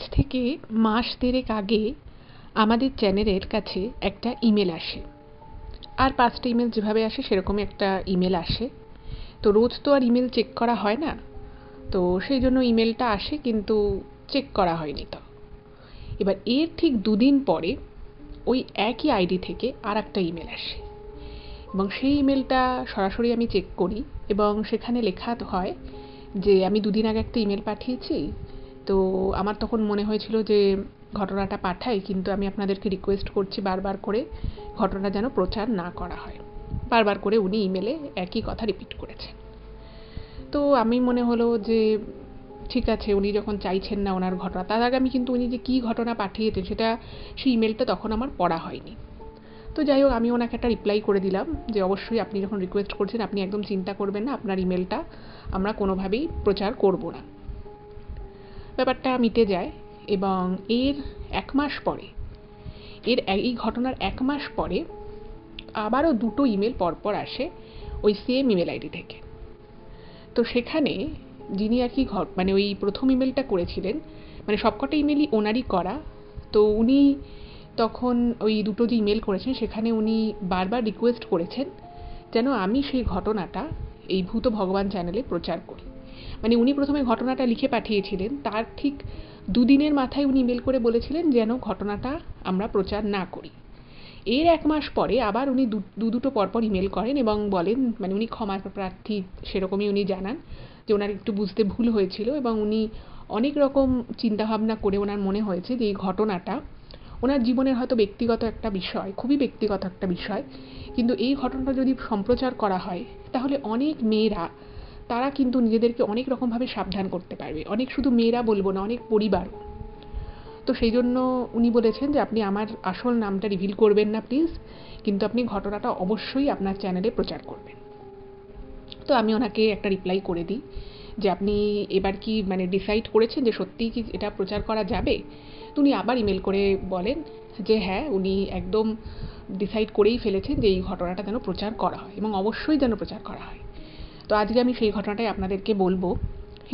আজ থেকে মাস দেড়েক আগে আমাদের চ্যানেলের কাছে একটা ইমেল আসে। আর 5টা ইমেল যেভাবে আসে সেরকমই একটা ইমেল আসে। তো রোজ তো আর ইমেল চেক করা হয় না, তো সেই জন্য ইমেলটা আসে কিন্তু চেক করা হয়নি। তো এবার এর ঠিক 2 দিন পরে ওই একই আইডি থেকে আর একটা ইমেল আসে এবং সেই ইমেলটা সরাসরি আমি চেক করি এবং সেখানে লেখা হয় যে আমি 2 দিন আগে একটা ইমেল পাঠিয়েছি। তো আমার তখন মনে হয়েছিল যে ঘটনাটা পাঠাই, কিন্তু আমি আপনাদেরকে রিকোয়েস্ট করছি বারবার করে ঘটনা যেন প্রচার না করা হয়। বারবার করে উনি ইমেলে একই কথা রিপিট করেছেন। তো আমি মনে হলো যে ঠিক আছে, উনি যখন চাইছেন না ওনার ঘটনা, তার আগে আমি কিন্তু উনি যে কী ঘটনা পাঠিয়েছেন সেটা সেই ইমেলটা তখন আমার পড়া হয়নি। তো যাই হোক, আমি ওনাকে একটা রিপ্লাই করে দিলাম যে অবশ্যই আপনি যখন রিকোয়েস্ট করছেন আপনি একদম চিন্তা করবেন না, আপনার ইমেলটা আমরা কোনোভাবেই প্রচার করব না। ব্যাপারটা মিটে যায় এবং এর 1 মাস পরে, এই ঘটনার 1 মাস পরে আবারও 2টো ইমেল পরপর আসে ওই সেম ইমেল আইডি থেকে। তো সেখানে যিনি আর কি মানে ওই প্রথম ইমেলটা করেছিলেন, মানে সবকটা ইমেলই ওনারই করা। তো উনি তখন ওই 2টো যে ইমেল করেছেন সেখানে উনি বারবার রিকোয়েস্ট করেছেন যেন আমি সেই ঘটনাটা এই ভূত ভগবান চ্যানেলে প্রচার করি। মানে উনি প্রথমে ঘটনাটা লিখে পাঠিয়েছিলেন, তার ঠিক 2 দিনের মাথায় উনি ইমেল করে বলেছিলেন যেন ঘটনাটা আমরা প্রচার না করি। এর 1 মাস পরে আবার উনি দুটো পরপর ইমেল করেন এবং বলেন, মানে উনি ক্ষমা প্রার্থী সেরকমই উনি জানান যে ওনার একটু বুঝতে ভুল হয়েছিল এবং উনি অনেক রকম চিন্তাভাবনা করে ওনার মনে হয়েছে যে এই ঘটনাটা ওনার জীবনের হয়তো ব্যক্তিগত একটা বিষয়, খুবই ব্যক্তিগত একটা বিষয়, কিন্তু এই ঘটনাটা যদি সম্প্রচার করা হয় তাহলে অনেক মেয়েরা তারা কিন্তু নিজেদেরকে অনেক রকমভাবে সাবধান করতে পারবে। অনেক শুধু মেয়েরা বলবো না, অনেক পরিবারও। তো সেই জন্য উনি বলেছেন যে আপনি আমার আসল নামটা রিভিল করবেন না প্লিজ, কিন্তু আপনি ঘটনাটা অবশ্যই আপনার চ্যানেলে প্রচার করবেন। তো আমি ওনাকে একটা রিপ্লাই করে দিই যে আপনি এবার কি মানে ডিসাইড করেছেন যে সত্যিই কি এটা প্রচার করা যাবে? তো উনি আবার ইমেল করে বলেন যে হ্যাঁ, উনি একদম ডিসাইড করেই ফেলেছেন যে এই ঘটনাটা যেন প্রচার করা হয় এবং অবশ্যই যেন প্রচার করা হয়। তো আজকে আমি সেই ঘটনাটাই আপনাদেরকে বলবো।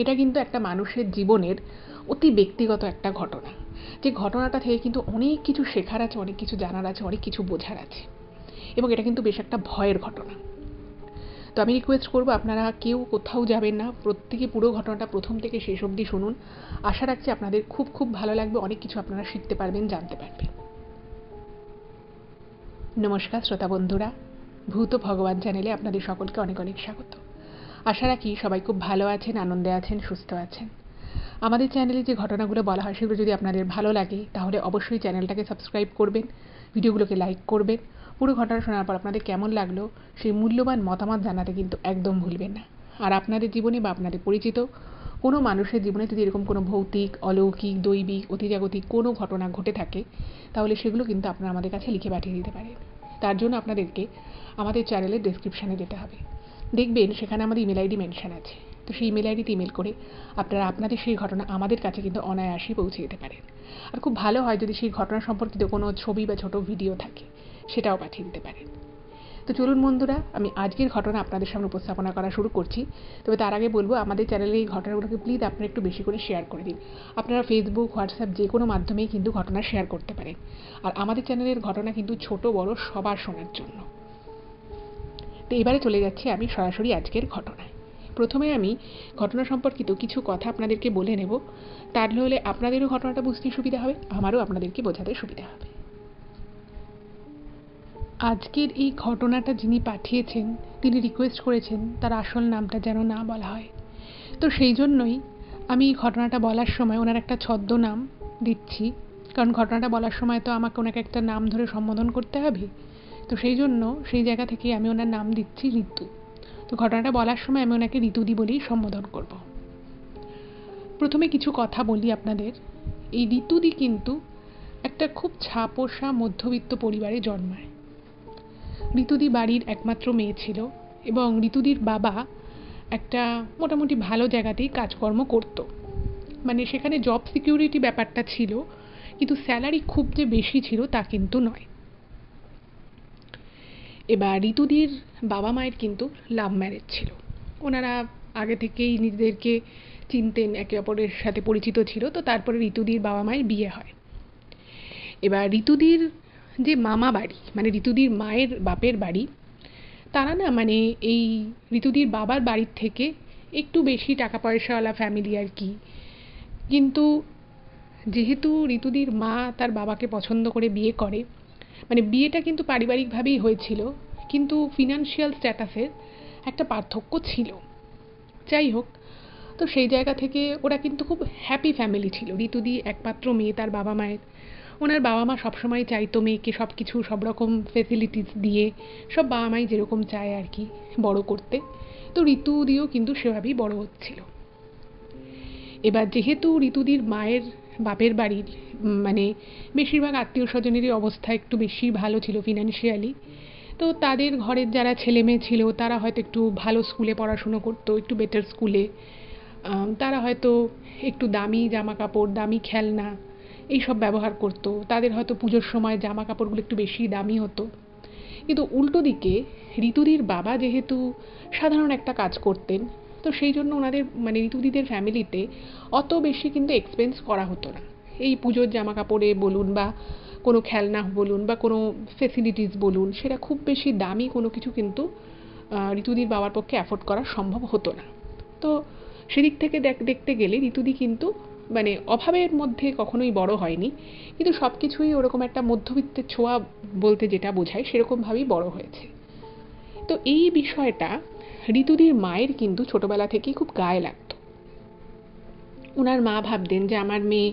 এটা কিন্তু একটা মানুষের জীবনের অতি ব্যক্তিগত একটা ঘটনা, যে ঘটনাটা থেকে কিন্তু অনেক কিছু শেখার আছে, অনেক কিছু জানার আছে, অনেক কিছু বোঝার আছে এবং এটা কিন্তু বেশ একটা ভয়ের ঘটনা। তো আমি রিকোয়েস্ট করবো আপনারা কেউ কোথাও যাবেন না, প্রত্যেকে পুরো ঘটনাটা প্রথম থেকে শেষ অবধি শুনুন। আশা রাখছি আপনাদের খুব খুব ভালো লাগবে, অনেক কিছু আপনারা শিখতে পারবেন, জানতে পারবেন। নমস্কার শ্রোতা বন্ধুরা, ভূত ভগবান চ্যানেলে আপনাদের সকলকে অনেক অনেক স্বাগত। আশা রাখি সবাই খুব ভালো আছেন, আনন্দে আছেন, সুস্থ আছেন। আমাদের চ্যানেলে যে ঘটনাগুলো বলা হয় সেগুলো যদি আপনাদের ভালো লাগে তাহলে অবশ্যই চ্যানেলটাকে সাবস্ক্রাইব করবেন, ভিডিওগুলোকে লাইক করবেন। পুরো ঘটনা শোনার পর আপনাদের কেমন লাগলো সেই মূল্যবান মতামত জানাতে কিন্তু একদম ভুলবেন না। আর আপনাদের জীবনে বা আপনাদের পরিচিত কোনো মানুষের জীবনে যদি এরকম কোনো ভৌতিক, অলৌকিক, দৈবিক, অতিজাগতিক কোনো ঘটনা ঘটে থাকে তাহলে সেগুলো কিন্তু আপনারা আমাদের কাছে লিখে পাঠিয়ে দিতে পারেন। তার জন্য আপনাদেরকে আমাদের চ্যানেলের ডেসক্রিপশানে যেতে হবে, দেখবেন সেখানে আমাদের ইমেল আইডি মেনশন আছে। তো সেই ইমেল আইডিতে ইমেল করে আপনারা আপনাদের সেই ঘটনা আমাদের কাছে কিন্তু অনায়াসেই পৌঁছে দিতে পারেন। আর খুব ভালো হয় যদি সেই ঘটনা সম্পর্কিত কোনো ছবি বা ছোটো ভিডিও থাকে সেটাও পাঠিয়ে দিতে পারেন। তো চলুন বন্ধুরা, আমি আজকের ঘটনা আপনাদের সামনে উপস্থাপনা করা শুরু করছি। তবে তার আগে বলবো, আমাদের চ্যানেলে এই ঘটনাগুলোকে প্লিজ আপনারা একটু বেশি করে শেয়ার করে দিন। আপনারা ফেসবুক, হোয়াটসঅ্যাপ যে কোনো মাধ্যমেই কিন্তু ঘটনা শেয়ার করতে পারেন। আর আমাদের চ্যানেলের ঘটনা কিন্তু ছোট বড় সবার শোনার জন্য। তো এবারে চলে যাচ্ছি আমি সরাসরি আজকের ঘটনায়। প্রথমে আমি ঘটনা সম্পর্কিত কিছু কথা আপনাদেরকে বলে নেব, তাহলে আপনাদেরও ঘটনাটা বুঝতে সুবিধা হবে, আমারও আপনাদেরকে বোঝাতে সুবিধা হবে। আজকের এই ঘটনাটা যিনি পাঠিয়েছেন তিনি রিকোয়েস্ট করেছেন তার আসল নামটা যেন না বলা হয়। তো সেই জন্যই আমি এই ঘটনাটা বলার সময় ওনার একটা ছদ্মনাম দিচ্ছি, কারণ ঘটনাটা বলার সময় তো আমাকে ওনাকে একটা নাম ধরে সম্বোধন করতে হবে। তো সেই জন্য সেই জায়গা থেকে আমি ওনার নাম দিচ্ছি ঋতু। তো ঘটনাটা বলার সময় আমি ওনাকে ঋতুদি বলেই সম্বোধন করব। প্রথমে কিছু কথা বলি আপনাদের। এই ঋতুদি কিন্তু একটা খুব ছাপোষা মধ্যবিত্ত পরিবারে জন্মায়। ঋতুদি বাড়ির একমাত্র মেয়ে ছিল এবং ঋতুদির বাবা একটা মোটামুটি ভালো জায়গাতেই কাজকর্ম করত। মানে সেখানে জব সিকিউরিটি ব্যাপারটা ছিল, কিন্তু স্যালারি খুব যে বেশি ছিল তা কিন্তু নয়। এবার ঋতুদির বাবা মায়ের কিন্তু লাভ ম্যারেজ ছিল। ওনারা আগে থেকেই নিজেদেরকে চিনতেন, একে অপরের সাথে পরিচিত ছিল। তো তারপরে ঋতুদির বাবা মায়ের বিয়ে হয়। এবার ঋতুদির যে মামা বাড়ি, মানে ঋতুদির মায়ের বাপের বাড়ি, তারা না মানে এই ঋতুদির বাবার বাড়ির থেকে একটু বেশি টাকা পয়সাওয়ালা ফ্যামিলি আর কি। কিন্তু যেহেতু ঋতুদির মা তার বাবাকে পছন্দ করে বিয়ে করে, মানে বিয়েটা কিন্তু পারিবারিকভাবেই হয়েছিল, কিন্তু ফিনান্সিয়াল স্ট্যাটাসের একটা পার্থক্য ছিল। যাই হোক, তো সেই জায়গা থেকে ওরা কিন্তু খুব হ্যাপি ফ্যামিলি ছিল। ঋতুদি একমাত্র মেয়ে তার বাবা মায়ের। ওনার বাবা মা সবসময় চাইতো মেয়েকে সব কিছু সব রকম ফেসিলিটিস দিয়ে, সব বাবা মাই যেরকম চায় আর কি, বড় করতে। তো ঋতুদিও কিন্তু সেভাবেই বড় হচ্ছিল। এবার যেহেতু ঋতুদির মায়ের বাপের বাড়ির মানে বেশিরভাগ আত্মীয় স্বজনেরই অবস্থা একটু বেশি ভালো ছিল ফিনান্সিয়ালি, তো তাদের ঘরের যারা ছেলে মেয়ে ছিল তারা হয়তো একটু ভালো স্কুলে পড়াশুনো করতো, একটু বেটার স্কুলে। তারা হয়তো একটু দামি জামা কাপড়, দামি খেলনা এইসব ব্যবহার করতো। তাদের হয়তো পুজোর সময় জামা কাপড়গুলো একটু বেশি দামি হতো। কিন্তু উল্টো দিকে ঋতুদির বাবা যেহেতু সাধারণ একটা কাজ করতেন, তো সেই জন্য ওনাদের মানে ঋতুদিদের ফ্যামিলিতে অত বেশি কিন্তু এক্সপেন্স করা হতো না। এই পুজোর জামা কাপড়ে বলুন বা কোনো খেলনা বলুন বা কোনো ফেসিলিটিস বলুন, সেটা খুব বেশি দামি কোনো কিছু কিন্তু ঋতুদির বাবার পক্ষে অ্যাফোর্ড করা সম্ভব হতো না। তো সেদিক থেকে দেখতে গেলে ঋতুদি কিন্তু মানে অভাবের মধ্যে কখনোই বড় হয়নি, কিন্তু সব কিছুই ওরকম একটা মধ্যবিত্তের ছোঁয়া বলতে যেটা বোঝায় সেরকমভাবেই বড় হয়েছে। তো এই বিষয়টা ঋতুদির মায়ের কিন্তু ছোটবেলা থেকেই খুব গায়ে লাগতো। ওনার মা ভাবতেন যে আমার মেয়ে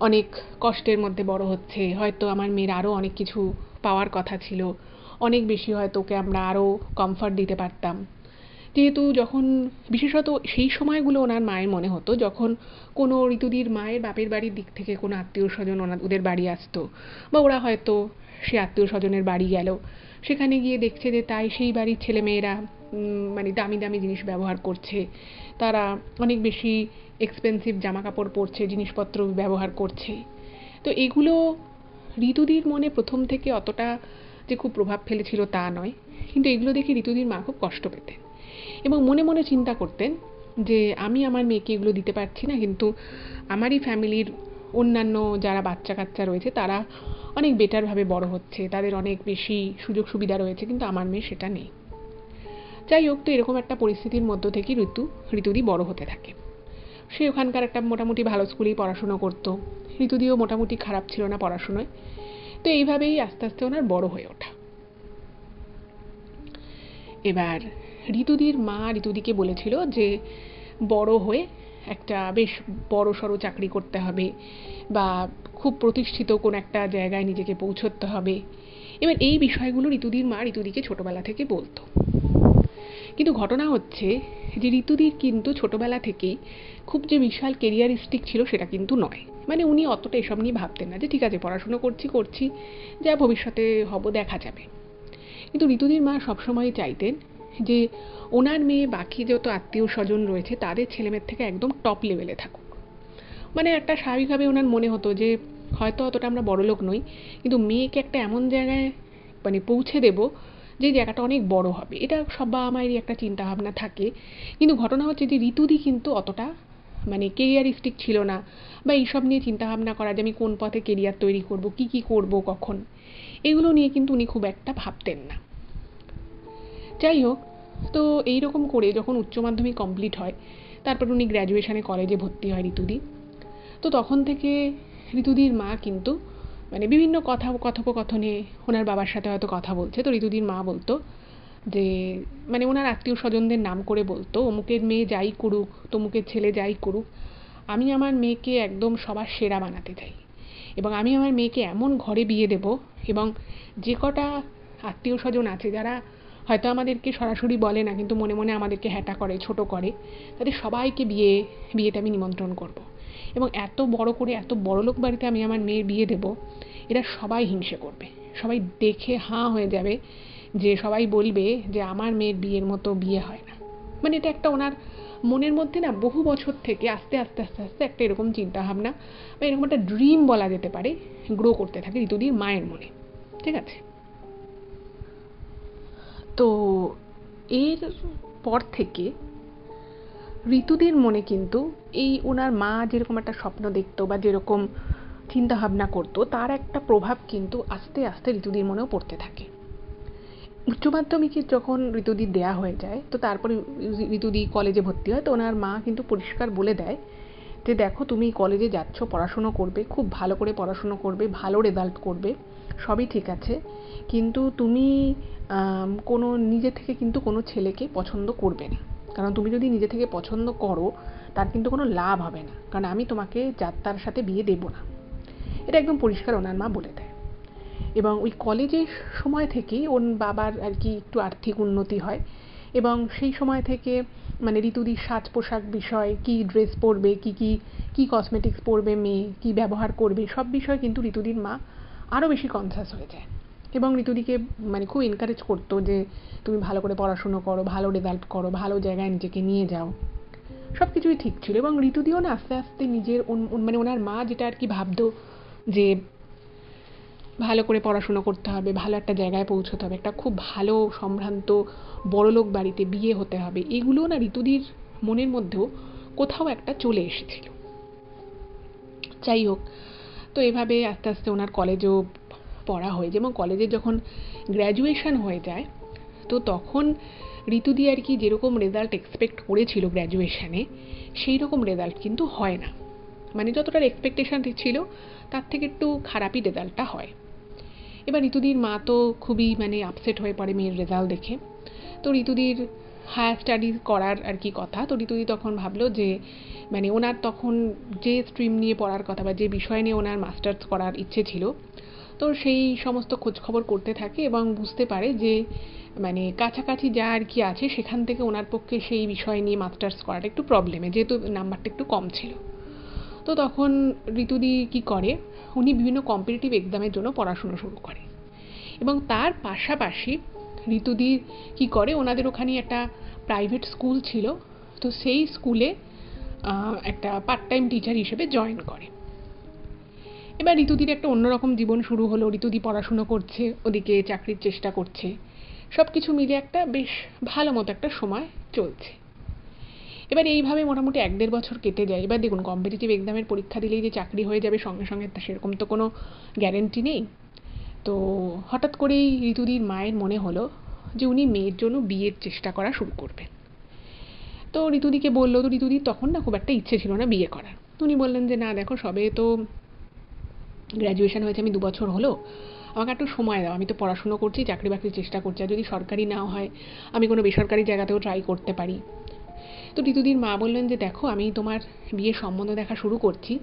অনেক কষ্টের মধ্যে বড় হচ্ছে, হয়তো আমার মেয়ের আরও অনেক কিছু পাওয়ার কথা ছিল, অনেক বেশি হয়তো ওকে আমরা আরও কমফর্ট দিতে পারতাম। যেহেতু যখন বিশেষত সেই সময়গুলো ওনার মায়ের মনে হতো যখন কোনো ঋতুদির মায়ের বাপের বাড়ির দিক থেকে কোনো আত্মীয় স্বজন ওদের বাড়ি আসতো, বা ওরা হয়তো সে আত্মীয় স্বজনের বাড়ি গেল, সেখানে গিয়ে দেখছে যে তাই সেই বাড়ির ছেলেমেয়েরা মানে দামি দামি জিনিস ব্যবহার করছে, তারা অনেক বেশি এক্সপেন্সিভ জামা কাপড় পরছে, জিনিসপত্র ব্যবহার করছে। তো এগুলো ঋতুদির মনে প্রথম থেকে অতটা যে খুব প্রভাব ফেলেছিল তা নয়, কিন্তু এগুলো দেখে ঋতুদির মা খুব কষ্ট পেতেন এবং মনে মনে চিন্তা করতেন যে আমি আমার মেয়েকে এগুলো দিতে পারছি না, কিন্তু আমারই ফ্যামিলির অন্যান্য যারা বাচ্চা কাচ্চা রয়েছে তারা অনেক বেটারভাবে বড় হচ্ছে, তাদের অনেক বেশি সুযোগ সুবিধা রয়েছে, কিন্তু আমার মেয়ে সেটা নেই। যাই হোক, তো এরকম একটা পরিস্থিতির মধ্য থেকে ঋতুদি বড় হতে থাকে। সে ওখানকার একটা মোটামুটি ভালো স্কুলেই পড়াশুনো করতো। ঋতুদিও মোটামুটি খারাপ ছিল না পড়াশুনোয়। তো এইভাবেই আস্তে আস্তে ওনার বড় হয়ে ওঠা। এবার ঋতুদির মা ঋতুদিকে বলেছিল যে বড় হয়ে একটা বেশ বড় সড়ো চাকরি করতে হবে বা খুব প্রতিষ্ঠিত কোন একটা জায়গায় নিজেকে পৌঁছতে হবে। এবার এই বিষয়গুলো ঋতুদির মা ঋতুদিকে ছোটবেলা থেকে বলতো। কিন্তু ঘটনা হচ্ছে যে ঋতুদির কিন্তু ছোটবেলা থেকেই খুব যে বিশাল কেরিয়ারিস্টিক ছিল সেটা কিন্তু নয়। মানে উনি অতটা এসব নিয়ে ভাবতেন না, যে ঠিক আছে পড়াশুনো করছি, যা ভবিষ্যতে হব দেখা যাবে। কিন্তু ঋতুদির মা সবসময় চাইতেন যে ওনার মেয়ে বাকি যত আত্মীয় স্বজন রয়েছে তাদের ছেলেমেয়ের থেকে একদম টপ লেভেলে থাকুক। মানে একটা স্বাভাবিকভাবে ওনার মনে হতো যে হয়তো অতটা আমরা বড়লোক নই, কিন্তু মেয়েকে একটা এমন জায়গায় মানে পৌঁছে দেব যে জায়গাটা অনেক বড় হবে। এটা সব বাবা মায়েরই একটা চিন্তাভাবনা থাকে। কিন্তু ঘটনা হচ্ছে যে ঋতুদি কিন্তু অতটা মানে কেরিয়ারিস্টিক ছিল না, বা এইসব নিয়ে চিন্তাভাবনা করা যে আমি কোন পথে কেরিয়ার তৈরি করব, কি করব, কখন, এগুলো নিয়ে কিন্তু উনি খুব একটা ভাবতেন না। যাই হোক, তো এইরকম করে যখন উচ্চ মাধ্যমিক কমপ্লিট হয়, তারপর উনি গ্র্যাজুয়েশনে কলেজে ভর্তি হয় ঋতুদি। তো তখন থেকে ঋতুদির মা কিন্তু মানে বিভিন্ন কথোপকথনে ওনার বাবার সাথে হয়তো কথা বলছে, তো ঋতুদির মা বলতো যে মানে ওনার আত্মীয় স্বজনদের নাম করে বলতো অমুকের মেয়ে যাই করুক, তমুকের ছেলে যাই করুক, আমি আমার মেয়েকে একদম সবার সেরা বানাতে চাই, এবং আমি আমার মেয়েকে এমন ঘরে বিয়ে দেব, এবং যে কটা আত্মীয় স্বজন আছে যারা হয়তো আমাদেরকে সরাসরি বলে না কিন্তু মনে মনে আমাদেরকে হ্যাটা করে, ছোট করে, তাদের সবাইকে বিয়েতে আমি নিমন্ত্রণ করব, এবং এত বড় করে এত বড়লোক বাড়িতে আমি আমার মেয়ের বিয়ে দেব, এরা সবাই হিংসে করবে, সবাই দেখে হাঁ হয়ে যাবে, যে সবাই বলবে যে আমার মেয়ের বিয়ের মতো বিয়ে হয় না। মানে এটা একটা ওনার মনের মধ্যে না বহু বছর থেকে আস্তে আস্তে আস্তে আস্তে একটা এরকম চিন্তাভাবনা বা এরকম একটা ড্রিম বলা যেতে পারে গ্রো করতে থাকে ঋতুদির মায়ের মনে। ঠিক আছে, তো এর পর থেকে ঋতুদির মনে কিন্তু এই ওনার মা যেরকম একটা স্বপ্ন দেখতো বা যেরকম চিন্তা ভাবনা করতো তার একটা প্রভাব কিন্তু আস্তে আস্তে ঋতুদির মনেও পড়তে থাকে। উচ্চ মাধ্যমিকের যখন ঋতুদির দেয়া হয়ে যায় তো তারপরে ঋতুদি কলেজে ভর্তি হয়, তো ওনার মা কিন্তু পরিষ্কার বলে দেয় যে দেখো তুমি কলেজে যাচ্ছ, পড়াশুনো করবে, খুব ভালো করে পড়াশুনো করবে, ভালো রেজাল্ট করবে, সবই ঠিক আছে, কিন্তু তুমি কোনো নিজে থেকে কিন্তু কোনো ছেলেকে পছন্দ করবে না, কারণ তুমি যদি নিজে থেকে পছন্দ করো তার কিন্তু কোনো লাভ হবে না, কারণ আমি তোমাকে তার সাথে বিয়ে দেবো না। এটা একদম পরিষ্কার ওনার মা বলে দেয়। এবং ওই কলেজের সময় থেকেই ওর বাবার আর কি একটু আর্থিক উন্নতি হয় এবং সেই সময় থেকে মানে ঋতুদির সাজ পোশাক বিষয়, কি ড্রেস পরবে, কি কসমেটিক্স পরবে মেয়ে, কি ব্যবহার করবে, সব বিষয়ে কিন্তু ঋতুদির মা আরও বেশি কনসাস হয়ে যায় এবং ঋতুদিকে মানে খুব এনকারেজ করতো যে তুমি ভালো করে পড়াশুনো করো, ভালো রেজাল্ট করো, ভালো জায়গায় নিজেকে নিয়ে যাও। সব কিছুই ঠিক ছিল এবং ঋতুদিও না আস্তে আস্তে নিজের মানে ওনার মা যেটা আর কি ভাবতো যে ভালো করে পড়াশুনো করতে হবে, ভালো একটা জায়গায় পৌঁছতে হবে, একটা খুব ভালো সম্ভ্রান্ত বড়লোক বাড়িতে বিয়ে হতে হবে, এগুলো না ঋতুদির মনের মধ্যেও কোথাও একটা চলে এসেছিল। যাই হোক, তো এভাবে আস্তে আস্তে ওনার কলেজেও পড়া হয়ে যায় এবং কলেজে যখন গ্র্যাজুয়েশন হয়ে যায় তো তখন ঋতুদি আর কি যেরকম রেজাল্ট এক্সপেক্ট করেছিল গ্র্যাজুয়েশনে সেই রকম রেজাল্ট কিন্তু হয় না, মানে যতটা এক্সপেকটেশন ছিল তার থেকে একটু খারাপই রেজাল্টটা হয়। এবার ঋতুদির মা তো খুবই মানে আপসেট হয়ে পড়ে মেয়ের রেজাল্ট দেখে। তো ঋতুদির হায়ার স্টাডিজ করার আর কি কথা, তো ঋতুদি তখন ভাবলো যে মানে ওনার তখন যে স্ট্রিম নিয়ে পড়ার কথা বা যে বিষয় নিয়ে ওনার মাস্টার্স করার ইচ্ছে ছিল তো সেই সমস্ত খোঁজখবর করতে থাকে এবং বুঝতে পারে যে মানে কাছাকাছি যা আর কি আছে সেখান থেকে ওনার পক্ষে সেই বিষয় নিয়ে মাস্টার্স করাটা একটু প্রবলেমে, যেহেতু নাম্বারটা একটু কম ছিল। তো তখন ঋতুদি কি করে, উনি বিভিন্ন কম্পিটিটিভ এক্সামের জন্য পড়াশুনো শুরু করে এবং তার পাশাপাশি ঋতুদি কি করে, ওনাদের ওখানে একটা প্রাইভেট স্কুল ছিল, তো সেই স্কুলে একটা পার্ট টাইম টিচার হিসেবে জয়েন করে। এবার ঋতুদির একটা অন্যরকম জীবন শুরু হলো, ঋতুদি পড়াশুনো করছে, ওদিকে চাকরির চেষ্টা করছে, সব কিছু মিলে একটা বেশ ভালো মতো একটা সময় চলছে। এবার এইভাবে মোটামুটি 1-1.5 বছর কেটে যায়। এবার দেখুন কম্পিটিটিভ এক্সামের পরীক্ষা দিলেই যে চাকরি হয়ে যাবে সঙ্গে সঙ্গে তা সেরকম তো কোনো গ্যারেন্টি নেই। তো হঠাৎ করেই ঋতুদির মায়ের মনে হলো যে উনি মেয়ের জন্য বিয়ের চেষ্টা করা শুরু করবেন। তো ঋতুদিকে বললো, তো ঋতুদির তখন না খুব একটা ইচ্ছে ছিল না বিয়ে করার। উনি বললেন যে না দেখো, সবে তো গ্র্যাজুয়েশন হয়েছে, আমি 2 বছর হলো, আমাকে একটু সময় দাও, আমি তো পড়াশুনো করছি, চাকরি বাকরির চেষ্টা করছি, আর যদি সরকারি নাও হয় আমি কোনো বেসরকারি জায়গাতেও ট্রাই করতে পারি। তো ঋতুদির মা বললেন যে দেখো, আমি তোমার বিয়ের সম্বন্ধ দেখা শুরু করছি,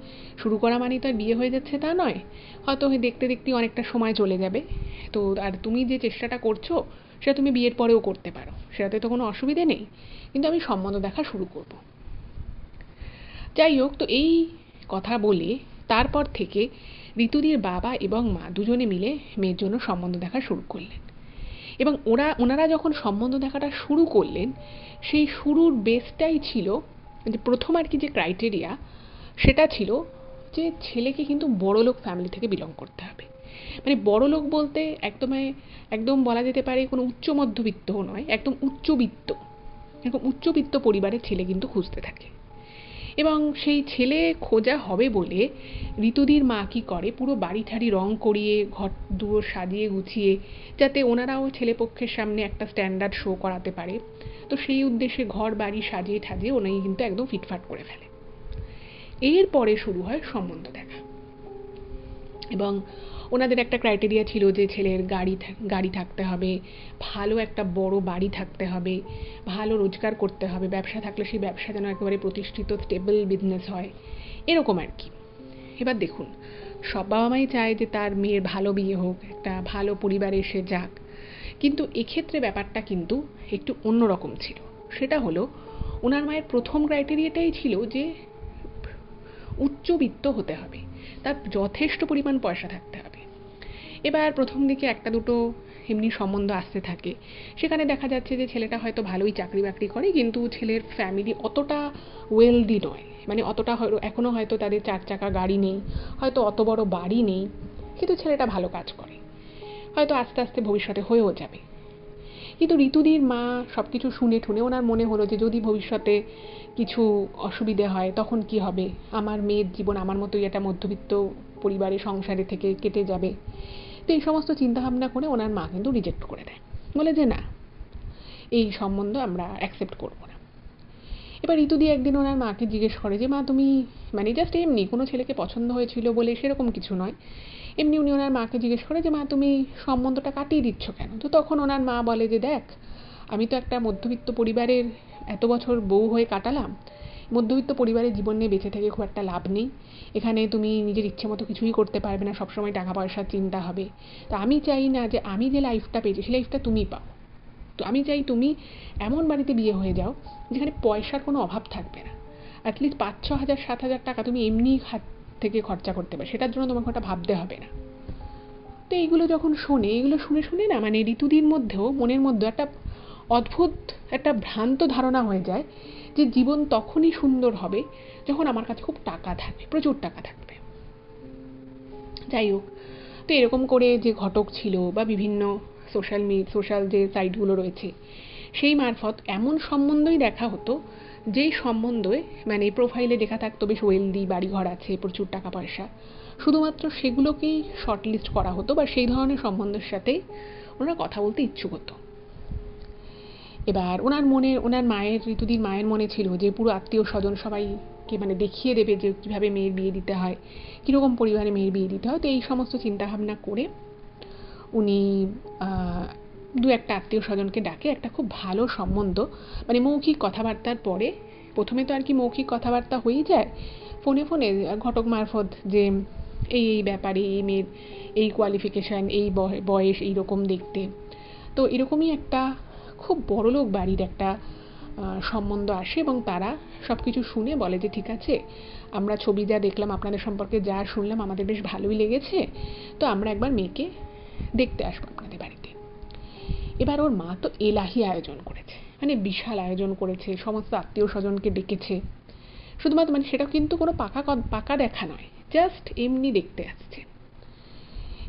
শুরু করা মানেই তো আর বিয়ে হয়ে যাচ্ছে তা নয়, হয়তো দেখতে দেখতেই অনেকটা সময় চলে যাবে, তো আর তুমি যে চেষ্টাটা করছো সেটা তুমি বিয়ের পরেও করতে পারো, সেটাতে তো কোনো অসুবিধে নেই, কিন্তু আমি সম্বন্ধ দেখা শুরু করব। যাই হোক, তো এই কথা বলে তারপর থেকে ঋতুদির বাবা এবং মা দুজনে মিলে মেয়ের জন্য সম্বন্ধ দেখা শুরু করলেন এবং ওনারা যখন সম্বন্ধ দেখাটা শুরু করলেন সেই শুরুর বেসটাই ছিল যে প্রথম আর কি যে ক্রাইটেরিয়া সেটা ছিল যে ছেলেকে কিন্তু বড়লোক ফ্যামিলি থেকে বিলং করতে হবে। মানে বড়লোক বলতে একদম বলা যেতে পারে কোনো উচ্চ মধ্যবিত্তও নয়, একদম উচ্চবিত্ত, এরকম উচ্চবিত্ত পরিবারের ছেলে কিন্তু খুঁজতে থাকে এবং সেই ছেলে খোঁজা হবে বলে ঋতুদির মা কি করে, পুরো বাড়ি ঠাড়ি রং করিয়ে ঘর দুয়ার সাজিয়ে গুছিয়ে যাতে ওনারাও ছেলেপক্ষের সামনে একটা স্ট্যান্ডার্ড শো করাতে পারে, তো সেই উদ্দেশ্যে ঘর বাড়ি সাজিয়ে ঠাজিয়ে উনি কিন্তু একদম ফিটফাট করে ফেলে। এরপরে শুরু হয় সম্বন্ধ দেখা এবং ওনাদের একটা ক্রাইটেরিয়া ছিল যে ছেলের গাড়ি থাকতে হবে, ভালো একটা বড় বাড়ি থাকতে হবে, ভালো রোজগার করতে হবে, ব্যবসা থাকলে সেই ব্যবসা যেন একেবারে প্রতিষ্ঠিত স্টেবল বিজনেস হয়, এরকম আর কি। এবার দেখুন, সব বাবা মাই চায় যে তার মেয়ের ভালো বিয়ে হোক, একটা ভালো পরিবারে এসে যাক, কিন্তু এক্ষেত্রে ব্যাপারটা কিন্তু একটু অন্যরকম ছিল। সেটা হলো ওনার মায়ের প্রথম ক্রাইটেরিয়াটাই ছিল যে উচ্চবিত্ত হতে হবে, তার যথেষ্ট পরিমাণ পয়সা থাকতে হবে। এবার প্রথম দিকে একটা দুটো এমনি সম্বন্ধ আসতে থাকে, সেখানে দেখা যাচ্ছে যে ছেলেটা হয়তো ভালোই চাকরি বাকরি করে কিন্তু ছেলের ফ্যামিলি অতটা ওয়েলদি নয়, মানে অতটা এখনও হয়তো তাদের 4 চাকা গাড়ি নেই, হয়তো অত বড় বাড়ি নেই, কিন্তু ছেলেটা ভালো কাজ করে, হয়তো আস্তে আস্তে ভবিষ্যতে হয়েও যাবে। কিন্তু ঋতুদির মা সব কিছু শুনে ঠুনে ওনার মনে হলো যে যদি ভবিষ্যতে কিছু অসুবিধে হয় তখন কি হবে, আমার মেয়ের জীবন আমার মতোই একটা মধ্যবিত্ত পরিবারের সংসারে থেকে কেটে যাবে। তো এই সমস্ত চিন্তাভাবনা করে ওনার মা কিন্তু রিজেক্ট করে দেয়, বলে যে না, এই সম্বন্ধ আমরা অ্যাকসেপ্ট করবো না। এবার ঋতুদি একদিন ওনার মাকে জিজ্ঞেস করে যে মা তুমি মানে জাস্ট এমনি কোনো ছেলেকে পছন্দ হয়েছিল বলে সেরকম কিছু নয়, এমনি উনি ওনার মাকে জিজ্ঞেস করে যে মা তুমি সম্বন্ধটা কাটিয়ে দিচ্ছ কেন। তো তখন ওনার মা বলে যে দেখ, আমি তো একটা মধ্যবিত্ত পরিবারের এত বছর বউ হয়ে কাটালাম, মধ্যবিত্ত পরিবারের জীবন নিয়ে বেঁচে থেকে খুব একটা লাভ নেই, এখানে তুমি নিজের ইচ্ছে মতো কিছুই করতে পারবে না, সবসময় টাকা পয়সার চিন্তা হবে। তো আমি চাই না যে আমি যে লাইফটা পেয়েছি সেই লাইফটা তুমি পাও। তো আমি চাই তুমি এমন বাড়িতে বিয়ে হয়ে যাও যেখানে পয়সার কোনো অভাব থাকবে না, অ্যাটলিস্ট 5-6 হাজার 7 হাজার টাকা তুমি এমনি হাত থেকে খরচা করতে পারো, সেটার জন্য তোমাকে ওটা ভাবতে হবে না। তো এইগুলো যখন শোনে, এগুলো শুনে শুনে না মানে ঋতুদির মধ্যেও মনের মধ্যে একটা অদ্ভুত একটা ভ্রান্ত ধারণা হয়ে যায় যে জীবন তখনই সুন্দর হবে যখন আমার কাছে খুব টাকা থাকবে, প্রচুর টাকা থাকবে। যাই হোক, তো এরকম করে যে ঘটক ছিল বা বিভিন্ন সোশ্যাল যে সাইটগুলো রয়েছে সেই মারফত এমন সম্বন্ধই দেখা হতো যেই সম্বন্ধে মানে প্রোফাইলে লেখা থাকতো বেশ ওয়েলদি, বাড়িঘর আছে, প্রচুর টাকা পয়সা, শুধুমাত্র সেগুলোকেই শর্টলিস্ট করা হতো বা সেই ধরনের সম্বন্ধের সাথেই ওনারা কথা বলতে ইচ্ছুক হতো। এবার ওনার মায়ের, ঋতুদির মায়ের মনে ছিল যে পুরো আত্মীয় স্বজন সবাইকে মানে দেখিয়ে দেবে যে কীভাবে মেয়ের বিয়ে দিতে হয়, কীরকম পরিবারে মেয়ের বিয়ে দিতে হয়। তো এই সমস্ত চিন্তাভাবনা করে উনি দু একটা আত্মীয় স্বজনকে ডাকে একটা খুব ভালো সম্বন্ধ মানে মৌখিক কথাবার্তার পরে, প্রথমে তো আর কি মৌখিক কথাবার্তা হয়েই যায় ফোনে ফোনে ঘটক মারফত, যে এই ব্যাপারে এই মেয়ের এই কোয়ালিফিকেশান, এই বয়স, এইরকম দেখতে। তো এরকমই একটা খুব বড়লোক বাড়ির একটা সম্বন্ধ আসে এবং তারা সব কিছু শুনে বলে যে ঠিক আছে, আমরা ছবি যা দেখলাম, আপনাদের সম্পর্কে যা শুনলাম আমাদের বেশ ভালোই লেগেছে, তো আমরা একবার মেয়েকে দেখতে আসবো আপনাদের বাড়িতে। এবার ওর মা তো এলাহি আয়োজন করেছে, মানে বিশাল আয়োজন করেছে, সমস্ত আত্মীয় স্বজনকে ডেকেছে, শুধুমাত্র মানে সেটা কিন্তু কোনো পাকা দেখা নয়, জাস্ট এমনি দেখতে আসছে।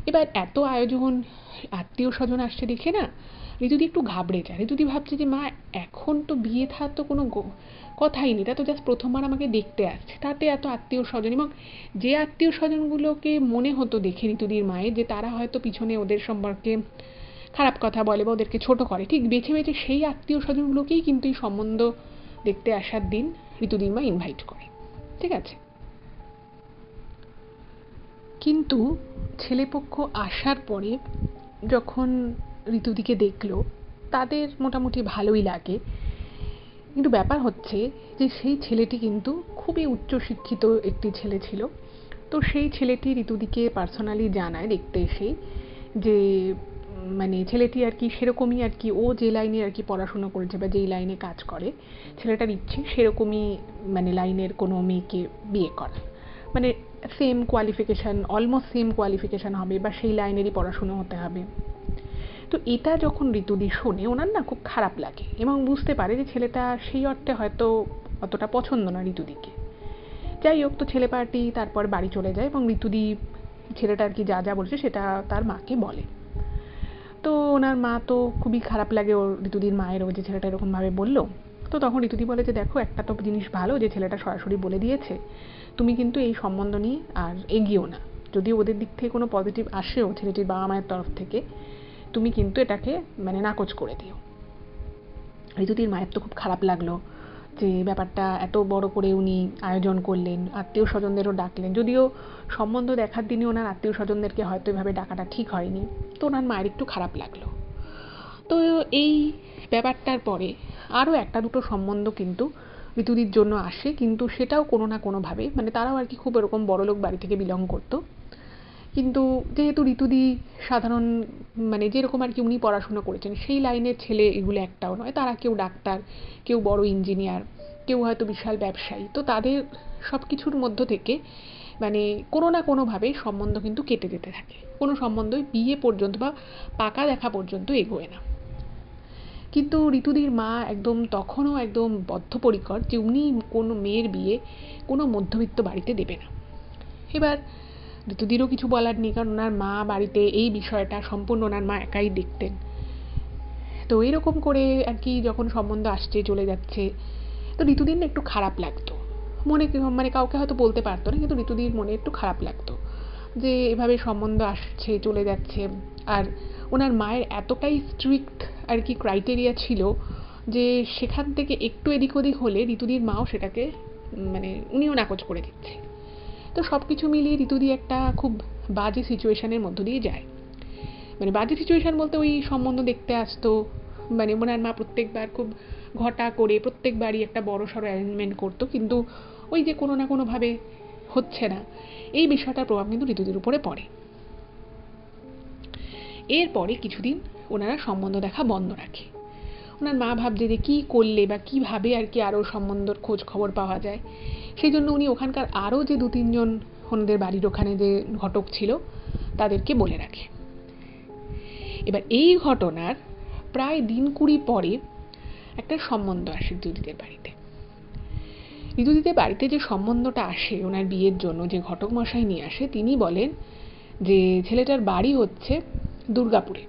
এবার এত আয়োজন, আত্মীয় স্বজন আসছে দেখে না ঋতুদি একটু ঘাবড়ে যায়। ঋতুদি ভাবছে যে মা এখন তো বিয়ে থার তো কোনো কথাই নেই, তা তো জাস্ট প্রথমবার আমাকে দেখতে আসছে, তাতে এত আত্মীয় স্বজন, এবং যে আত্মীয় স্বজনগুলোকে মনে হতো দেখে ঋতুদির মায়ের যে তারা হয়তো পিছনে ওদের সম্পর্কে খারাপ কথা বলে বা ওদেরকে ছোট করে, ঠিক বেছে বেছে সেই আত্মীয় স্বজনগুলোকেই কিন্তু এই সম্বন্ধ দেখতে আসার দিন ঋতুদির মা ইনভাইট করে, ঠিক আছে। কিন্তু ছেলেপক্ষ আসার পরে যখন ঋতুদিকে দেখলো তাদের মোটামুটি ভালোই লাগে, কিন্তু ব্যাপার হচ্ছে যে সেই ছেলেটি কিন্তু খুবই উচ্চশিক্ষিত একটি ছেলে ছিল। তো সেই ছেলেটি ঋতুদিকে পার্সোনালি জানায় দেখতে এসেই যে মানে ছেলেটি আর কি সেরকমই আর কি, ও যে লাইনে আর কি পড়াশোনা করেছে বা যেই লাইনে কাজ করে ছেলেটার ইচ্ছে সেরকমই মানে লাইনের কোনো মেয়েকে বিয়ে করা, মানে same qualification, almost same qualification হবে বা সেই লাইনেরই পড়াশুনো হতে হবে। তো এটা যখন ঋতুদি শোনে ওনার না খুব খারাপ লাগে এবং বুঝতে পারে যে ছেলেটা সেই অর্থে হয়তো অতটা পছন্দ না ঋতুদিকে। যাই হোক, তো ছেলে পার্টি তারপর বাড়ি চলে যায় এবং ঋতুদি ছেলেটা আর কি যা যা বলছে সেটা তার মাকে বলে। তো ওনার মা তো খুবই খারাপ লাগে ওর, ঋতুদির মায়েরও, যে ছেলেটা এরকমভাবে বললো। তো তখন ঋতুদি বলে যে দেখো, একটা তো জিনিস ভালো যে ছেলেটা সরাসরি বলে দিয়েছে, তুমি কিন্তু এই সম্বন্ধ নিয়ে আর এগিয়েও না, যদি ওদের দিক থেকে কোনো পজিটিভ আসেও ছেলেটির বাবা মায়ের তরফ থেকে, তুমি কিন্তু এটাকে মানে নাকচ করে দিও। ঋতুদির মায়ের তো খুব খারাপ লাগলো যে ব্যাপারটা এত বড় করে উনি আয়োজন করলেন, আত্মীয় স্বজনদেরও ডাকলেন, যদিও সম্বন্ধ দেখার দিনই ওনার আত্মীয় স্বজনদেরকে হয়তো এভাবে ডাকাটা ঠিক হয়নি, তো ওনার মায়ের একটু খারাপ লাগলো। তো এই ব্যাপারটার পরে আরও একটা দুটো সম্বন্ধ কিন্তু ঋতুদির জন্য আসে, কিন্তু সেটাও কোনো না কোনোভাবে মানে তারাও আর কি খুব এরকম বড়লোক বাড়ি থেকে বিলং করতো। কিন্তু যেহেতু ঋতুদি সাধারণ মানে যেরকম আর কি উনি পড়াশোনা করেছেন সেই লাইনের ছেলে এগুলো একটাও নয়, তারা কেউ ডাক্তার, কেউ বড় ইঞ্জিনিয়ার, কেউ হয়তো বিশাল ব্যবসায়ী, তো তাদের সব কিছুর মধ্য থেকে মানে কোনো না কোনোভাবে সম্বন্ধ কিন্তু কেটে যেতে থাকে, কোনো সম্বন্ধই বিয়ে পর্যন্ত বা পাকা দেখা পর্যন্ত এগোয় না। কিন্তু ঋতুদির মা একদম তখনও একদম বদ্ধপরিকর যে উনি কোনো মেয়ের বিয়ে কোনো মধ্যবিত্ত বাড়িতে দেবে না। এবার ঋতুদিরও কিছু বলার নেই, কারণ ওনার মা বাড়িতে এই বিষয়টা সম্পূর্ণ ওনার মা একাই দেখতেন। তো এরকম করে আর কি যখন সম্বন্ধ আসছে চলে যাচ্ছে, তো ঋতুদিন না একটু খারাপ লাগতো মনে, মানে কাউকে হয়তো বলতে পারতো না, কিন্তু ঋতুদির মনে একটু খারাপ লাগতো যে এভাবে সম্বন্ধ আসছে চলে যাচ্ছে। আর ওনার মায়ের এতটাই স্ট্রিক্ট আর কি ক্রাইটেরিয়া ছিল যে সেখান থেকে একটু এদিক ওদিক হলে ঋতুদির মাও সেটাকে মানে উনিও নাকচ করে দিচ্ছে। তো সব কিছু মিলিয়ে ঋতুদি একটা খুব বাজে সিচুয়েশনের মধ্য দিয়ে যায়। মানে বাজে সিচুয়েশন বলতে ওই সম্বন্ধ দেখতে আসতো, মানে ওনার মা প্রত্যেকবার খুব ঘটা করে প্রত্যেকবারই একটা বড় সড়ো অ্যারেঞ্জমেন্ট করতো, কিন্তু ওই যে কোনো না কোনোভাবে হচ্ছে না, এই বিষয়টার প্রভাব কিন্তু ঋতুদির উপরে পড়ে। এরপরে কিছুদিন ওনারা সম্বন্ধ দেখা বন্ধ রাখে। ওনার মা ভাবছে যে কী করলে বা কীভাবে আর কি আরও সম্বন্ধর খোঁজ খবর পাওয়া যায়, সেই জন্য উনি ওখানকার আরও যে 2-3 জন ওনাদের বাড়ির ওখানে যে ঘটক ছিল তাদেরকে বলে রাখে। এবার এই ঘটনার প্রায় দিন 20 পরে একটা সম্বন্ধ আসে ঋতুদিদের বাড়িতে। ঋতুদিদের বাড়িতে যে সম্বন্ধটা আসে ওনার বিয়ের জন্য, যে ঘটক মশাই নিয়ে আসে, তিনি বলেন যে ছেলেটার বাড়ি হচ্ছে দুর্গাপুরে।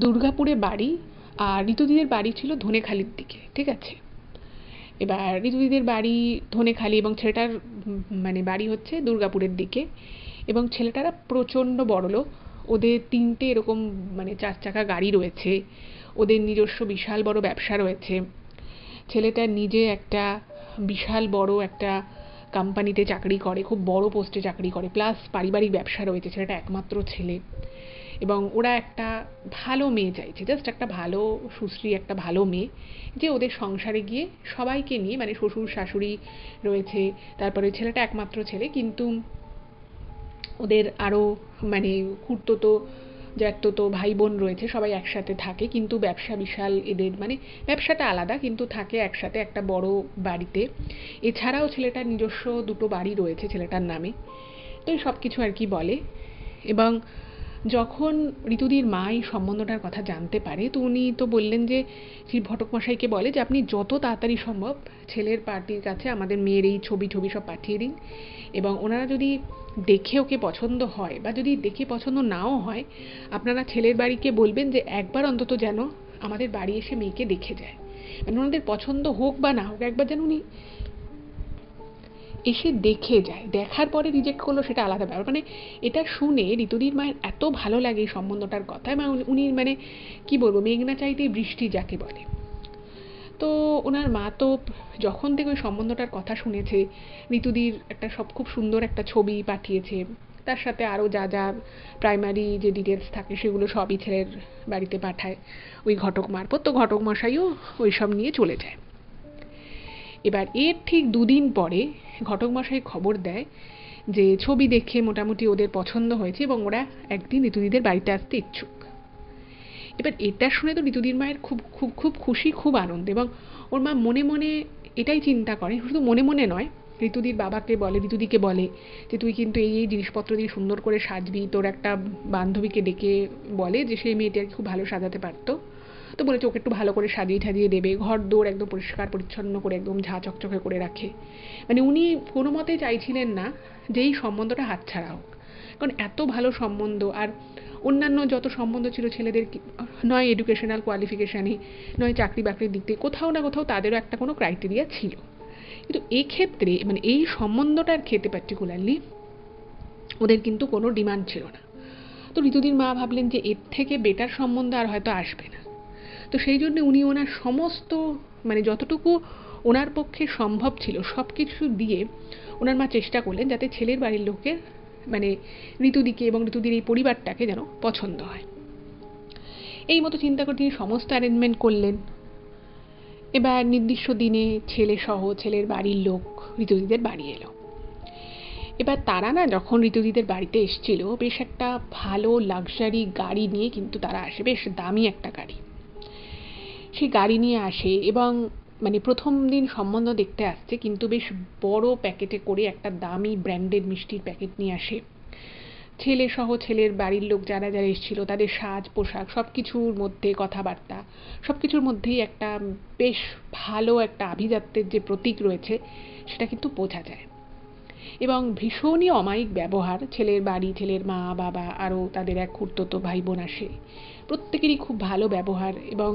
দুর্গাপুরে বাড়ি, আর ঋতুদিদের বাড়ি ছিল ধনেখালির দিকে, ঠিক আছে। এবার ঋতুদিদের বাড়ি ধনেখালি এবং ছেলেটার মানে বাড়ি হচ্ছে দুর্গাপুরের দিকে, এবং ছেলেটারা প্রচণ্ড বড়লোক। ওদের 3টে এরকম মানে 4 চাকা গাড়ি রয়েছে, ওদের নিজস্ব বিশাল বড় ব্যবসা রয়েছে। ছেলেটা নিজে একটা বিশাল বড় একটা কোম্পানিতে চাকরি করে, খুব বড় পোস্টে চাকরি করে, প্লাস পারিবারিক ব্যবসা রয়েছে। ছেলেটা একমাত্র ছেলে, এবং ওরা একটা ভালো মেয়ে চাইছে, জাস্ট একটা ভালো সুশ্রী একটা ভালো মেয়ে, যে ওদের সংসারে গিয়ে সবাইকে নিয়ে, মানে শ্বশুর শাশুড়ি রয়েছে, তারপরে ছেলেটা একমাত্র ছেলে, কিন্তু ওদের আরও মানে খুড়তুতো জ্যাঠতুতো ভাই বোন রয়েছে, সবাই একসাথে থাকে, কিন্তু ব্যবসা বিশাল এদের, মানে ব্যবসাটা আলাদা কিন্তু থাকে একসাথে একটা বড় বাড়িতে। এছাড়াও ছেলেটার নিজস্ব 2টো বাড়ি রয়েছে ছেলেটার নামে। তো এই সব কিছু আর কি বলে। এবং যখন ঋতুদির মা এই সম্বন্ধটার কথা জানতে পারে, তো উনি তো বললেন যে ঘটক মশাইকে বলে যে আপনি যত তাড়াতাড়ি সম্ভব ছেলের পার্টির কাছে আমাদের মেয়ের এই ছবি সব পাঠিয়ে দিন, এবং ওনারা যদি দেখে ওকে পছন্দ হয় বা যদি দেখে পছন্দ নাও হয়, আপনারা ছেলের বাড়িকে বলবেন যে একবার অন্তত যেন আমাদের বাড়ি এসে মেয়েকে দেখে যায়, মানে ওনাদের পছন্দ হোক বা না হোক একবার যেন উনি এসে দেখে যায়। দেখার পরে রিজেক্ট করলো সেটা আলাদা ব্যাপার। মানে এটা শুনে ঋতুদির মায়ের এত ভালো লাগে এই সম্বন্ধটার কথা, মানে উনি মানে কি বলবো, মেঘনা চাইতেই বৃষ্টি যাকে বলে। তো ওনার মা তো যখন থেকে ওই সম্বন্ধটার কথা শুনেছে, ঋতুদির একটা সব খুব সুন্দর একটা ছবি পাঠিয়েছে, তার সাথে আরও যা যা প্রাইমারি যে ডিটেলস থাকে সেগুলো সবই ছেলের বাড়িতে পাঠায় ওই ঘটক মারফত। তো ঘটক মশাইও ওই সব নিয়ে চলে যায়। এবার এর ঠিক 2 দিন পরে ঘটক মশাই খবর দেয় যে ছবি দেখে মোটামুটি ওদের পছন্দ হয়েছে এবং ওরা একদিন ঋতুদিদের বাড়িতে আসতে ইচ্ছুক। এবার এটা শুনে তো ঋতুদির মায়ের খুব খুব খুব খুশি, খুব আনন্দ, এবং ওর মা মনে মনে এটাই চিন্তা করে, শুধু মনে মনে নয়, ঋতুদির বাবাকে বলে, ঋতুদিকে বলে যে তুই কিন্তু এই এই জিনিসপত্র দিয়ে সুন্দর করে সাজবি। তোর একটা বান্ধবীকে ডেকে বলে যে সেই মেয়েটাকে খুব ভালো সাজাতে পারতো, তো বলেছে ওকে একটু ভালো করে সাজিয়ে ঠাজিয়ে দেবে, ঘর দৌড় একদম পরিষ্কার পরিচ্ছন্ন করে একদম ঝাঁ চকচকে করে রাখে। মানে উনি কোনো মতে চাইছিলেন না যে এই সম্বন্ধটা হাতছাড়া হোক, কারণ এত ভালো সম্বন্ধ। আর অন্যান্য যত সম্বন্ধ ছিল ছেলেদের, নয় এডুকেশনাল কোয়ালিফিকেশানে, নয় চাকরি বাকরির দিক থেকে, কোথাও না কোথাও তাদেরও একটা কোনো ক্রাইটেরিয়া ছিল, কিন্তু এক্ষেত্রে মানে এই সম্বন্ধটার ক্ষেত্রে পার্টিকুলারলি ওদের কিন্তু কোনো ডিমান্ড ছিল না। তো ঋতুদির মা ভাবলেন যে এর থেকে বেটার সম্বন্ধ আর হয়তো আসবে না। তো সেই জন্য উনি ওনার সমস্ত মানে যতটুকু ওনার পক্ষে সম্ভব ছিল সব কিছু দিয়ে ওনার মা চেষ্টা করলেন যাতে ছেলের বাড়ির লোকের মানে ঋতুদিকে এবং ঋতুদির এই পরিবারটাকে যেন পছন্দ হয়। এই মতো চিন্তা করে তিনি সমস্ত অ্যারেঞ্জমেন্ট করলেন। এবার নির্দিষ্ট দিনে ছেলে সহ ছেলের বাড়ির লোক ঋতুদিদের বাড়ি এলো। এবার তারা না যখন ঋতুদিদের বাড়িতে এসেছিল, বেশ একটা ভালো লাক্সারি গাড়ি নিয়ে কিন্তু তারা আসে, বেশ দামি একটা গাড়ি। সেই গাড়ি নিয়ে আসে এবং মানে প্রথম দিন সম্বন্ধ দেখতে আসছে, কিন্তু বেশ বড় প্যাকেটে করে একটা দামি ব্র্যান্ডেড মিষ্টির প্যাকেট নিয়ে আসে। ছেলে সহ ছেলের বাড়ির লোক যারা যারা এসেছিল তাদের সাজ পোশাক সব কিছুর মধ্যে, কথাবার্তা সব কিছুর মধ্যেই একটা বেশ ভালো একটা আভিজাত্যের যে প্রতীক রয়েছে সেটা কিন্তু বোঝা যায়। এবং ভীষণই অমায়িক ব্যবহার। ছেলের বাড়ি, ছেলের মা বাবা, আরও তাদের এক খুড়তুতো ভাই বোন আসে, প্রত্যেকেরই খুব ভালো ব্যবহার। এবং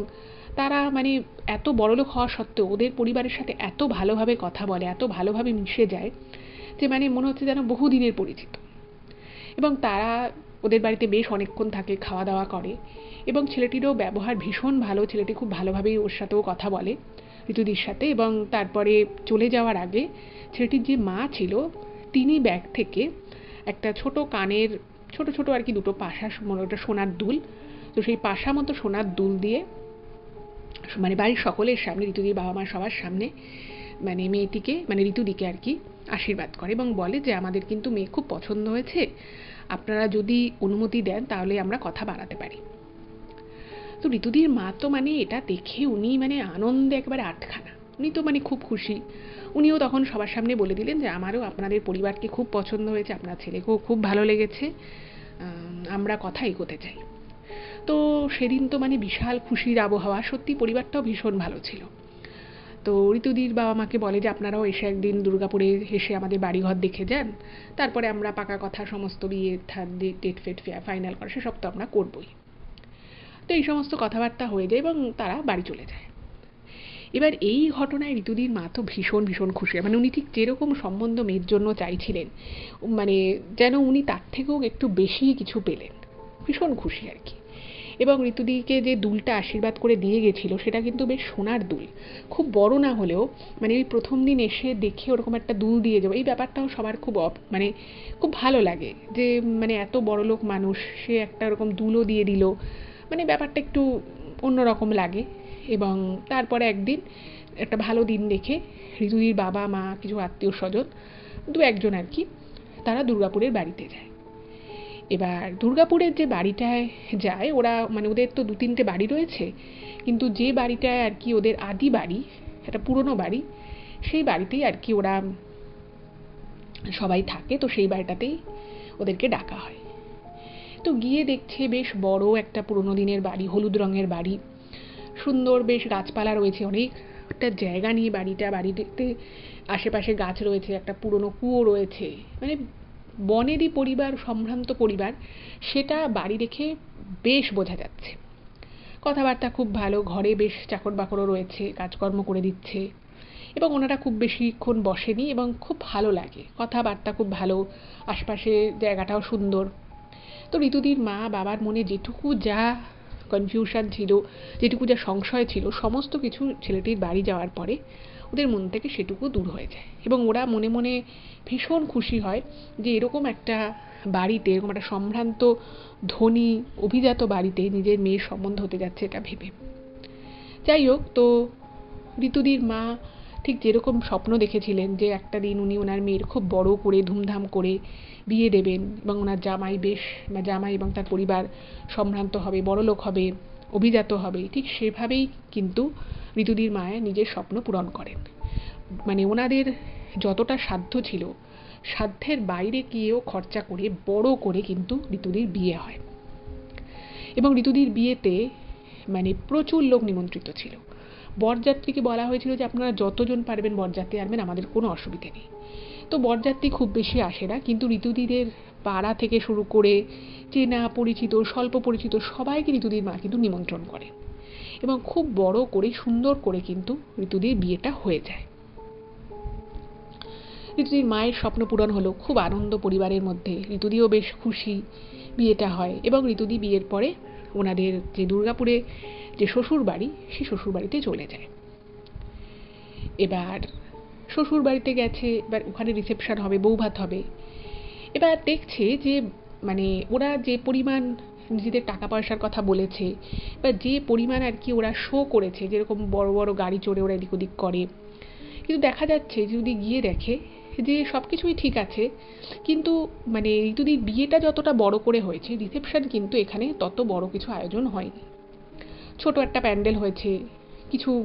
তারা মানে এত বড়লোক হওয়া সত্ত্বেও ওদের পরিবারের সাথে এত ভালোভাবে কথা বলে, এত ভালোভাবে মিশে যায় যে মানে মনে হচ্ছে যেন বহুদিনের পরিচিত। এবং তারা ওদের বাড়িতে বেশ অনেকক্ষণ থাকে, খাওয়া দাওয়া করে। এবং ছেলেটিরও ব্যবহার ভীষণ ভালো, ছেলেটি খুব ভালোভাবেই ওর সাথেও কথা বলে, ঋতুদির সাথে। এবং তারপরে চলে যাওয়ার আগে ছেলেটির যে মা ছিল তিনি ব্যাগ থেকে একটা ছোট কানের ছোট ছোট আর কি দুটো পাশা, ওটা সোনার দুল, তো সেই পাশা মতো সোনার দুল দিয়ে মানে বাড়ির সকলের সামনে, ঋতুদির বাবা মা সবার সামনে মানে মেয়েটিকে মানে ঋতুদিকে আর কি আশীর্বাদ করে এবং বলে যে আমাদের কিন্তু মেয়ে খুব পছন্দ হয়েছে, আপনারা যদি অনুমতি দেন তাহলে আমরা কথা বাড়াতে পারি। তো ঋতুদির মা তো মানে এটা দেখে উনি মানে আনন্দে একেবারে আটখানা, উনি তো মানে খুব খুশি। উনিও তখন সবার সামনে বলে দিলেন যে আমারও আপনাদের পরিবারকে খুব পছন্দ হয়েছে, আপনার ছেলেকেও খুব ভালো লেগেছে, আমরা কথা এগোতে চাই। তো সেদিন তো মানে বিশাল খুশির আবহাওয়া, সত্যি পরিবারটাও ভীষণ ভালো ছিল। তো ঋতুদির বাবা মাকে বলে যে আপনারাও এসে একদিন দুর্গাপুরে এসে আমাদের বাড়িঘর দেখে যান, তারপরে আমরা পাকা কথা সমস্ত বিয়ে ডেট ফেট ফাইনাল করা সেসব তো আমরা করবই। তো এই সমস্ত কথাবার্তা হয়ে যায় এবং তারা বাড়ি চলে যায়। এবার এই ঘটনায় ঋতুদির মা তো ভীষণ ভীষণ খুশি, মানে উনি ঠিক যেরকম সম্বন্ধ মেয়ের জন্য চাইছিলেন মানে যেন উনি তার থেকেও একটু বেশি কিছু পেলেন, ভীষণ খুশি আর কি। এবং ঋতুদিকে যে দুলটা আশীর্বাদ করে দিয়ে গেছিল সেটা কিন্তু বেশ সোনার দুল, খুব বড় না হলেও মানে ওই প্রথম দিন এসে দেখে ওরকম একটা দুল দিয়ে যাবো এই ব্যাপারটাও সবার খুব মানে খুব ভালো লাগে যে মানে এত বড়লোক মানুষ সে একটা ওরকম দুলও দিয়ে দিল, মানে ব্যাপারটা একটু অন্যরকম লাগে। এবং তারপরে একদিন একটা ভালো দিন দেখে ঋতুদির বাবা মা কিছু আত্মীয় স্বজন দু একজন আর কি তারা দুর্গাপুরের বাড়িতে যায়। এবার দুর্গাপুরের যে বাড়িটায় যায় ওরা মানে ওদের তো 2-3টে বাড়ি রয়েছে, কিন্তু যে বাড়িটায় আর কি ওদের আদি বাড়ি, একটা পুরনো বাড়ি, সেই বাড়িতেই আর কি ওরা সবাই থাকে, তো সেই বাড়িটাতেই ওদেরকে ডাকা হয়। তো গিয়ে দেখছে বেশ বড় একটা পুরনো দিনের বাড়ি, হলুদ রঙের বাড়ি, সুন্দর বেশ গাছপালা রয়েছে, অনেকটা জায়গা নিয়ে বাড়িটা, বাড়িতে আশেপাশে গাছ রয়েছে, একটা পুরনো কুয়ো রয়েছে, মানে বনেদি পরিবার, সম্ভ্রান্ত পরিবার, সেটা বাড়ি দেখে বেশ বোঝা যাচ্ছে। কথাবার্তা খুব ভালো, ঘরে বেশ চাকর বাকরও রয়েছে, কাজকর্ম করে দিচ্ছে এবং ওনারা খুব বেশিক্ষণ বসেনি এবং খুব ভালো লাগে, কথাবার্তা খুব ভালো, আশপাশে জায়গাটাও সুন্দর। তো ঋতুদির মা বাবার মনে যেটুকু যা কনফিউশন ছিল, যেটুকু যা সংশয় ছিল, সমস্ত কিছু ছেলেটির বাড়ি যাওয়ার পরে ওদের মন থেকে সেটুকু দূর হয়ে যায় এবং ওরা মনে মনে ভীষণ খুশি হয় যে এরকম একটা বাড়িতে, এরকম একটা সম্ভ্রান্ত ধনী অভিজাত বাড়িতে নিজের মেয়ের সম্বন্ধ হতে যাচ্ছে এটা ভেবে। যাই হোক, তো ঋতুদির মা ঠিক যেরকম স্বপ্ন দেখেছিলেন যে একটা দিন উনি ওনার মেয়ের খুব বড় করে ধুমধাম করে বিয়ে দেবেন এবং ওনার জামাই এবং তার পরিবার সম্ভ্রান্ত হবে, বড়লোক হবে, অভিজাত হবে, ঠিক সেভাবেই কিন্তু ঋতুদির মায়ের নিজের স্বপ্ন পূরণ করেন। মানে ওনাদের যতটা সাধ্য ছিল সাধ্যের বাইরে গিয়েও খরচা করে বড় করে কিন্তু ঋতুদির বিয়ে হয়। এবং ঋতুদির বিয়েতে মানে প্রচুর লোক নিমন্ত্রিত ছিল। বরযাত্রীকে বলা হয়েছিল যে আপনারা যতজন পারবেন বরযাত্রী আনবেন, আমাদের কোনো অসুবিধে নেই। তো বরযাত্রী খুব বেশি আসে না, কিন্তু ঋতুদিদের পাড়া থেকে শুরু করে চেনা পরিচিত, স্বল্প পরিচিত সবাইকে ঋতুদির মা কিন্তু নিমন্ত্রণ করে এবং খুব বড় করে সুন্দর করে কিন্তু ঋতুদির বিয়েটা হয়ে যায়। ঋতুদির মায়ের স্বপ্ন পূরণ হলো, খুব আনন্দ পরিবারের মধ্যে, ঋতুদিও বেশ খুশি, বিয়েটা হয়। এবং ঋতুদি বিয়ের পরে ওনাদের যে দুর্গাপুরে যে শ্বশুর বাড়ি, সেই শ্বশুর বাড়িতে চলে যায়। এবার শ্বশুর বাড়িতে গেছে, এবার ওখানে রিসেপশন হবে, বৌভাত হবে। এবার দেখছে যে মানে ওরা যে পরিমাণ নিজেদের টাকা পয়সার কথা বলেছে বা যে পরিমাণ আর কি ওরা শো করেছে, যেরকম বড় বড় গাড়ি চড়ে ওরা এদিক ওদিক করে, কিন্তু দেখা যাচ্ছে যদি গিয়ে দেখে যে সব কিছুই ঠিক আছে, কিন্তু মানে ঋতুদির বিয়েটা যতটা বড় করে হয়েছে, রিসেপশন কিন্তু এখানে তত বড় কিছু আয়োজন হয়নি। ছোট একটা প্যান্ডেল হয়েছে,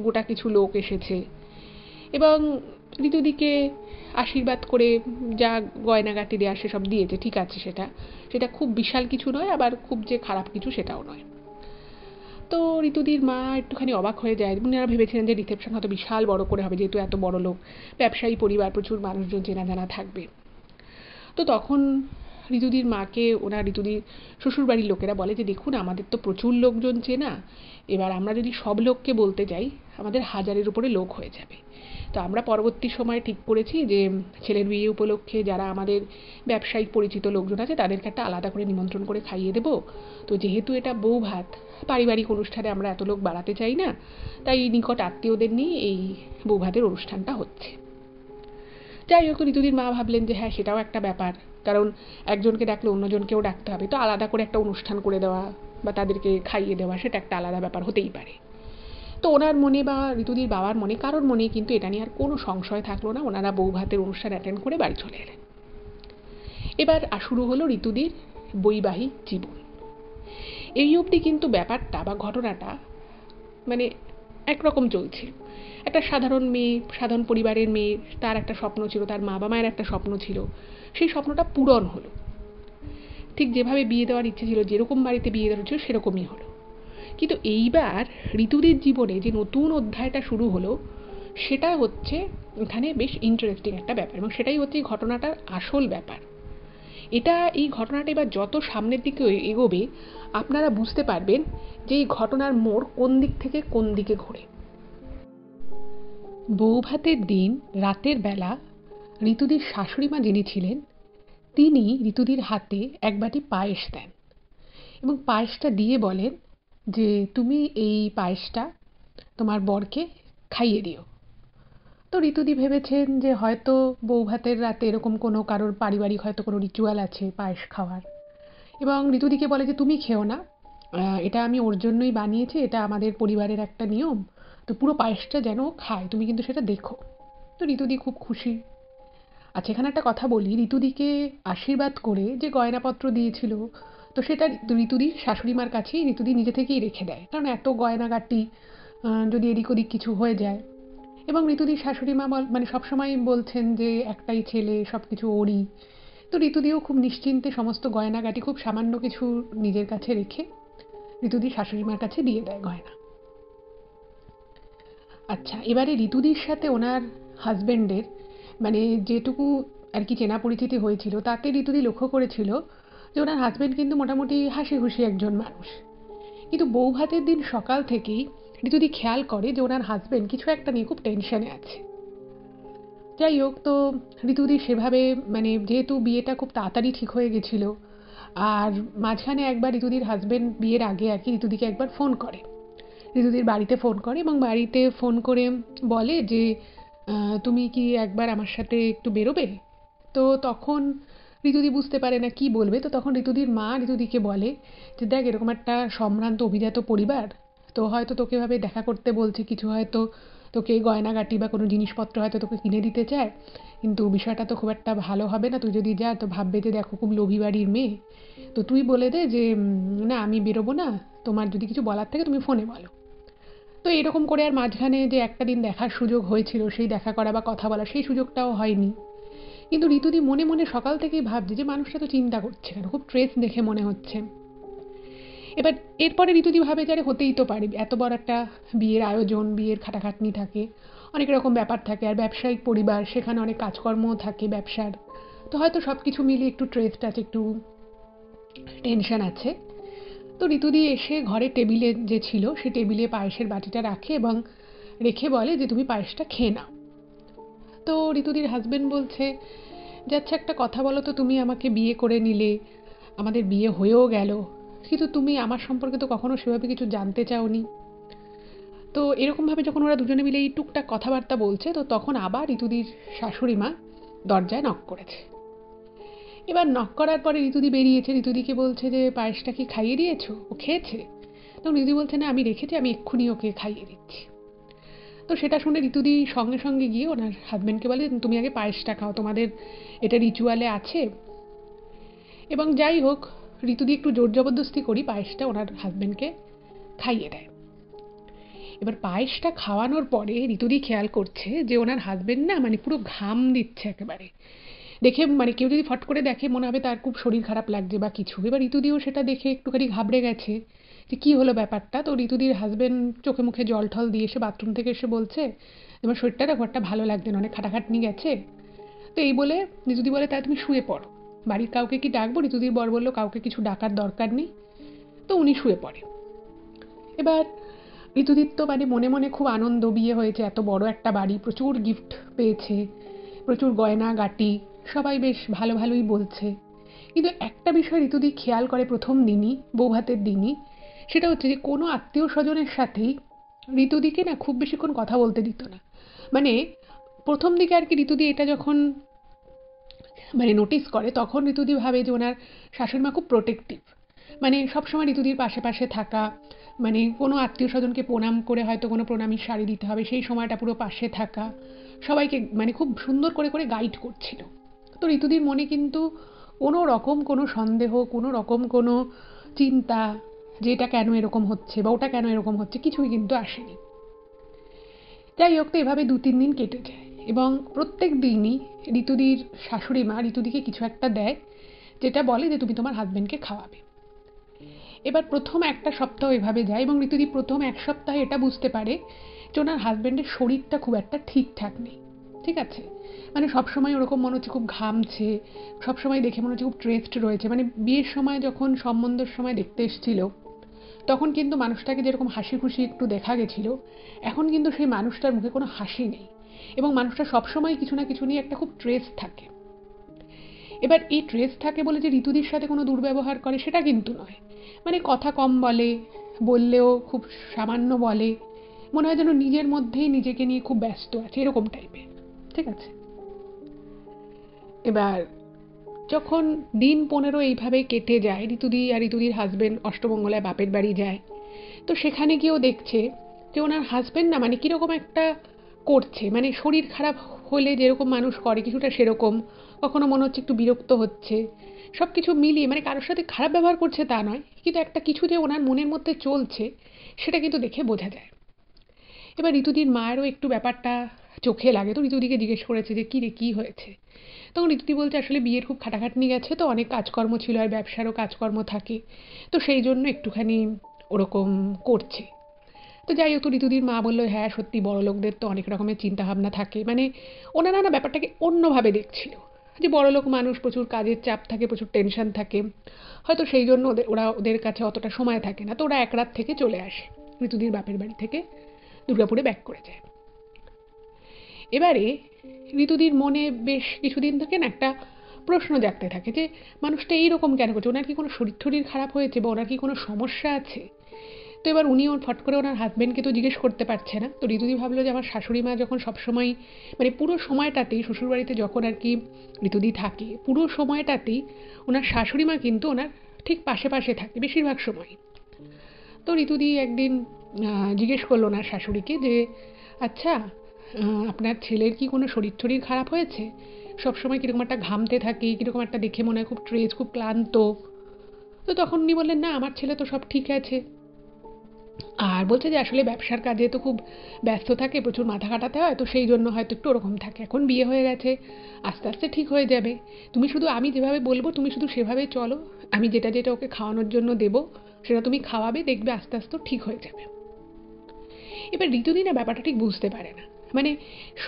গোটা কিছু লোক এসেছে এবং ঋতুদিকে আশীর্বাদ করে যা গয়নাগাটি দেওয়া সেসব দিয়েছে, ঠিক আছে, সেটা খুব বিশাল কিছু নয়, আবার খুব যে খারাপ কিছু সেটাও নয়। তো ঋতুদির মা একটুখানি অবাক হয়ে যায়, ওনারা ভেবেছিলেন যে রিসেপশন হয়তো বিশাল বড় করে হবে, যেহেতু এত বড় লোক, ব্যবসায়ী পরিবার, প্রচুর মানুষজন চেনা জানা থাকবে। তো তখন ঋতুদির মাকে ঋতুদির শ্বশুরবাড়ির লোকেরা বলে যে দেখুন আমাদের তো প্রচুর লোকজন চেনা, এবার আমরা যদি সব লোককে বলতে যাই আমাদের 1000-এর উপরে লোক হয়ে যাবে। তো আমরা পরবর্তী সময়ে ঠিক করেছি যে ছেলের বিয়ে উপলক্ষে যারা আমাদের ব্যবসায়িক পরিচিত লোকজন আছে তাদেরকে একটা আলাদা করে নিমন্ত্রণ করে খাইয়ে দেবো। তো যেহেতু এটা বৌভাত, পারিবারিক অনুষ্ঠানে আমরা এত লোক বাড়াতে চাই না, তাই নিকট আত্মীয়দের নিয়ে এই বৌভাতের অনুষ্ঠানটা হচ্ছে। যাই হোক, ঋতুদির মা ভাবলেন যে হ্যাঁ সেটাও একটা ব্যাপার, কারণ একজনকে ডাকলে অন্যজনকেও ডাকতে হবে, তো আলাদা করে একটা অনুষ্ঠান করে দেওয়া বা তাদেরকে খাইয়ে দেওয়া সেটা একটা আলাদা ব্যাপার হতেই পারে। তো ওনার মনে বা ঋতুদির বাবার মনে কারোর মনে কিন্তু এটা নিয়ে আর কোনো সংশয় থাকলো না। ওনারা বৌভাতের অনুষ্ঠান অ্যাটেন্ড করে বাড়ি চলে এলেন। এবার শুরু হলো ঋতুদির বৈবাহিক জীবন। এই অবধি কিন্তু ব্যাপারটা বা ঘটনাটা মানে একরকম চলছিল। একটা সাধারণ মেয়ে, সাধারণ পরিবারের মেয়ে, তার একটা স্বপ্ন ছিল, তার মা বাবার একটা স্বপ্ন ছিল, সেই স্বপ্নটা পূরণ হলো। ঠিক যেভাবে বিয়ে দেওয়ার ইচ্ছে ছিল, যেরকম বাড়িতে বিয়ে দেওয়ার ছিল সেরকমই হলো। কিন্তু এইবার ঋতুদির জীবনে যে নতুন অধ্যায়টা শুরু হলো সেটা হচ্ছে এখানে বেশ ইন্টারেস্টিং একটা ব্যাপার, এবং সেটাই হচ্ছে এই ঘটনাটার আসল ব্যাপার। এই ঘটনাটা এবার যত সামনের দিকে এগোবে আপনারা বুঝতে পারবেন যে এই ঘটনার মোড় কোন দিক থেকে কোন দিকে ঘোরে। বৌভাতের দিন রাতের বেলা ঋতুদির শাশুড়িমা যিনি ছিলেন তিনি ঋতুদির হাতে এক বাটি পায়েস দেন এবং পায়েসটা দিয়ে বলেন যে তুমি এই পায়েসটা তোমার বরকে খাইয়ে দিও। তো ঋতুদি ভেবেছেন যে হয়তো বৌভাতের রাতে এরকম কোনো কারোর পারিবারিক হয়তো কোনো রিচুয়াল আছে পায়েস খাওয়ার, এবং ঋতুদিকে বলে যে তুমি খেও না, এটা আমি ওর জন্যই বানিয়েছি, এটা আমাদের পরিবারের একটা নিয়ম, তো পুরো পায়েসটা যেন খায়, তুমি কিন্তু সেটা দেখো। তো ঋতুদি খুব খুশি। আচ্ছা, এখানে একটা কথা বলি, ঋতুদিকে আশীর্বাদ করে যে গয়নাপত্র দিয়েছিল তো সেটা ঋতুদির শাশুড়িমার কাছেই ঋতুদি নিজে থেকেই রেখে দেয়, কারণ এত গয়নাগাটি যদি এদিক ওদিক কিছু হয়ে যায়। এবং ঋতুদির শাশুড়িমা মানে সবসময় বলছেন যে একটাই ছেলে, সব কিছু ওরই। তো ঋতুদিও খুব নিশ্চিন্তে সমস্ত গয়নাগাটি খুব সামান্য কিছু নিজের কাছে রেখে ঋতুদির শাশুড়িমার কাছে দিয়ে দেয় গয়না। আচ্ছা, এবারে ঋতুদির সাথে ওনার হাজবেন্ডের মানে যেটুকু আর কি চেনা পরিচিতি হয়েছিল তাতে ঋতুদি লক্ষ্য করেছিল যে ওনার হাজবেন্ড কিন্তু মোটামুটি হাসি খুশি একজন মানুষ। কিন্তু বৌভাতের দিন সকাল থেকেই ঋতুদি খেয়াল করে যে ওনার হাজবেন্ড কিছু একটা নিয়ে খুব টেনশনে আছে। যাই হোক, তো ঋতুদি সেভাবে মানে যেহেতু বিয়েটা খুব তাড়াতাড়ি ঠিক হয়ে গেছিল, আর মাঝখানে একবার ঋতুদির হাজবেন্ড বিয়ের আগে আর কি ঋতুদিকে একবার ফোন করে, ঋতুদির বাড়িতে ফোন করে এবং বাড়িতে ফোন করে বলে যে তুমি কি একবার আমার সাথে একটু বেরোবে। তো তখন ঋতুদি বুঝতে পারে না কি বলবে, তো তখন ঋতুদির মা ঋতুদিকে বলে যে দেখ এরকম একটা সম্ভ্রান্ত অভিজাত পরিবার, তো হয়তো তোকে ভাবে দেখা করতে বলছে, কিছু হয়তো তোকে গয়নাগাটি বা কোনো জিনিসপত্র হয়তো তোকে কিনে দিতে চায়, কিন্তু বিষয়টা তো খুব একটা ভালো হবে না, তুই যদি যা তো ভাববে যে দেখো খুব লোভী বাড়ির মেয়ে, তো তুই বলে দে যে না আমি বেরোবো না, তোমার যদি কিছু বলার থাকে তুমি ফোনে বলো। তো এরকম করে আর মাঝখানে যে একটা দিন দেখার সুযোগ হয়েছিল সেই দেখা করা বা কথা বলা সেই সুযোগটাও হয়নি। কিন্তু ঋতুদি মনে মনে সকাল থেকেই ভাবছে যে মানুষটা তো চিন্তা করছে কেন, খুব ট্রেস দেখে মনে হচ্ছে। এবার এরপরে ঋতুদি ভাবে যে আরে হতেই তো পারে, এত বড় একটা বিয়ের আয়োজন, বিয়ের খাটাখাটনি থাকে, অনেক রকম ব্যাপার থাকে, আর ব্যবসায়িক পরিবার সেখানে অনেক কাজকর্মও থাকে ব্যবসার, তো হয়তো সব কিছু মিলিয়ে একটু ট্রেসটা আছে, একটু টেনশন আছে। তো ঋতুদি এসে ঘরে টেবিলে যে ছিল সে টেবিলে পায়েসের বাটিটা রাখে এবং রেখে বলে যে তুমি পায়েসটা খেয়ে নাও। তো ঋতুদির হাজবেন্ড বলছে যে আচ্ছা একটা কথা বলো তো, তুমি আমাকে বিয়ে করে নিলে, আমাদের বিয়ে হয়েও গেল, কিন্তু তুমি আমার সম্পর্কে তো কখনো সেভাবে কিছু জানতে চাওনি। তো এরকমভাবে যখন ওরা দুজনে মিলে এই টুকটাক কথাবার্তা বলছে তো তখন আবার ঋতুদির শাশুড়ি মা দরজায় নক করেছে। এবার নক করার পরে ঋতুদি বেরিয়েছে, ঋতুদিকে বলছে যে পায়েসটা কি খাইয়ে দিয়েছো, ও খেয়েছে? তখন ঋতুদি বলছে না আমি রেখেছি, আমি এক্ষুনি ওকে খাইয়ে দিচ্ছি। তো সেটা শুনে ঋতুদি সঙ্গে সঙ্গে গিয়ে ওনার হাজবেন্ডকে বলে তুমি আগে পায়েসটা খাও, তোমাদের এটা রিচুয়ালে আছে। এবং যাই হোক, ঋতুদি একটু জোর জবরদস্তি করি পায়েসটা ওনার হাজবেন্ডকে খাইয়ে দেয়। এবার পায়েসটা খাওয়ানোর পরে ঋতুদি খেয়াল করছে যে ওনার হাজবেন্ড না মানে পুরো ঘাম দিচ্ছে একেবারে, দেখে মানে কেউ যদি ফট করে দেখে মনে হবে তার খুব শরীর খারাপ লাগছে বা কিছু। এবার ঋতুদিও সেটা দেখে একটুখানি ঘাবড়ে গেছে যে কী হলো ব্যাপারটা। তো ঋতুদির হাজবেন্ড চোখে মুখে জল ঠল দিয়ে এসে বাথরুম থেকে এসে বলছে তোমার শরীরটা দেখো একটা ভালো লাগছে না, অনেক খাটাখাটনি গেছে। তো এই বলে ঋতুদি বলে তাই তুমি শুয়ে পড়ো। বাড়ির কাউকে কি ডাকবো? ঋতুদির বর বলল কাউকে কিছু ডাকার দরকার নেই। তো উনি শুয়ে পড়ে। এবার ঋতুদির তো মানে মনে মনে খুব আনন্দ, বিয়ে হয়েছে, এত বড় একটা বাড়ি, প্রচুর গিফট পেয়েছে, প্রচুর গয়না গাটি, সবাই বেশ ভালো ভালোই বলছে। কিন্তু একটা বিষয় ঋতুদি খেয়াল করে প্রথম দিনই, বৌভাতের দিনই, সেটা হচ্ছে যে কোনো আত্মীয় স্বজনের সাথেই ঋতুদিকে না খুব বেশিক্ষণ কথা বলতে দিত না। মানে প্রথম দিকে আর কি ঋতুদি এটা যখন মানে নোটিস করে, তখন ঋতুদি ভাবে যে ওনার শাশুড়ি মা খুব প্রোটেক্টিভ, মানে সবসময় ঋতুদির পাশে পাশে থাকা, মানে কোনো আত্মীয় স্বজনকে প্রণাম করে হয়তো কোনো প্রণামীর শাড়ি দিতে হবে সেই সময়টা পুরো পাশে থাকা, সবাইকে মানে খুব সুন্দর করে করে গাইড করছিল। তো ঋতুদির মনে কিন্তু কোনো রকম কোনো সন্দেহ, কোনো রকম কোনো চিন্তা যে এটা কেন এরকম হচ্ছে বা ওটা কেন এরকম হচ্ছে কিছুই কিন্তু আসেনি। যাই হোক, তো এভাবে 2-3 দিন কেটে যায় এবং প্রত্যেক দিনই ঋতুদির শাশুড়ি মা ঋতুদিকে কিছু একটা দেয়, যেটা বলে যে তুমি তোমার হাজবেন্ডকে খাওয়াবে। এবার প্রথম একটা সপ্তাহ এভাবে যায় এবং ঋতুদি প্রথম 1 সপ্তাহে এটা বুঝতে পারে যে ওনার হাজবেন্ডের শরীরটা খুব একটা ঠিকঠাক নেই। ঠিক আছে, মানে সবসময় ওরকম মনে হচ্ছে খুব ঘামছে, সবসময় দেখে মনে হচ্ছে খুব ট্রেসড রয়েছে। মানে বিয়ের সময় যখন সম্বন্ধের সময় দেখতে এসেছিল তখন কিন্তু মানুষটাকে যেরকম হাসি খুশি একটু দেখা গেছিল, এখন কিন্তু সেই মানুষটার মুখে কোনো হাসি নেই এবং মানুষটা সবসময় কিছু না কিছু নিয়ে একটা খুব ট্রেস থাকে। এবার এই ট্রেস থাকে বলে যে ঋতুদির সাথে কোনো দুর্ব্যবহার করে সেটা কিন্তু নয়, মানে কথা কম বলে, বললেও খুব সামান্য বলে, মনে হয় যেন নিজের মধ্যেই নিজেকে নিয়ে খুব ব্যস্ত আছে এরকম টাইপের। ঠিক আছে, এবার যখন দিন 15 এইভাবে কেটে যায়, ঋতুদি আর ঋতুদির হাজবেন্ড অষ্টমঙ্গলায় বাপের বাড়ি যায়। তো সেখানে গিয়েও দেখছে যে ওনার হাজবেন্ড না মানে কীরকম একটা করছে, মানে শরীর খারাপ হলে যেরকম মানুষ করে কিছুটা সেরকম, কখনো মনে হচ্ছে একটু বিরক্ত হচ্ছে, সব কিছু মিলিয়ে মানে কারোর সাথে খারাপ ব্যবহার করছে তা নয়, কিন্তু একটা কিছু যে ওনার মনের মধ্যে চলছে সেটা কিন্তু দেখে বোঝা যায়। এবার ঋতুদির মায়েরও একটু ব্যাপারটা চোখে লাগে, তো ঋতুদিকে জিজ্ঞেস করেছে যে কী রে কী হয়েছে। তখন ঋতুদি বলছে আসলে বিয়ের খুব খাটাখাটনি গেছে, তো অনেক কাজকর্ম ছিল আর ব্যবসারও কাজকর্ম থাকে, তো সেই জন্য একটুখানি ওরকম করছে। তো যাই হোক, তো ঋতুদির মা বললো হ্যাঁ সত্যি বড় লোকদের তো অনেক রকমের চিন্তাভাবনা থাকে, মানে ওনারা না ব্যাপারটাকে অন্যভাবে দেখছিল যে বড়লোক মানুষ, প্রচুর কাজের চাপ থাকে, প্রচুর টেনশন থাকে, হয়তো সেই জন্য ওদের কাছে অতটা সময় থাকে না, তো ওরা এক রাত থেকে চলে আসে ঋতুদির বাপের বাড়ি থেকে দুর্গাপুরে ব্যাক করে যায়। এবারে ঋতুদির মনে বেশ কিছুদিন থেকে না একটা প্রশ্ন জাগতে থাকে যে মানুষটা এইরকম কেন করছে, ওনার কি কোনো শরীর টরীর খারাপ হয়েছে বা ওনার কি কোনো সমস্যা আছে। তো এবার উনিও ফট করে ওনার হাজবেন্ডকে তো জিজ্ঞেস করতে পারছে না। তো ঋতুদি ভাবলো যে আমার শাশুড়ি মা যখন সবসময় মানে পুরো সময়টাতেই শ্বশুরবাড়িতে যখন আর কি ঋতুদি থাকে, পুরো সময়টাতেই ওনার শাশুড়ি মা কিন্তু ওনার ঠিক পাশে পাশে থাকে বেশিরভাগ সময়। তো ঋতুদি একদিন জিজ্ঞেস করলো ওনার শাশুড়িকে যে আচ্ছা, আপনার ছেলের কি কোনো শরীর টরীর খারাপ হয়েছে, সবসময় কীরকম একটা ঘামতে থাকে, কীরকম একটা দেখে মনে হয় খুব ট্রেস, খুব ক্লান্ত। তো তখন উনি বললেন না আমার ছেলে তো সব ঠিক আছে, আর বলছে যে আসলে ব্যবসার কাজে তো খুব ব্যস্ত থাকে, প্রচুর মাথা খাটাতে হয়, তো সেই জন্য হয়তো একটু ওরকম থাকে, এখন বিয়ে হয়ে গেছে, আস্তে আস্তে ঠিক হয়ে যাবে, তুমি শুধু আমি যেভাবে বলবো তুমি শুধু সেভাবে চলো, আমি যেটা যেটা ওকে খাওয়ানোর জন্য দেবো সেটা তুমি খাওয়াবে, দেখবে আস্তে আস্তে ঠিক হয়ে যাবে। এবার ঋতুদি না ব্যাপারটা ঠিক বুঝতে পারে না, মানে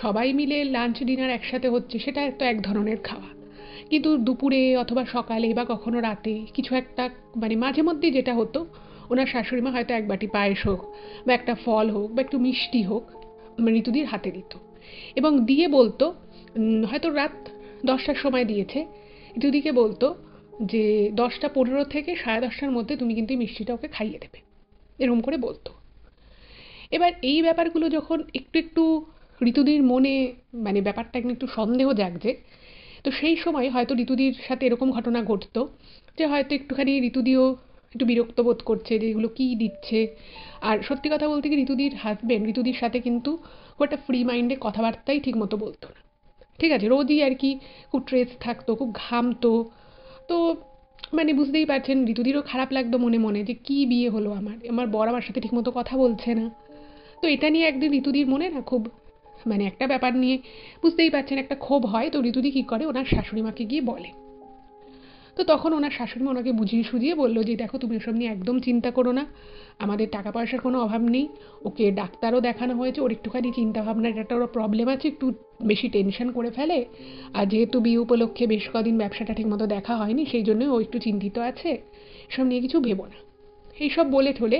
সবাই মিলে লাঞ্চ ডিনার একসাথে হচ্ছে সেটা তো এক ধরনের খাওয়া, কিন্তু দুপুরে অথবা সকালে বা কখনো রাতে কিছু একটা মানে মাঝে মধ্যেই যেটা হতো, ওনার শাশুড়ি মা হয়তো এক বাটি পায়েস হোক বা একটা ফল হোক বা একটু মিষ্টি হোক ঋতুদির হাতে দিত এবং দিয়ে বলতো, হয়তো রাত 10টার সময় দিয়েছে, ঋতুদিকে বলতো যে 10টা 15 থেকে 10:30টার মধ্যে তুমি কিন্তু এই মিষ্টিটা ওকে খাইয়ে দেবে, এরকম করে বলতো। এবার এই ব্যাপারগুলো যখন একটু একটু ঋতুদির মনে মানে ব্যাপারটা একটু সন্দেহ জাগছে, তো সেই সময় হয়তো ঋতুদির সাথে এরকম ঘটনা ঘটতো যে হয়তো একটুখানি ঋতুদিও একটু বিরক্ত বোধ করছে যে এগুলো কী দিচ্ছে। আর সত্যি কথা বলতে কি ঋতুদির হাজবেন্ড ঋতুদির সাথে কিন্তু খুব একটা ফ্রি মাইন্ডে কথাবার্তাই ঠিক মতো বলতো না। ঠিক আছে, রোজই আর কি খুব ট্রেস থাকতো, খুব ঘামতো। তো মানে বুঝতেই পারছেন ঋতুদিরও খারাপ লাগতো মনে মনে যে কি বিয়ে হলো আমার, আমার বর আমার সাথে ঠিকমতো কথা বলছে না। তো এটা নিয়ে একদিন ঋতুদির মনে না খুব মানে একটা ব্যাপার নিয়ে বুঝতেই পারছেন একটা ক্ষোভ হয়। তো ঋতুদি কী করে ওনার শাশুড়ি মাকে গিয়ে বলে। তো তখন ওনার শাশুড়ি মা ওনাকে বুঝিয়ে সুঝিয়ে বলল যে দেখো তুমি ওসব নিয়ে একদম চিন্তা করো না, আমাদের টাকা পয়সার কোনো অভাব নেই, ওকে ডাক্তারও দেখানো হয়েছে, ওর একটুখানি চিন্তাভাবনার একটা ওর প্রবলেম আছে, একটু বেশি টেনশন করে ফেলে, আর যেহেতু বিয়ে উপলক্ষে বেশ কদিন ব্যবসাটা ঠিকমতো দেখা হয়নি সেই জন্যই ও একটু চিন্তিত আছে, এসব নিয়ে কিছু ভেবো না। এইসব বলে ঠলে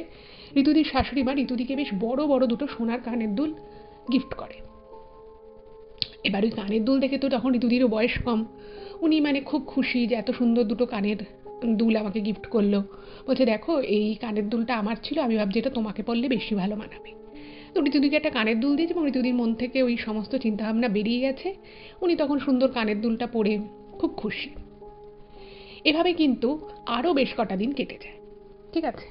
ঋতুদির শাশুড়ি মা ঋতুদিকে বেশ বড় বড় দুটো সোনার কানের দুল গিফট করে। এবার ওই কানের দুল দেখে তো তখন ঋতুদিরও বয়স কম, উনি মানে খুব খুশি যে এত সুন্দর দুটো কানের দুল আমাকে গিফট করলো। বলছে দেখো এই কানের দুলটা আমার ছিল, আমি ভাবছি এটা তোমাকে পরলে বেশি ভালো মানাবে। তো ঋতুদিকে একটা কানের দুল দিয়েছে এবং ঋতুদির মন থেকে ওই সমস্ত চিন্তাভাবনা বেরিয়ে গেছে, উনি তখন সুন্দর কানের দুলটা পরে খুব খুশি। এভাবে কিন্তু আরও বেশ কটা দিন কেটে যায়, ঠিক আছে।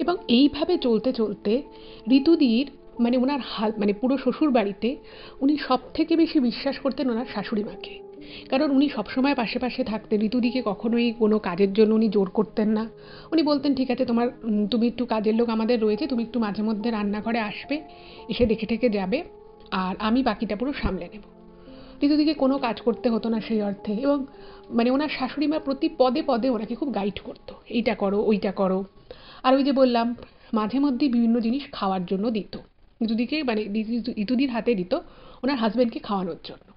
এবং এইভাবে চলতে চলতে ঋতুদির মানে ওনার মানে পুরো শ্বশুর বাড়িতে উনি সব থেকে বেশি বিশ্বাস করতেন ওনার শাশুড়ি মাকে, কারণ উনি সবসময় পাশে পাশে থাকতেন, ঋতুদিকে কখনোই কোনো কাজের জন্য উনি জোর করতেন না। উনি বলতেন ঠিক আছে তুমি একটু কাজের লোক আমাদের রয়েছে, তুমি একটু মাঝে মধ্যে রান্নাঘরে আসবে, এসে দেখে ঠেকে যাবে, আর আমি বাকিটা পুরো সামলে নেব। ঋতুদিকে কোনো কাজ করতে হতো না সেই অর্থে, এবং মানে ওনার শাশুড়ি মা প্রতি পদে পদে ওনাকে খুব গাইড করতো, এইটা করো ওইটা করো। আর ওই যে বললাম মাঝে মধ্যে বিভিন্ন জিনিস খাওয়ার জন্য দিত ঋতুদিকে, মানে ঋতুদির হাতে দিত ওনার হাজব্যান্ডকে খাওয়ানোর জন্য।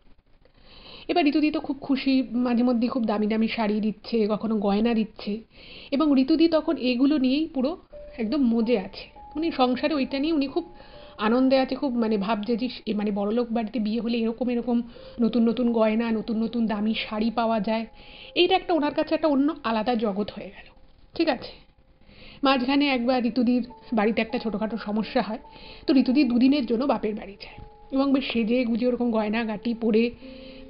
এবার ঋতুদি তো খুব খুশি, মাঝে মধ্যে খুব দামি দামি শাড়ি দিচ্ছে, কখনো গয়না দিচ্ছে, এবং ঋতুদি তখন এগুলো নিয়েই পুরো একদম মজে আছে, উনি সংসারে ওইটা নিয়ে উনি খুব আনন্দে আছে, খুব মানে ভাবছে যে মানে বড়লোক বাড়িতে বিয়ে হলে এরকম এরকম নতুন নতুন গয়না, নতুন নতুন দামি শাড়ি পাওয়া যায়, এইটা একটা ওনার কাছে একটা অন্য আলাদা জগৎ হয়ে গেল, ঠিক আছে। মাঝখানে একবার ঋতুদির বাড়িতে একটা ছোটোখাটো সমস্যা হয়, তো ঋতুদি দুদিনের জন্য বাপের বাড়ি যায়, এবং বেশ সেজে গুজে ওরকম গয়না গাটি পরে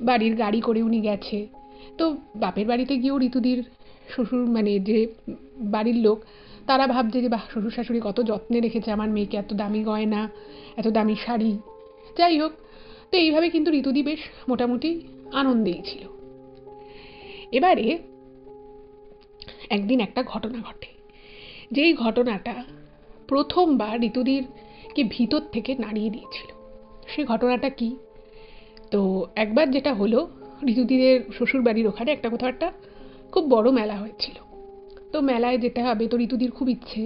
বাড়ির গাড়ি করে উনি গেছে। তো বাপের বাড়িতে গিয়েও ঋতুদির শ্বশুর মানে যে বাড়ির লোক তারা ভাবছে যে বাহ শ্বশুর শাশুড়ি কত যত্নে রেখেছে আমার মেয়েকে, এত দামি গয়না, এত দামি শাড়ি, যাই হোক। তো এইভাবে কিন্তু ঋতুদি বেশ মোটামুটি আনন্দেই ছিল। এবারে একদিন একটা ঘটনা ঘটে, যেই ঘটনাটা প্রথমবার ঋতুদিরকে ভিতর থেকে নাড়িয়ে দিয়েছিল। সেই ঘটনাটা কি? তো একবার যেটা হলো, ঋতুদিদের শ্বশুর বাড়ির ওখানে একটা কোথাও একটা খুব বড় মেলা হয়েছিল। তো মেলায় যেতে হবে, তো ঋতুদির খুব ইচ্ছে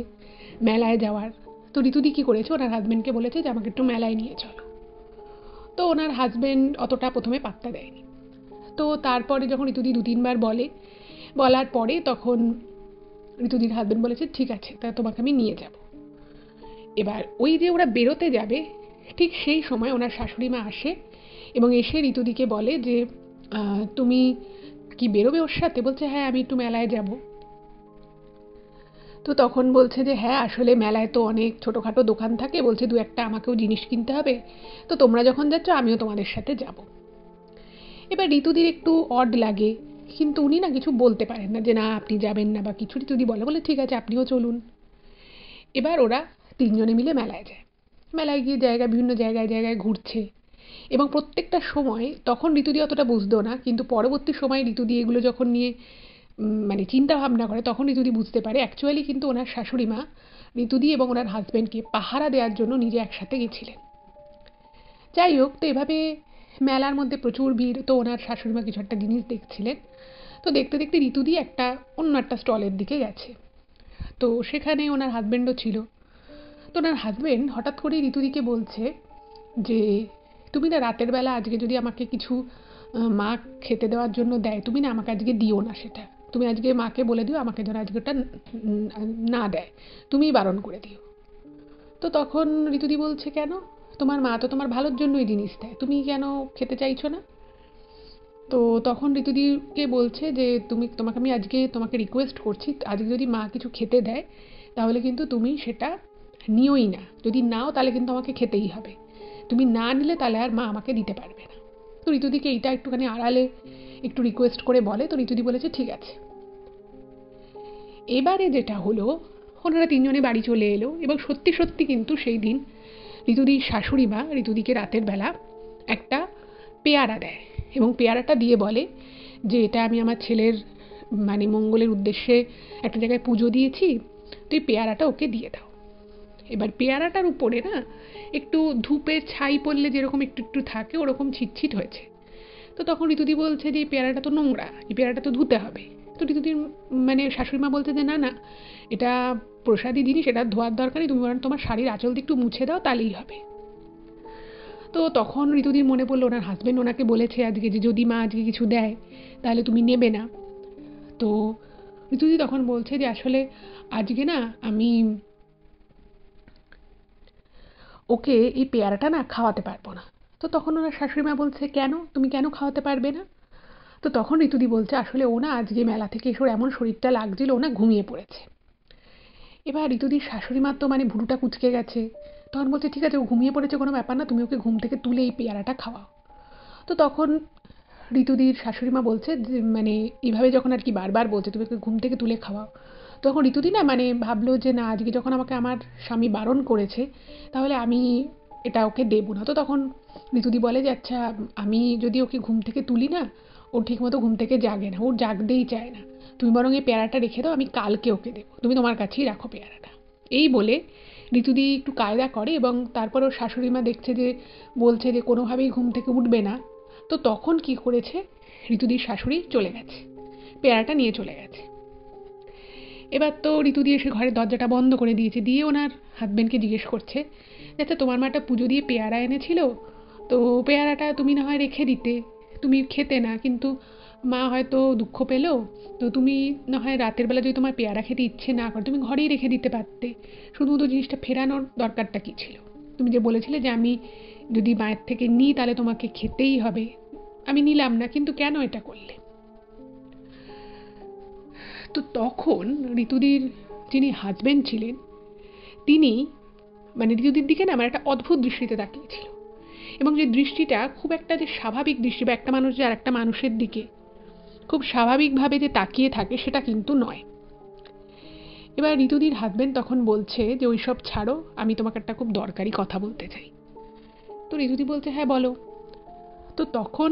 মেলায় যাওয়ার। তো ঋতুদি কী করেছে, ওনার হাজব্যান্ডকে বলেছে যে আমাকে একটু মেলায় নিয়ে চলো। তো ওনার হাজব্যান্ড অতটা প্রথমে পাত্তা দেয়নি। তো তারপরে যখন ঋতুদি দু তিনবার বলার পরে তখন ঋতুদির হাজব্যান্ড বলেছে ঠিক আছে তা তোমাকে আমি নিয়ে যাব। এবার ওই যে ওরা বেরোতে যাবে ঠিক সেই সময় ওনার শাশুড়ি মা আসে এবং এসে ঋতুদিকে বলে যে তুমি কি বেরোবে ওর সাথে? বলছে হ্যাঁ আমি একটু মেলায় যাব। তো তখন বলছে যে হ্যাঁ আসলে মেলায় তো অনেক ছোটোখাটো দোকান থাকে, বলছে দু একটা আমাকেও জিনিস কিনতে হবে, তো তোমরা যখন যাচ্ছ আমিও তোমাদের সাথে যাব। এবার ঋতুদির একটু অড লাগে, কিন্তু উনি না কিছু বলতে পারেন না যে না আপনি যাবেন না বা কিছু। ঋতুদি বলে ঠিক আছে আপনিও চলুন। এবার ওরা তিনজনে মিলে মেলায় যায়। মেলায় গিয়ে বিভিন্ন জায়গায় জায়গায় ঘুরছে, এবং প্রত্যেকটা সময় তখন ঋতুদি অতটা বুঝতো না, কিন্তু পরবর্তী সময় ঋতুদি এগুলো যখন নিয়ে মানে চিন্তা ভাবনা করে তখন ঋতুদি বুঝতে পারে অ্যাকচুয়ালি কিন্তু ওনার শাশুড়ি মা ঋতুদি এবং ওনার হাজব্যান্ডকে পাহারা দেওয়ার জন্য নিজে একসাথে গেছিলেন। যাই হোক, তো এভাবে মেলার মধ্যে প্রচুর ভিড়, তো ওনার শাশুড়ি মা কিছু একটা জিনিস দেখছিলেন। তো দেখতে দেখতে ঋতুদি অন্য একটা স্টলের দিকে গেছে। তো সেখানে ওনার হাজব্যান্ডও ছিল। তো ওনার হাজব্যান্ড হঠাৎ করেই ঋতুদিকে বলছে যে তুমি না রাতের বেলা আজকে যদি আমাকে কিছু মা খেতে দেওয়ার জন্য দেয়, তুমি না আমাকে আজকে দিও না, সেটা তুমি আজকে মাকে বলে দিও আমাকে যেন আজকে ওটা না দেয়, তুমিই বারণ করে দিও। তো তখন ঋতুদি বলছে কেন, তোমার মা তো তোমার ভালোর জন্যই জিনিস দেয়, তুমি কেন খেতে চাইছো না? তো তখন ঋতুদিকে বলছে যে তোমাকে আমি আজকে তোমাকে রিকোয়েস্ট করছি, আজকে যদি মা কিছু খেতে দেয় তাহলে কিন্তু তুমি সেটা নিওই না, যদি নাও তাহলে কিন্তু আমাকে খেতেই হবে, তুমি না নিলে তাহলে আর মা আমাকে দিতে পারবে না। তো ঋতুদিকে এইটা একটুখানি আড়ালে একটু রিকোয়েস্ট করে বলে, তো ঋতুদি বলেছে ঠিক আছে। এবারে যেটা হলো, ওনারা তিনজনে বাড়ি চলে এলো, এবং সত্যি সত্যি কিন্তু সেই দিন ঋতুদির শাশুড়ি মা ঋতুদিকে রাতের বেলা একটা পেয়ারা দেয়, এবং পেয়ারাটা দিয়ে বলে যে এটা আমি আমার ছেলের মানে মঙ্গলের উদ্দেশ্যে একটা জায়গায় পুজো দিয়েছি, তুই পেয়ারাটা ওকে দিয়ে দাও। এবার পেয়ারাটার উপরে না একটু ধূপের ছাই পড়লে যেরকম একটু একটু থাকে ওরকম ছিটছিট হয়েছে। তো তখন ঋতুদি বলছে যে এই পেয়ারাটা তো নোংরা, এই পেয়ারাটা তো ধুতে হবে। তো ঋতুদির মানে শাশুড়ি মা বলছে যে না না, এটা প্রসাদী জিনিস, এটা ধোয়ার দরকার নেই, তুমি বরং তোমার শাড়ির আঁচল দিয়ে একটু মুছে দাও, তাহলেই হবে। তো তখন ঋতুদির মনে পড়লো ওনার হাজবেন্ড ওনাকে বলেছে আজকে যে যদি মা আজকে কিছু দেয় তাহলে তুমি নেবে না। তো ঋতুদি তখন বলছে যে আসলে আজকে না আমি ওকে এই পেয়ারাটা না খাওয়াতে পারবো না। তো তখন ওনার শাশুড়ি মা বলছে কেন, তুমি কেন খাওয়াতে পারবে না? তো তখন ঋতুদি বলছে আসলে ও না আজকে মেলা থেকে এসে ওর এমন শরীরটা লাগছিল, ও না ঘুমিয়ে পড়েছে। এবার ঋতুদির শাশুড়ি মা তো মানে ভুরুটা কুঁচকে গেছে। তখন বলছে ঠিক আছে, ও ঘুমিয়ে পড়েছে, কোনো ব্যাপার না, তুমি ওকে ঘুম থেকে তুলে এই পেয়ারাটা খাওয়াও। তো তখন ঋতুদির শাশুড়ি মা বলছে যে মানে এইভাবে যখন আর কি বারবার বলছে তুমি ওকে ঘুম থেকে তুলে খাওয়াও, তখন ঋতুদি না মানে ভাবলো যে না, আজকে যখন আমাকে আমার স্বামী বারণ করেছে তাহলে আমি এটা ওকে দেবো না। তো তখন ঋতুদি বলে যে আচ্ছা, আমি যদি ওকে ঘুম থেকে তুলি না, ও ঠিকমতো ঘুম থেকে জাগে না, ওর জাগতেই চায় না, তুমি বরং এই পেয়ারাটা রেখে দাও, আমি কালকে ওকে দেবো, তুমি তোমার কাছেই রাখো পেয়ারাটা। এই বলে ঋতুদি একটু কায়দা করে এবং তারপর ওর শাশুড়ি মা দেখছে যে বলছে যে কোনোভাবেই ঘুম থেকে উঠবে না। তো তখন কি করেছে, ঋতুদির শাশুড়ি চলে গেছে, পেয়ারাটা নিয়ে চলে গেছে। এবার তো ঋতুদি এসে ঘরের দরজাটা বন্ধ করে দিয়েছে, দিয়ে ওনার হাজবেন্ডকে জিজ্ঞেস করছে আচ্ছা তোমার মা একটা পুজো দিয়ে পেয়ারা এনেছিল, তো পেয়ারাটা তুমি না হয় রেখে দিতে, তুমি খেতে না, কিন্তু মা হয়তো দুঃখ পেলো, তো তুমি না হয় রাতের বেলা যদি তোমার পেয়ারা খেতে ইচ্ছে না করে তুমি ঘরেই রেখে দিতে পারতে, শুধুমাত্র জিনিসটা ফেরানোর দরকারটা কী ছিল? তুমি যে বলেছিলে যে আমি যদি মায়ের থেকে নিই তাহলে তোমাকে খেতেই হবে, আমি নিলাম না, কিন্তু কেন এটা করলে? তো তখন ঋতুদির যিনি হাজবেন্ড ছিলেন তিনি মানে ঋতুদির দিকে না আমার একটা অদ্ভুত দৃষ্টিতে তাকিয়েছিল, এবং যে দৃষ্টিটা খুব একটা যে স্বাভাবিক দৃষ্টি বা একটা মানুষ যে আর একটা মানুষের দিকে খুব স্বাভাবিকভাবে যে তাকিয়ে থাকে সেটা কিন্তু নয়। এবার ঋতুদির হাজবেন্ড তখন বলছে যে ওইসব ছাড়ো, আমি তোমাকে একটা খুব দরকারি কথা বলতে চাই। তো ঋতুদি বলছে হ্যাঁ বলো। তো তখন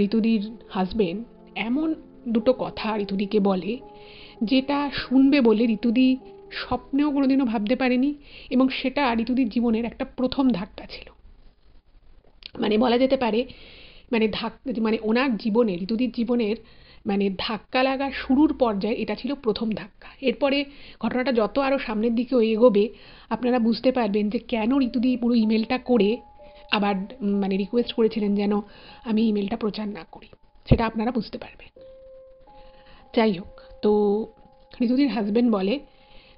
ঋতুদির হাজবেন্ড এমন দুটো কথা ঋতুদিকে বলে যেটা শুনবে বলে ঋতুদি স্বপ্নেও কোনোদিনও ভাবতে পারেনি, এবং সেটা ঋতুদির জীবনের একটা প্রথম ধাক্কা ছিল। মানে বলা যেতে পারে মানে মানে ওনার জীবনে ঋতুদির জীবনের মানে ধাক্কা লাগা শুরুর পর্যায়ে এটা ছিল প্রথম ধাক্কা। এরপরে ঘটনাটা যত আরও সামনের দিকে এগোবে আপনারা বুঝতে পারবেন যে কেন ঋতুদি পুরো ইমেলটা করে আবার মানে রিকোয়েস্ট করেছিলেন যেন আমি ইমেলটা প্রচার না করি, সেটা আপনারা বুঝতে পারবেন। যাই হোক, তো ঋতুদির হাজবেন্ড বলে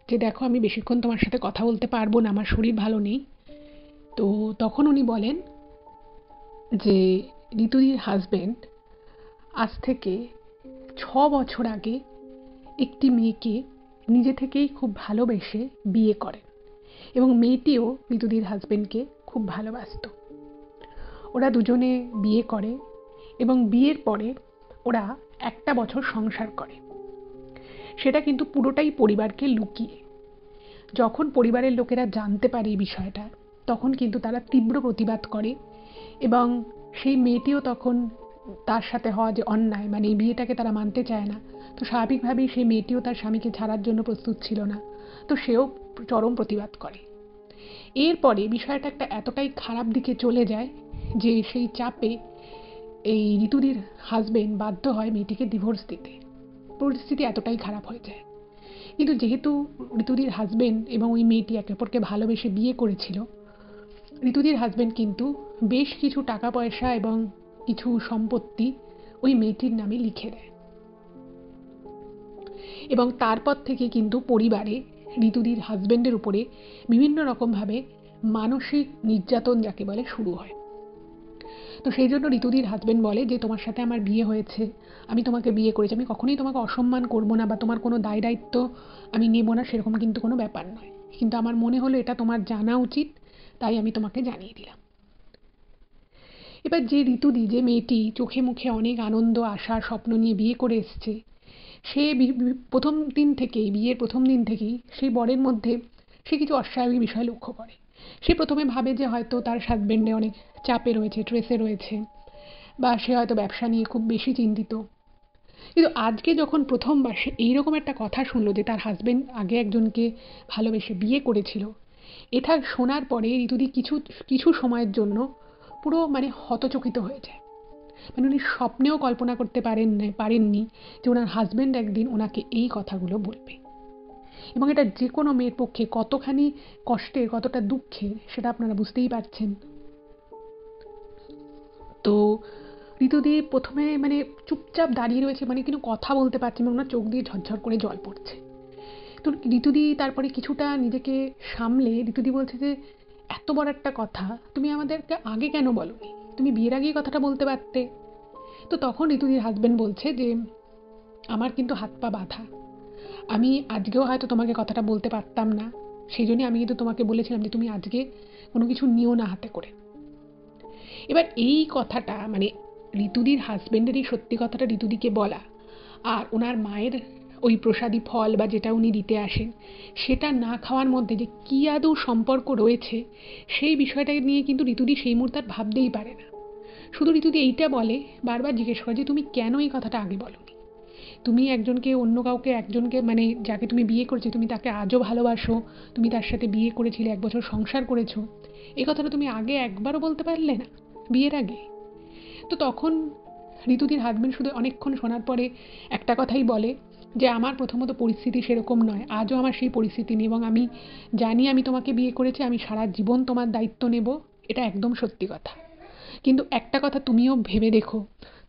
যে দেখো আমি বেশিক্ষণ তোমার সাথে কথা বলতে পারবো না, আমার শরীর ভালো নেই। তো তখন উনি বলেন যে ঋতুদির হাজবেন্ড আজ থেকে 6 বছর আগে একটি মেয়েকে নিজে থেকেই খুব ভালোবেসে বিয়ে করেন, এবং মেয়েটিও ঋতুদির হাজবেন্ডকে খুব ভালোবাসত। ওরা দুজনে বিয়ে করে এবং বিয়ের পরে ওরা 1 বছর সংসার করে, সেটা কিন্তু পুরোটাই পরিবারকে লুকিয়ে। যখন পরিবারের লোকেরা জানতে পারে এই বিষয়টা তখন কিন্তু তারা তীব্র প্রতিবাদ করে, এবং সেই মেয়েটিও তখন তার সাথে হওয়া যে অন্যায় মানে এই বিয়েটাকে তারা মানতে চায় না। তো স্বাভাবিকভাবেই সেই মেয়েটিও তার স্বামীকে ছাড়ার জন্য প্রস্তুত ছিল না, তো সেও চরম প্রতিবাদ করে। এরপরে বিষয়টা একটা এতটাই খারাপ দিকে চলে যায় যে সেই চাপে এই ঋতুদির হাজবেন্ড বাধ্য হয় মেয়েটিকে ডিভোর্স দিতে। পরিস্থিতি এতটাই খারাপ হয়ে যায়, কিন্তু যেহেতু ঋতুদির হাজবেন্ড এবং ওই মেয়েটি একে অপরকে ভালোবেসে বিয়ে করেছিল, ঋতুদির হাজবেন্ড কিন্তু বেশ কিছু টাকা পয়সা এবং কিছু সম্পত্তি ওই মেয়েটির নামে লিখে দেয়, এবং তারপর থেকে কিন্তু পরিবারে ঋতুদির হাজবেন্ডের উপরে বিভিন্ন রকমভাবে মানসিক নির্যাতন যাকে বলে শুরু হয়। তো সেই জন্য ঋতুদির হাজবেন্ড বলে যে তোমার সাথে আমার বিয়ে হয়েছে, আমি তোমাকে বিয়ে করেছি, আমি কখনোই তোমাকে অসম্মান করবো না বা তোমার কোনো দায় দায়িত্ব আমি নেব না, সেরকম কিন্তু কোনো ব্যাপার নয়, কিন্তু আমার মনে হলো এটা তোমার জানা উচিত, তাই আমি তোমাকে জানিয়ে দিলাম। এবার যে ঋতুদি, যে মেয়েটি চোখে মুখে অনেক আনন্দ আশা স্বপ্ন নিয়ে বিয়ে করে এসছে, সে প্রথম দিন থেকেই বিয়ের প্রথম দিন থেকেই সেই বরের মধ্যে সে কিছু অস্বাভাবিক বিষয় লক্ষ্য করে। সে প্রথমে ভাবে যে হয়তো তার হাজবেন্ডে অনেক চাপে রয়েছে, স্ট্রেসে রয়েছে, বা সে হয়তো ব্যবসা নিয়ে খুব বেশি চিন্তিত। কিন্তু আজকে যখন প্রথমবার সে এইরকম একটা কথা শুনলো যে তার হাজবেন্ড আগে একজনকে ভালোবেসে বিয়ে করেছিল, এটা শোনার পরে ঋতুদি কিছু কিছু সময়ের জন্য পুরো মানে হতচকিত হয়ে যায়। মানে উনি স্বপ্নেও কল্পনা করতে পারেননি যে ওনার হাজব্যান্ড একদিন ওনাকে এই কথাগুলো বলবে। এবং এটা যে কোনো মেয়ের পক্ষে কতখানি কষ্টের, কতটা দুঃখের, সেটা আপনারা বুঝতেই পারছেন। তো ঋতুদি প্রথমে মানে চুপচাপ দাঁড়িয়ে রয়েছে, মানে কিন্তু কথা বলতে পারছে না, ওনার চোখ দিয়ে ঝরঝর করে জল পড়ছে। তো ঋতুদি তারপরে কিছুটা নিজেকে সামলে ঋতুদি বলছে যে এত বড় একটা কথা তুমি আমাদেরকে আগে কেন বলোনি, তুমি বিয়ের আগেই কথাটা বলতে পারতে। তো তখন ঋতুদির হাজবেন্ড বলছে যে আমার কিন্তু হাত পা বাঁধা, আমি আজকেও হয়তো তোমাকে কথাটা বলতে পারতাম না, সেই জন্যই আমি কিন্তু তোমাকে বলেছিলাম যে তুমি আজকে কোনো কিছু নিও না হাতে করে। এবার এই কথাটা মানে ঋতুদির হাজবেন্ডের এই সত্যি কথাটা ঋতুদিকে বলা, আর ওনার মায়ের ওই প্রসাদী ফল বা যেটা উনি দিতে আসেন সেটা না খাওয়ার মধ্যে যে কী আদৌ সম্পর্ক রয়েছে, সেই বিষয়টা নিয়ে কিন্তু ঋতুদি সেই মুহূর্তে আর ভাবতেই পারে না। শুধু ঋতুদি এইটা বলে, বারবার জিজ্ঞেস করে যে তুমি কেন এই কথাটা আগে বলোনি, তুমি একজনকে মানে যাকে তুমি বিয়ে করেছো তুমি তাকে আজও ভালোবাসো, তুমি তার সাথে বিয়ে করেছিলে, 1 বছর সংসার করেছো, এই কথাটা তুমি আগে একবারও বলতে পারলে না বিয়ের আগে। তো তখন ঋতুদির হাজবেন্ড শুধু অনেকক্ষণ শোনার পরে একটা কথাই বলে যে আমার প্রথমত পরিস্থিতি সেরকম নয়, আজও আমার সেই পরিস্থিতি নেই, এবং আমি জানি আমি তোমাকে বিয়ে করেছি, আমি সারা জীবন তোমার দায়িত্ব নেব, এটা একদম সত্যি কথা। কিন্তু একটা কথা তুমিও ভেবে দেখো,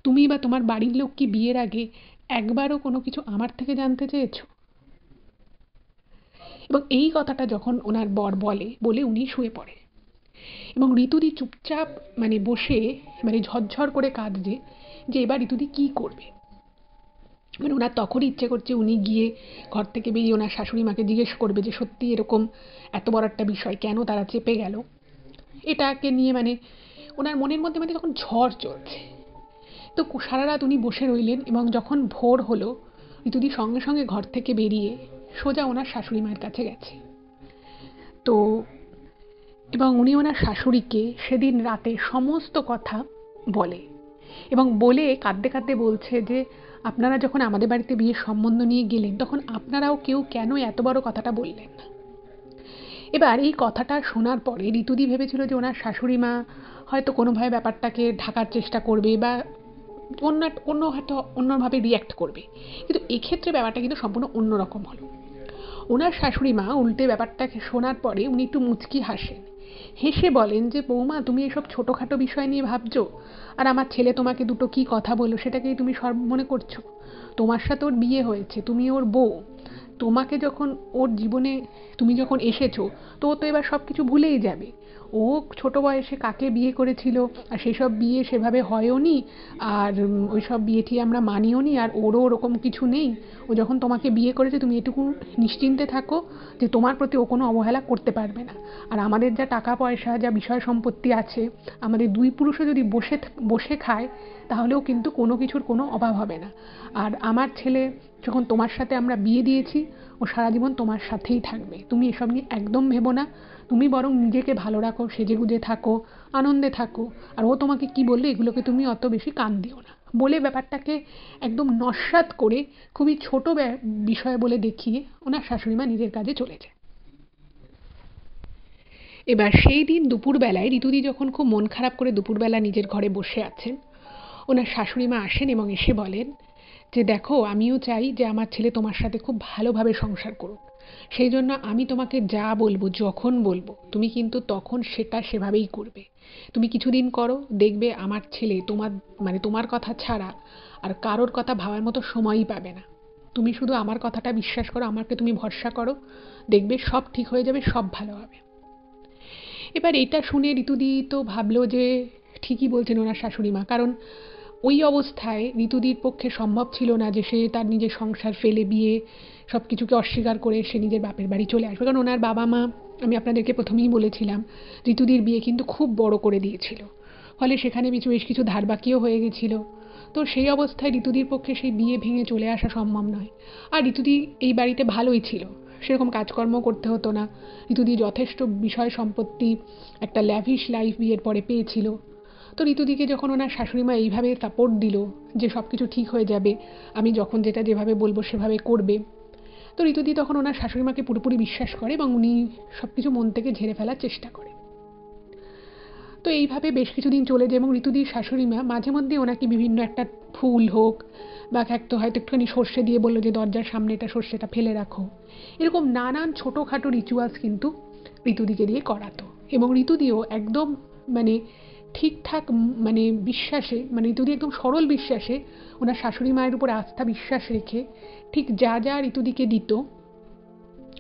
তুমি বা তোমার বাড়ির লোক কি বিয়ের আগে একবারও কোনো কিছু আমার থেকে জানতে চেয়েছো? এবং এই কথাটা যখন ওনার বর বলে উনি শুয়ে পড়ে, এবং ঋতুদি চুপচাপ মানে বসে মানে ঝরঝর করে কাঁদছে যে এবার ঋতুদি কী করবে। মানে ওনার তখনই ইচ্ছে করছে উনি গিয়ে ঘর থেকে বেরিয়ে ওনার শাশুড়ি মাকে জিজ্ঞেস করবে যে সত্যি এরকম এত বড় একটা বিষয় কেন তারা চেপে গেল, এটাকে নিয়ে মানে ওনার মনের মধ্যে মানে তখন ঝড় চলছে। তো সারা রাত উনি বসে রইলেন, এবং যখন ভোর হলো ঋতুদি সঙ্গে সঙ্গে ঘর থেকে বেরিয়ে সোজা ওনার শাশুড়ি মায়ের কাছে গেছে। তো এবং উনি ওনার শাশুড়িকে সেদিন রাতে সমস্ত কথা বলে, এবং বলে কাঁদতে কাঁদতে বলছে যে আপনারা যখন আমাদের বাড়িতে বিয়ের সম্বন্ধ নিয়ে গেলেন তখন আপনারাও কেউ কেন এত বড় কথাটা বললেন না। এবার এই কথাটা শোনার পরে ঋতুদি ভেবেছিল যে ওনার শাশুড়ি মা হয়তো কোনোভাবে ব্যাপারটাকে ঢাকার চেষ্টা করবে বা হয়তো অন্যভাবে রিয়্যাক্ট করবে, কিন্তু এক্ষেত্রে ব্যাপারটা কিন্তু সম্পূর্ণ অন্যরকম হলো। ওনার শাশুড়ি মা উল্টে ব্যাপারটাকে শোনার পরে উনি একটু মুচকি হাসেন, হেসে বলেন যে বৌমা তুমি এসব ছোটোখাটো বিষয় নিয়ে ভাবছো, আর আমার ছেলে তোমাকে দুটো কী কথা বললো সেটাকেই তুমি সর্ব মনে করছো। তোমার সাথে ওর বিয়ে হয়েছে, তুমি ওর বউ, তোমাকে যখন ওর জীবনে তুমি যখন এসেছো তো ও তো এবার সব কিছু ভুলেই যাবে। ও ছোট বয়সে কাকে বিয়ে করেছিল, আর সেসব বিয়ে সেভাবে হয়ও নি, আর ওই সব বিয়ে টিয়ে আমরা মানিও নি, আর ওরও ওরকম কিছু নেই। ও যখন তোমাকে বিয়ে করেছে তুমি এটুকু নিশ্চিন্তে থাকো যে তোমার প্রতি ও কোনো অবহেলা করতে পারবে না। আর আমাদের যা টাকা পয়সা যা বিষয় সম্পত্তি আছে, আমাদের দুই পুরুষও যদি বসে খায় তাহলেও কিন্তু কোনো কিছুর কোনো অভাব হবে না। আর আমার ছেলে যখন তোমার সাথে আমরা বিয়ে দিয়েছি ও সারা জীবন তোমার সাথেই থাকবে, তুমি এসব নিয়ে একদম ভেবো না, তুমি বরং নিজেকে ভালো রাখো, সেজেগুজে থাকো, আনন্দে থাকো, আর ও তোমাকে কি বললে এগুলোকে তুমি অত বেশি কান দিও না, বলে ব্যাপারটাকে একদম নস্যাৎ করে খুবই ছোট বিষয় বলে দেখিয়ে ওনার শাশুড়িমা নিজের কাজে চলে যায়। এবার সেই দিন দুপুরবেলায় ঋতুদি যখন খুব মন খারাপ করে দুপুরবেলা নিজের ঘরে বসে আছেন, ওনার শাশুড়িমা আসেন এবং এসে বলেন যে দেখো আমিও চাই যে আমার ছেলে তোমার সাথে খুব ভালোভাবে সংসার করুক, সেই জন্য আমি তোমাকে যা বলবো যখন বলবো তুমি কিন্তু তখন সেটা সেভাবেই করবে। তুমি কিছুদিন করো, দেখবে আমার ছেলে তোমার কথা ছাড়া আর কারোর কথা ভাবার মতো সময়ই পাবে না। তুমি শুধু আমার কথাটা বিশ্বাস করো, আমাকে তুমি ভরসা করো, দেখবে সব ঠিক হয়ে যাবে, সব ভালো হবে। এবার এটা শুনে ঋতুদি তো ভাবলো যে ঠিকই বলছেন ওনার শাশুড়ি মা, কারণ ওই অবস্থায় ঋতুদির পক্ষে সম্ভব ছিল না যে সে তার নিজের সংসার ফেলে বিয়ে সব কিছুকে অস্বীকার করে সে নিজের বাপের বাড়ি চলে আসবে, কারণ ওনার বাবা মা আমি আপনাদেরকে প্রথমেই বলেছিলাম ঋতুদির বিয়ে কিন্তু খুব বড় করে দিয়েছিল, ফলে সেখানে বেশ কিছু ধার বাকিও হয়ে গেছিল। তো সেই অবস্থায় ঋতুদির পক্ষে সেই বিয়ে ভেঙে চলে আসা সম্ভব নয়। আর ঋতুদি এই বাড়িতে ভালোই ছিল, সেরকম কাজকর্ম করতে হতো না, ঋতুদি যথেষ্ট বিষয় সম্পত্তি একটা ল্যাভিশ লাইফ বিয়ের পরে পেয়েছিল। তো ঋতুদিকে যখন ওনার শাশুড়িমা এইভাবে সাপোর্ট দিল যে সব কিছু ঠিক হয়ে যাবে, আমি যখন যেটা যেভাবে বলবো সেভাবে করবে, তো ঋতুদি তখন ওনার শাশুড়িমাকে পুরোপুরি বিশ্বাস করে এবং উনি সব কিছু মন থেকে ঝেড়ে ফেলার চেষ্টা করে। তো এইভাবে বেশ কিছুদিন চলে যায় এবং ঋতুদির শাশুড়ি মা মাঝে মধ্যে ওনাকে বিভিন্ন একটা ফুল হোক বা হয়তো একটুখানি সর্ষে দিয়ে বললো যে দরজার সামনে এটা সর্ষেটা ফেলে রাখো, এরকম নানান ছোটোখাটো রিচুয়ালস কিন্তু ঋতুদিকে দিয়ে করাতো। এবং ঋতুদিও একদম মানে ঠিকঠাক মানে বিশ্বাসে, মানে ঋতুদি একদম সরল বিশ্বাসে ওনার শাশুড়ি মায়ের উপর আস্থা বিশ্বাস রেখে ঠিক যা যা ঋতুদিকে দিত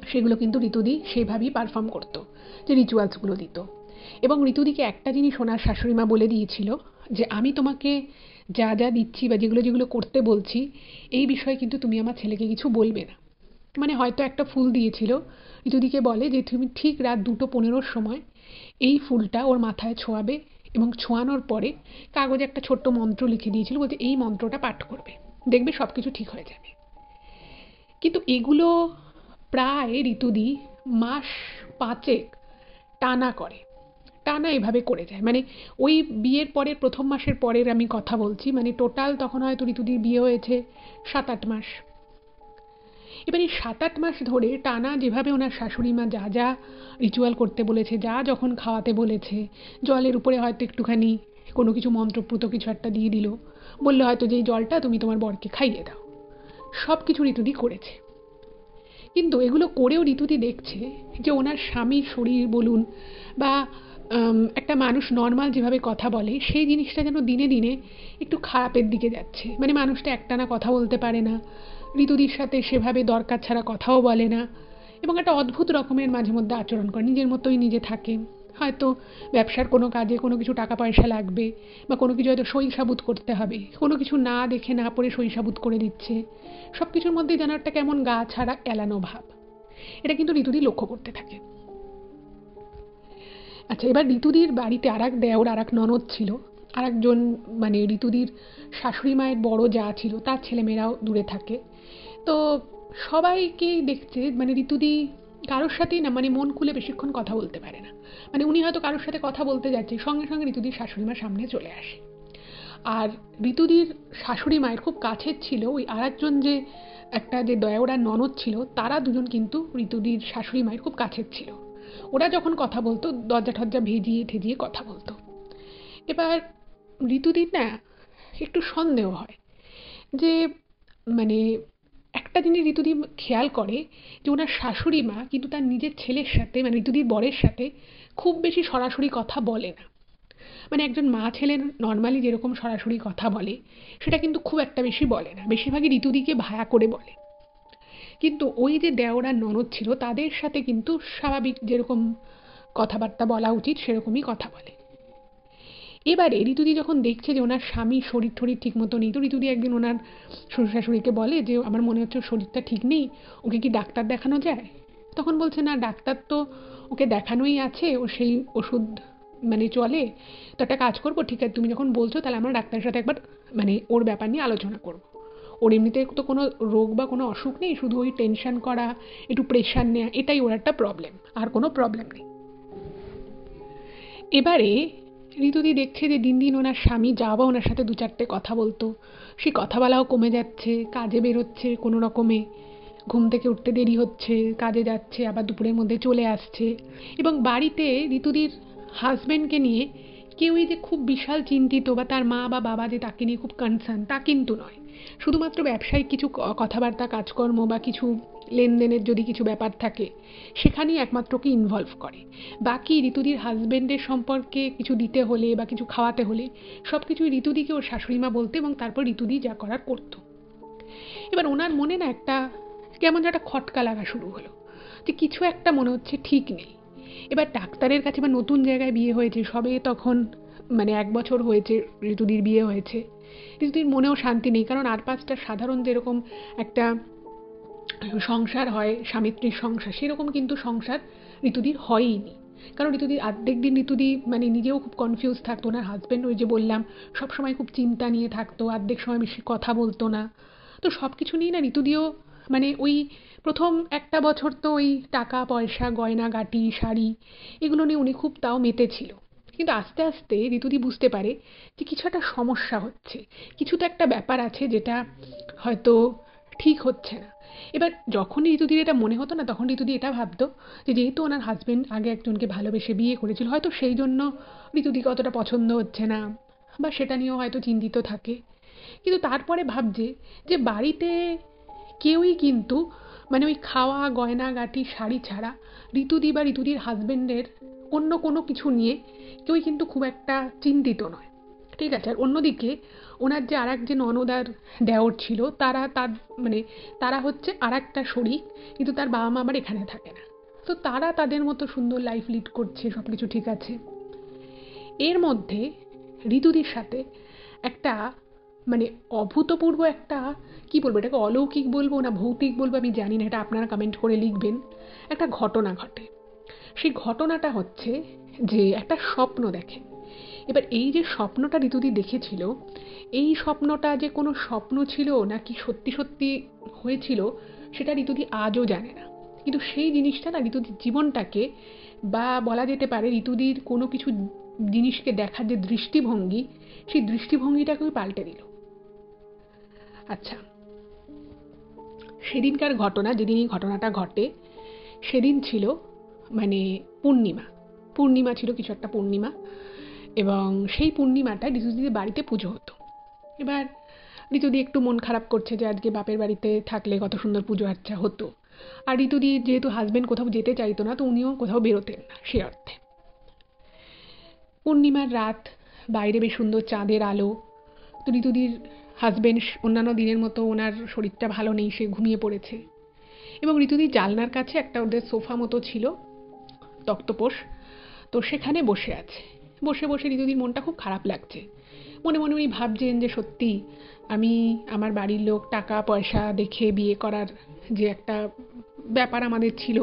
সেগুলো কিন্তু ঋতুদি সেভাবেই পারফর্ম করতো, যে রিচুয়ালসগুলো দিত। এবং ঋতুদিকে একটা জিনিস ওনার শাশুড়ি মা বলে দিয়েছিল যে আমি তোমাকে যা যা দিচ্ছি বা যেগুলো যেগুলো করতে বলছি এই বিষয়ে কিন্তু তুমি আমার ছেলেকে কিছু বলবে না। মানে হয়তো একটা ফুল দিয়েছিল, ঋতুদিকে বলে যে তুমি ঠিক রাত 2:15-র সময় এই ফুলটা ওর মাথায় ছোঁয়াবে এবং ছোঁয়ানোর পরে কাগজে একটা ছোট্ট মন্ত্র লিখে দিয়েছিল, বলতে এই মন্ত্রটা পাঠ করবে, দেখবে সব কিছু ঠিক হয়ে যাবে। কিন্তু এগুলো প্রায় ঋতুদি মাস 5 টানা করে, টানা এভাবে করে যায়। মানে ওই বিয়ের পরের প্রথম মাসের পরের আমি কথা বলছি, মানে টোটাল তখন হয়তো ঋতুদির বিয়ে হয়েছে 7-8 মাস। এবার এই 7-8 মাস ধরে টানা যেভাবে ওনার শাশুড়ি মা যা যা রিচুয়াল করতে বলেছে, যা যখন খাওয়াতে বলেছে, জলের উপরে হয়তো একটুখানি কোনো কিছু মন্ত্রপ্রুত কিছু একটা দিয়ে দিল, বললে হয়তো যে এই জলটা তুমি তোমার বরকে খাইয়ে দাও, সব কিছু ঋতুদি করেছে। কিন্তু এগুলো করেও ঋতুদি দেখছে যে ওনার স্বামীর শরীর বলুন বা একটা মানুষ নর্মাল যেভাবে কথা বলে সেই জিনিসটা যেন দিনে দিনে একটু খারাপের দিকে যাচ্ছে। মানে মানুষটা একটানা কথা বলতে পারে না, ঋতুদির সাথে সেভাবে দরকার ছাড়া কথাও বলে না এবং একটা অদ্ভুত রকমের মাঝে মধ্যে আচরণ করে, নিজের মতোই নিজে থাকে। হয়তো ব্যবসার কোনো কাজে কোনো কিছু টাকা পয়সা লাগবে বা কোনো কিছু হয়তো সই সাবুত করতে হবে, কোনো কিছু না দেখে না পড়ে সই সাবুত করে দিচ্ছে। সব কিছুর মধ্যেই যেন একটা কেমন গা ছাড়া এলানো ভাব, এটা কিন্তু ঋতুদি লক্ষ্য করতে থাকে। আচ্ছা, এবার ঋতুদির বাড়িতে আরেক দেওর আরেক ননদ ছিল, আরেকজন মানে ঋতুদির শাশুড়ি মায়ের বড় যা ছিল তার ছেলেমেয়েরাও দূরে থাকে। তো সবাইকেই দেখছে মানে ঋতুদি কারোর সাথেই না মানে মন খুলে বেশিক্ষণ কথা বলতে পারে না। মানে উনি হয়তো কারোর সাথে কথা বলতে যাচ্ছে, সঙ্গে সঙ্গে ঋতুদির শাশুড়ি মা সামনে চলে আসে। আর ঋতুদির শাশুড়ি মায়ের খুব কাছের ছিল ওই আরেকজন যে একটা যে দয়াওড়া ননদ ছিল, তারা দুজন কিন্তু ঋতুদির শাশুড়ি মায়ের খুব কাছের ছিল। ওরা যখন কথা বলতো দরজা টরজা ভেজিয়ে ঠেজিয়ে কথা বলতো। এবার ঋতুদির না একটু সন্দেহ হয় যে মানে একটা জিনিস ঋতুদি খেয়াল করে যে ওনার শাশুড়ি মা কিন্তু তার নিজের ছেলের সাথে মানে ঋতুদির বরের সাথে খুব বেশি সরাসরি কথা বলে না। মানে একজন মা ছেলের নর্মালি যেরকম সরাসরি কথা বলে সেটা কিন্তু খুব একটা বেশি বলে না, বেশিরভাগই ঋতুদিকে ভায়া করে বলে। কিন্তু ওই যে দেওরা ননদ ছিল তাদের সাথে কিন্তু স্বাভাবিক যেরকম কথাবার্তা বলা উচিত সেরকমই কথা বলে। এবারে ঋতুদি যখন দেখছে যে ওনার স্বামীর শরীর টরীর ঠিক মতো নেই, তো ঋতুদি একদিন ওনার শ্বশুর শাশুড়িকে বলে যে আমার মনে হচ্ছে শরীরটা ঠিক নেই, ওকে কি ডাক্তার দেখানো যায়? তখন বলছে না, ডাক্তার তো ওকে দেখানোই আছে, ও সেই ওষুধ মানে চলে। তো একটা কাজ করবো, ঠিক আছে তুমি যখন বলছো তাহলে আমরা ডাক্তারের সাথে একবার মানে ওর ব্যাপার নিয়ে আলোচনা করবো। ওর এমনিতে তো কোনো রোগ বা কোনো অসুখ নেই, শুধু ওই টেনশন করা, একটু প্রেশার নেওয়া, এটাই ওর একটা প্রবলেম, আর কোনো প্রবলেম নেই। এবারে ঋতুদি দেখছে যে দিন দিন ওনার স্বামী যা বা ওনার সাথে 2-4টে কথা বলতো, সেই কথা বলাও কমে যাচ্ছে, কাজে বেরোচ্ছে কোনো রকমে, ঘুম থেকে উঠতে দেরি হচ্ছে, কাজে যাচ্ছে আবার দুপুরের মধ্যে চলে আসছে। এবং বাড়িতে ঋতুদির হাজব্যান্ডকে নিয়ে কেউই যে খুব বিশাল চিন্তিত বা তার মা বা বাবা যে তাকে নিয়ে খুব কনসার্ন তা কিন্তু নয়। শুধুমাত্র ব্যবসায়িক কিছু কথাবার্তা কাজকর্ম বা কিছু লেনদেনের যদি কিছু ব্যাপার থাকে সেখানেই একমাত্র কি ইনভলভ করে। বাকি ঋতুদির হাজব্যান্ডের সম্পর্কে কিছু দিতে হলে বা কিছু খাওয়াতে হলে সব কিছুই ঋতুদিকে ওর শাশুড়িমা বলতে এবং তারপর ঋতুদি যা করার করতো। এবার ওনার মনে না একটা কেমন যেন একটা খটকা লাগা শুরু হলো যে কিছু একটা মনে হচ্ছে ঠিক নেই। এবার ডাক্তারের কাছে বা নতুন জায়গায় বিয়ে হয়েছে সবে, তখন মানে 1 বছর হয়েছে ঋতুদির বিয়ে হয়েছে, ঋতুদির মনেও শান্তি নেই, কারণ আর 5টা সাধারণ যেরকম একটা সংসার হয় স্বামী স্ত্রীর সংসার সেরকম কিন্তু সংসার ঋতুদির হয়ইনি। কারণ ঋতুদির অর্ধেক দিন ঋতুদি মানে নিজেও খুব কনফিউজ থাকতো, ওনার হাজব্যান্ড ওই যে বললাম সবসময় খুব চিন্তা নিয়ে থাকতো, অর্ধেক সময় বেশি কথা বলতো না। তো সব কিছু নিয়ে না ঋতুদিও মানে ওই প্রথম একটা বছর তো ওই টাকা পয়সা গয়নাগাটি শাড়ি এগুলো নিয়ে উনি খুব তাও মেতেছিল। কিন্তু আস্তে আস্তে ঋতুদি বুঝতে পারে যে কিছু একটা সমস্যা হচ্ছে, কিছু তো একটা ব্যাপার আছে যেটা হয়তো ঠিক হচ্ছে না। এবার যখনই ঋতুদির এটা মনে হতো না, তখন ঋতুদি এটা ভাবতো যে যেহেতু ওনার হাজবেন্ড আগে একজনকে ভালোবেসে বিয়ে করেছিল, হয়তো সেই জন্য ঋতুদিকে অতটা পছন্দ হচ্ছে না, বা সেটা নিয়েও হয়তো চিন্তিত থাকে। কিন্তু তারপরে ভাবছে যে বাড়িতে কেউই কিন্তু মানে ওই খাওয়া গয়নাগাটি শাড়ি ছাড়া ঋতুদি বা ঋতুদির হাজবেন্ডের অন্য কোনো কিছু নিয়ে কেউই কিন্তু খুব একটা চিন্তিত নয়। ঠিক আছে, আর অন্যদিকে ওনার যে আর এক যে ননদ আর দেওর ছিল, মানে তারা হচ্ছে আর একটা শরিক, কিন্তু তার বাবা মা আবার এখানে থাকে না। তো তারা তাদের মতো সুন্দর লাইফ লিড করছে, সব কিছু ঠিক আছে। এর মধ্যে ঋতুদির সাথে একটা মানে অভূতপূর্ব একটা, কি বলবো এটাকে, অলৌকিক বলবো না ভৌতিক বলবো আমি জানি না, এটা আপনারা কমেন্ট করে লিখবেন, একটা ঘটনা ঘটে। সেই ঘটনাটা হচ্ছে যে একটা স্বপ্ন দেখে। এবার এই যে স্বপ্নটা ঋতুদি দেখেছিল, এই স্বপ্নটা যে কোনো স্বপ্ন ছিল নাকি সত্যি সত্যি হয়েছিল সেটা ঋতুদি আজও জানে না। কিন্তু সেই জিনিসটা না ঋতুদির জীবনটাকে, বা বলা যেতে পারে ঋতুদির কোনো কিছু জিনিসকে দেখার যে দৃষ্টিভঙ্গি, সেই দৃষ্টিভঙ্গিটাকেও পাল্টে দিল। আচ্ছা, সেদিনকার ঘটনা, যেদিন এই ঘটনাটা ঘটে সেদিন ছিল মানে পূর্ণিমা। পূর্ণিমা ছিল, কিছু একটা পূর্ণিমা, এবং সেই পূর্ণিমাটায় ঋতুদিদের বাড়িতে পুজো হতো। এবার ঋতুদি একটু মন খারাপ করছে যে আজকে বাপের বাড়িতে থাকলে কত সুন্দর পুজো আচ্ছা হতো। আর ঋতুদি যেহেতু হাজবেন্ড কোথাও যেতে চাইতো না, তো উনিও কোথাও বেরোতেন না সে অর্থে। পূর্ণিমার রাত, বাইরে বেশ সুন্দর চাঁদের আলো। তো ঋতুদির হাজবেন্ড অন্যান্য দিনের মতো ওনার শরীরটা ভালো নেই, সে ঘুমিয়ে পড়েছে। এবং ঋতুদির জানলার কাছে একটা ওদের সোফা মতো ছিল, তক্তপোষ, তো সেখানে বসে আছে। বসে বসে ঋতুদির মনটা খুব খারাপ লাগছে। মনে মনে উনি ভাবছেন যে সত্যি আমি আমার বাড়ির লোক টাকা পয়সা দেখে বিয়ে করার যে একটা ব্যাপার আমাদের ছিল,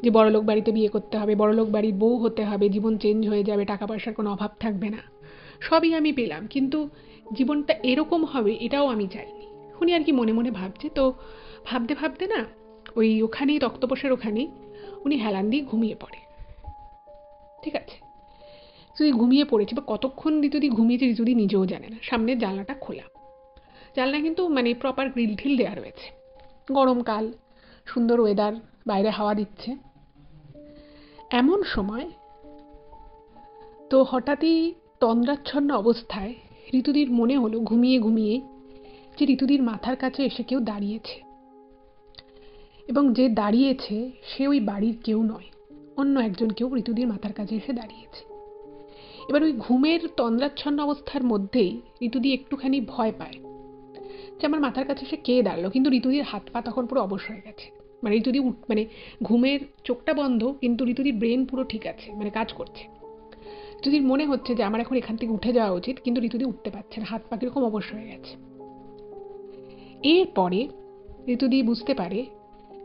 যে বড়লোক বাড়িতে বিয়ে করতে হবে, বড়লোক বাড়ির বউ হতে হবে, জীবন চেঞ্জ হয়ে যাবে, টাকা পয়সার কোনো অভাব থাকবে না, সবই আমি পেলাম, কিন্তু জীবনটা এরকম হবে এটাও আমি চাইনি। উনি আর কি মনে মনে ভাবছে। তো ভাবতে ভাবতে না ওই ওখানেই তক্তপোষের ওখানেই উনি হেলান দিয়ে ঘুমিয়ে পড়ে। ঠিক আছে, ঋতুদি ঘুমিয়ে পড়েছে, বা কতক্ষণ ঋতুদি ঘুমিয়েছে ঋতুদি নিজেও জানে না। সামনের জানলাটা খোলা, জানলা কিন্তু মানে প্রপার গ্রিল ঠিল দেওয়া রয়েছে। গরমকাল, সুন্দর ওয়েদার, বাইরে হাওয়া দিচ্ছে। এমন সময় তো হঠাৎই তন্দ্রাচ্ছন্ন অবস্থায় ঋতুদির মনে হলো ঘুমিয়ে ঘুমিয়ে যে ঋতুদির মাথার কাছে এসে কেউ দাঁড়িয়েছে, এবং যে দাঁড়িয়েছে সে ওই বাড়ির কেউ নয়, অন্য একজন কেউ ঋতুদির মাথার কাছে এসে দাঁড়িয়েছে। এবার ওই ঘুমের তন্দ্রাচ্ছন্ন অবস্থার মধ্যেই ঋতুদি একটুখানি ভয় পায় যে আমার মাথার কাছে সে কে দাঁড়ালো। কিন্তু ঋতুদির হাত পা তখন পুরো অবশ হয়ে গেছে। মানে ঋতুদি মানে ঘুমের চোখটা বন্ধ, কিন্তু ঋতুদির ব্রেন পুরো ঠিক আছে, মানে কাজ করছে। ঋতুদির মনে হচ্ছে যে আমার এখন এখান থেকে উঠে যাওয়া উচিত, কিন্তু ঋতুদি উঠতে পারছে না, হাত পা কিরকম অবশ হয়ে গেছে। এরপরে ঋতুদি বুঝতে পারে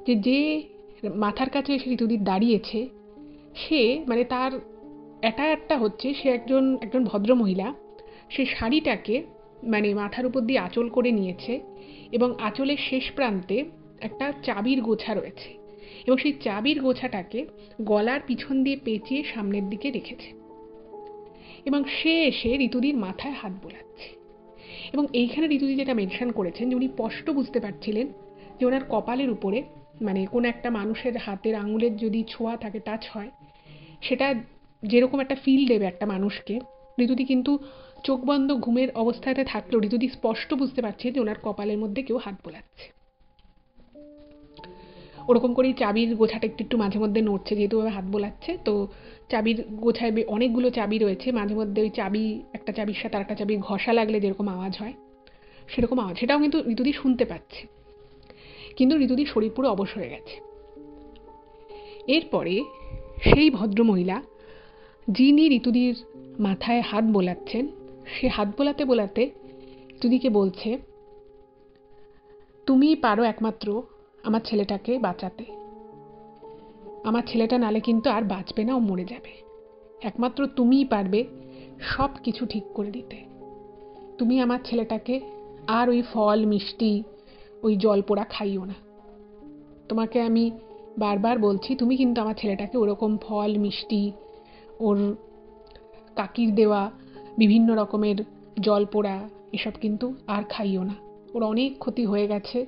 যে যে মাথার কাছে এসে ঋতুদির দাঁড়িয়েছে সে মানে তার অ্যাটায়ারটা হচ্ছে সে একজন একজন ভদ্রমহিলা। সে শাড়িটাকে মানে মাথার উপর দিয়ে আঁচল করে নিয়েছে, এবং আঁচলের শেষ প্রান্তে একটা চাবির গোছা রয়েছে, এবং সেই চাবির গোছাটাকে গলার পিছন দিয়ে পেঁচিয়ে সামনের দিকে রেখেছে, এবং সে এসে ঋতুদির মাথায় হাত বোলাচ্ছে। এবং এইখানে ঋতুদি যেটা মেনশন করেছেন যে উনি স্পষ্ট বুঝতে পারছিলেন যে ওনার কপালের উপরে মানে কোনো একটা মানুষের হাতের আঙুলের যদি ছোঁয়া থাকে, টাচ হয়, সেটা যেরকম একটা ফিল দেবে একটা মানুষকে। ঋতুদি কিন্তু চোখ বন্ধ ঘুমের অবস্থাতে থাকলেও ঋতুদি স্পষ্ট বুঝতে পারছে যে ওনার কপালের মধ্যে কেউ হাত বোলাচ্ছে। ওরকম করেই চাবির গোছাটা একটু একটু মাঝে মধ্যে নড়ছে, যেহেতু ওভাবে হাত বোলাচ্ছে। তো চাবির গোছায় অনেকগুলো চাবি রয়েছে, মাঝে মধ্যে ওই চাবি একটা চাবির সাথে আরেকটা চাবির ঘষা লাগলে যেরকম আওয়াজ হয় সেরকম আওয়াজ, সেটাও কিন্তু ঋতুদি শুনতে পাচ্ছে। কিন্তু ঋতুদির শরীর পুরো অবশ হয়ে গেছে। এরপরে সেই ভদ্রমহিলা যিনি ঋতুদির মাথায় হাত বোলাচ্ছেন, সে হাত বোলাতে বোলাতে ঋতুদিকে বলছে, তুমিই পারো একমাত্র আমার ছেলেটাকে বাঁচাতে। আমার ছেলেটা নালে কিন্তু আর বাঁচবে না, ও মরে যাবে। একমাত্র তুমিই পারবে সব কিছু ঠিক করে দিতে। তুমি আমার ছেলেটাকে আর ওই ফল মিষ্টি ওই জল পোড়া খাইও না। তোমাকে আমি বারবার বলছি, তুমি কিন্তু আমার ছেলেটাকে ওরকম ফল মিষ্টি, ওর কাকির দেওয়া বিভিন্ন রকমের জল পোড়া এসব কিন্তু আর খাইও না। ওর অনেক ক্ষতি হয়ে গেছে,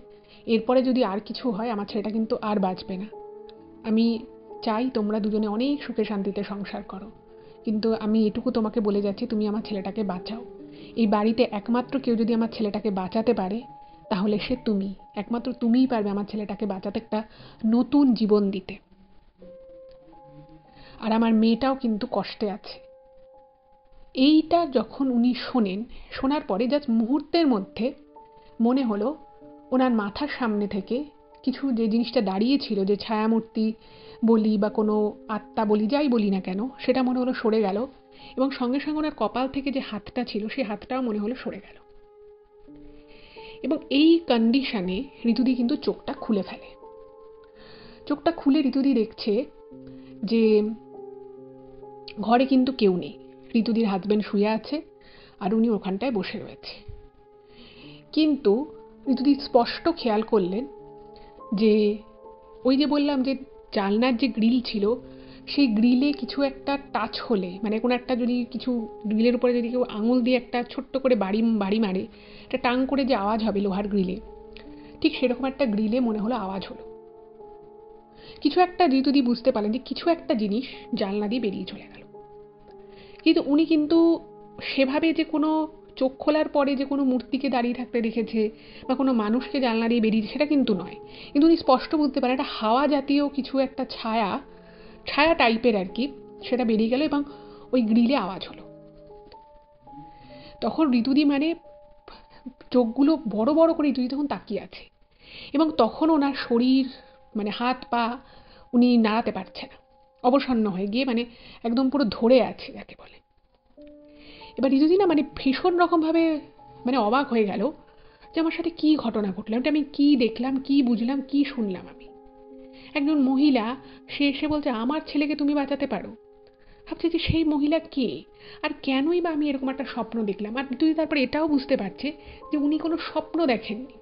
এরপরে যদি আর কিছু হয় আমার ছেলেটা কিন্তু আর বাঁচবে না। আমি চাই তোমরা দুজনে অনেক সুখে শান্তিতে সংসার করো, কিন্তু আমি এটুকু তোমাকে বলে যাচ্ছি, তুমি আমার ছেলেটাকে বাঁচাও। এই বাড়িতে একমাত্র কেউ যদি আমার ছেলেটাকে বাঁচাতে পারে তাহলে সে তুমি। একমাত্র তুমিই পারবে আমার ছেলেটাকে বাঁচাতে, একটা নতুন জীবন দিতে। আর আমার মেয়েটাও কিন্তু কষ্টে আছে। এইটা যখন উনি শোনেন, শোনার পরে জাস্ট মুহূর্তের মধ্যে মনে হলো ওনার মাথার সামনে থেকে কিছু, যে জিনিসটা দাঁড়িয়েছিল, যে ছায়ামূর্তি বলি বা কোনো আত্মা বলি, যাই বলি না কেন, সেটা মনে হলো সরে গেল। এবং সঙ্গে সঙ্গে ওনার কপাল থেকে যে হাতটা ছিল সেই হাতটাও মনে হলো সরে গেল। এবং এই কন্ডিশনে ঋতুদি কিন্তু চোখটা খুলে ফেলে। চোখটা খুলে ঋতুদি দেখছে যে ঘরে কিন্তু কেউ নেই। ঋতুদির হাজবেন্ড শুয়ে আছে আর উনি ওখানটায় বসে রয়েছে। কিন্তু ঋতুদি স্পষ্ট খেয়াল করলেন যে ওই যে বললাম যে জানলার যে গ্রিল ছিল সেই গ্রিলে কিছু একটা টাচ হলে, মানে কোনো একটা যদি কিছু গ্রিলের উপরে যদি কেউ আঙুল দিয়ে একটা ছোট্ট করে বাড়ি মারে, একটা টাং করে যে আওয়াজ হবে লোহার গ্রিলে, ঠিক সেরকম একটা গ্রিলে মনে হলো আওয়াজ হলো। কিছু একটা ঋতুদি বুঝতে পারলেন যে কিছু একটা জিনিস জানলা দিয়ে বেরিয়ে চলে গেল। কিন্তু উনি কিন্তু সেভাবে যে কোনো চোখ খোলার পরে যে কোনো মূর্তিকে দাঁড়িয়ে থাকতে দেখেছে বা কোনো মানুষকে জানলা দিয়ে বেরিয়ে, সেটা কিন্তু নয়। কিন্তু উনি স্পষ্ট বুঝতে পারেন একটা হাওয়া জাতীয় কিছু একটা ছায়া টাইপের আর কি, সেটা বেরিয়ে গেল এবং ওই গ্রিলে আওয়াজ হলো। তখন ঋতুদি মানে চোখগুলো বড় বড় করে ঋতুদি তখন তাকিয়ে আছে, এবং তখন ওনার শরীর মানে হাত পা উনি নাড়াতে পারছে না, অবসন্ন হয়ে গিয়ে মানে একদম পুরো ধরে আছে যাকে বলে। এবার ঋতুদি না মানে ভীষণ রকমভাবে মানে অবাক হয়ে গেল যে আমার সাথে কি ঘটনা ঘটলো, এটা আমি কি দেখলাম, কি বুঝলাম, কি শুনলাম। আমি একজন মহিলা, সে এসে বলছে আমার ছেলেকে তুমি বাঁচাতে পারো। ভাবছে যে সেই মহিলা কে, আর কেনই বা আমি এরকম একটা স্বপ্ন দেখলাম। আর ঋতুদি তারপর এটাও বুঝতে পারছে যে উনি কোনো স্বপ্ন দেখেননি।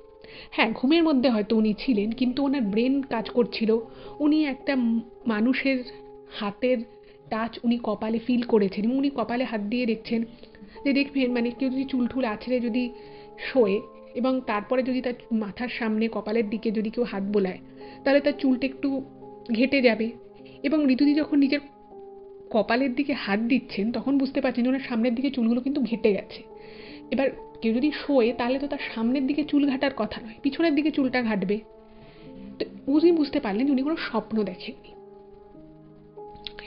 হ্যাঁ, ঘুমের মধ্যে হয়তো উনি ছিলেন, কিন্তু ওনার ব্রেন কাজ করছিল। উনি একটা মানুষের হাতের টাচ উনি কপালে ফিল করেছেন, এবং উনি কপালে হাত দিয়ে দেখছেন যে দেখবেন মানে কেউ যদি চুল টুল আছড়ে যদি শোয় এবং তারপরে যদি তার মাথার সামনে কপালের দিকে যদি কেউ হাত বোলায় তাহলে তার চুলটা একটু ঘেটে যাবে। এবং ঋতুদি যখন নিজের কপালের দিকে হাত দিচ্ছেন তখন বুঝতে পারছেন যে ওনার সামনের দিকে চুলগুলো কিন্তু ঘেটে গেছে। এবার কেউ যদি শোয় তাহলে তো তার সামনের দিকে চুল ঘাটার কথা নয়, পিছনের দিকে চুলটা ঘাটবে। তো উনি বুঝতে পারলেন যে উনি কোনো স্বপ্ন দেখেননি।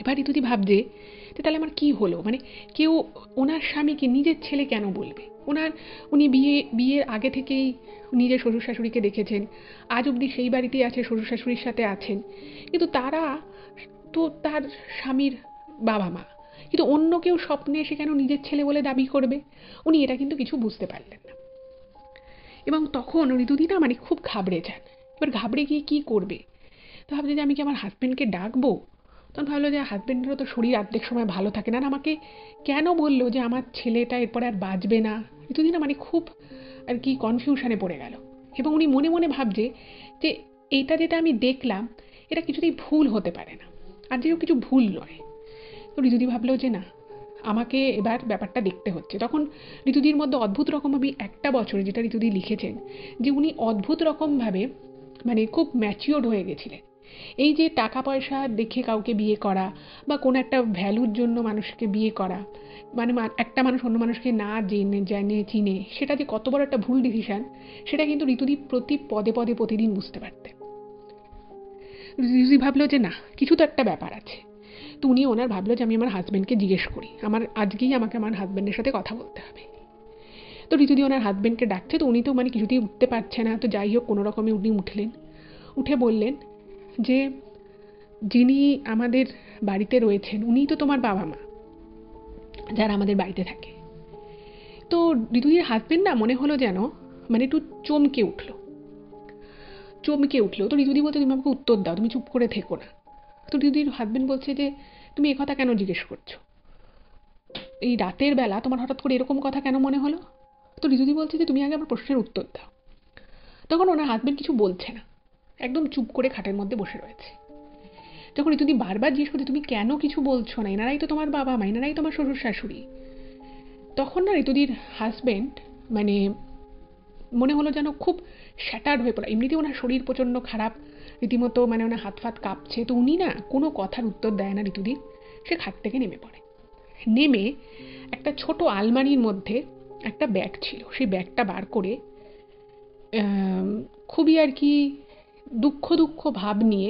এবার ঋতুদি ভাবছে যে তাহলে আমার কি হলো, মানে কেউ ওনার স্বামীকে নিজের ছেলে কেন বলবে। উনি বিয়ের আগে থেকেই নিজের শ্বশুর শাশুড়িকে দেখেছেন, আজ অবধি সেই বাড়িতেই আছে, শ্বশুর শাশুড়ির সাথে আছেন, কিন্তু তারা তো তার স্বামীর বাবা মা, কিন্তু অন্য কেউ স্বপ্নে এসে কেন নিজের ছেলে বলে দাবি করবে। উনি এটা কিন্তু কিছু বুঝতে পারলেন না। এবং তখন ঋতুদি না মানে খুব ঘাবড়ে যান। এবার ঘাবড়ে গিয়ে কি করবে, তো ভাবছে যে আমি কি আমার হাজব্যান্ডকে ডাকবো। তখন ভাবলো যে হাজব্যান্ডেরও তো শরীর অর্ধেক সময় ভালো থাকে না, আমাকে কেন বললো যে আমার ছেলেটা এরপরে আর বাঁচবে না। ঋতুদি না মানে খুব আর কি কনফিউশনে পড়ে গেল। এবং উনি মনে মনে ভাবছে যে এইটা যেটা আমি দেখলাম এটা কিছুতেই ভুল হতে পারে না, আর যেও কিছু ভুল নয়। তো ঋতুদি ভাবলো যে না, আমাকে এবার ব্যাপারটা দেখতে হচ্ছে। তখন ঋতুদির মধ্যে অদ্ভুত রকমভাবে একটা বছরে, যেটা ঋতুদি লিখেছেন, যে উনি অদ্ভুত রকমভাবে মানে খুব ম্যাচিওর্ড হয়ে গেছিলেন। এই যে টাকা পয়সা দেখে কাউকে বিয়ে করা বা কোনো একটা ভ্যালুর জন্য মানুষকে বিয়ে করা, মানে একটা মানুষ অন্য মানুষকে না জেনে চিনে সেটা যে কত বড় একটা ভুল ডিসিশন, সেটা কিন্তু ঋতুদি প্রতি পদে পদে প্রতিদিন বুঝতে পারতেন। ঋতুদি ভাবলো যে না, কিছু তো একটা ব্যাপার আছে। তো উনি ওনার ভাবলো যে আমি আমার হাজব্যান্ডকে জিজ্ঞেস করি, আজকেই আমাকে আমার হাজব্যান্ডের সাথে কথা বলতে হবে। তো ঋতুদি ওনার হাজব্যান্ডকে ডাকছে, তো উনি তো মানে কিছুতেই উঠতে পারছে না। তো যাই হোক কোনো রকমে উনি উঠলেন, উঠে বললেন যে যিনি আমাদের বাড়িতে রয়েছেন উনিই তো তোমার বাবা মা, যারা আমাদের বাড়িতে থাকে। তো ঋতুদির হাজব্যান্ড না মনে হলো যেন মানে একটু চমকে উঠলো। তো ঋতুদি বলছে তুমি আমাকে উত্তর দাও, তুমি চুপ করে থেকো না। তো ঋতুদির হাজব্যান্ড বলছে যে তুমি এ কথা কেন জিজ্ঞেস করছো, এই রাতের বেলা তোমার হঠাৎ করে এরকম কথা কেন মনে হলো। তো ঋতুদি বলছে যে তুমি আগে আমার প্রশ্নের উত্তর দাও। তখন ওনার হাজব্যান্ড কিছু বলছে না, একদম চুপ করে খাটের মধ্যে বসে রয়েছে। যখন ঋতুদি বারবার জিজ্ঞেস করছে তুমি কেন কিছু বলছো না, এনারাই তো তোমার বাবা মা, এনারাই তোমার শ্বশুর শাশুড়ি, তখন না ঋতুদির হাজব্যান্ড মানে মনে হলো যেন খুব শ্যাটার্ড হয়ে পড়া। এমনিতেই ওনার শরীর প্রচণ্ড খারাপ, রীতিমতো মানে ওনার হাত ফাত কাঁপছে। তো উনি না কোনো কথার উত্তর দেয় না ঋতুদির, সে খাট থেকে নেমে পড়ে। নেমে একটা ছোট আলমারির মধ্যে একটা ব্যাগ ছিল, সেই ব্যাগটা বার করে খুবই আর কি দুঃখ দুঃখ ভাব নিয়ে,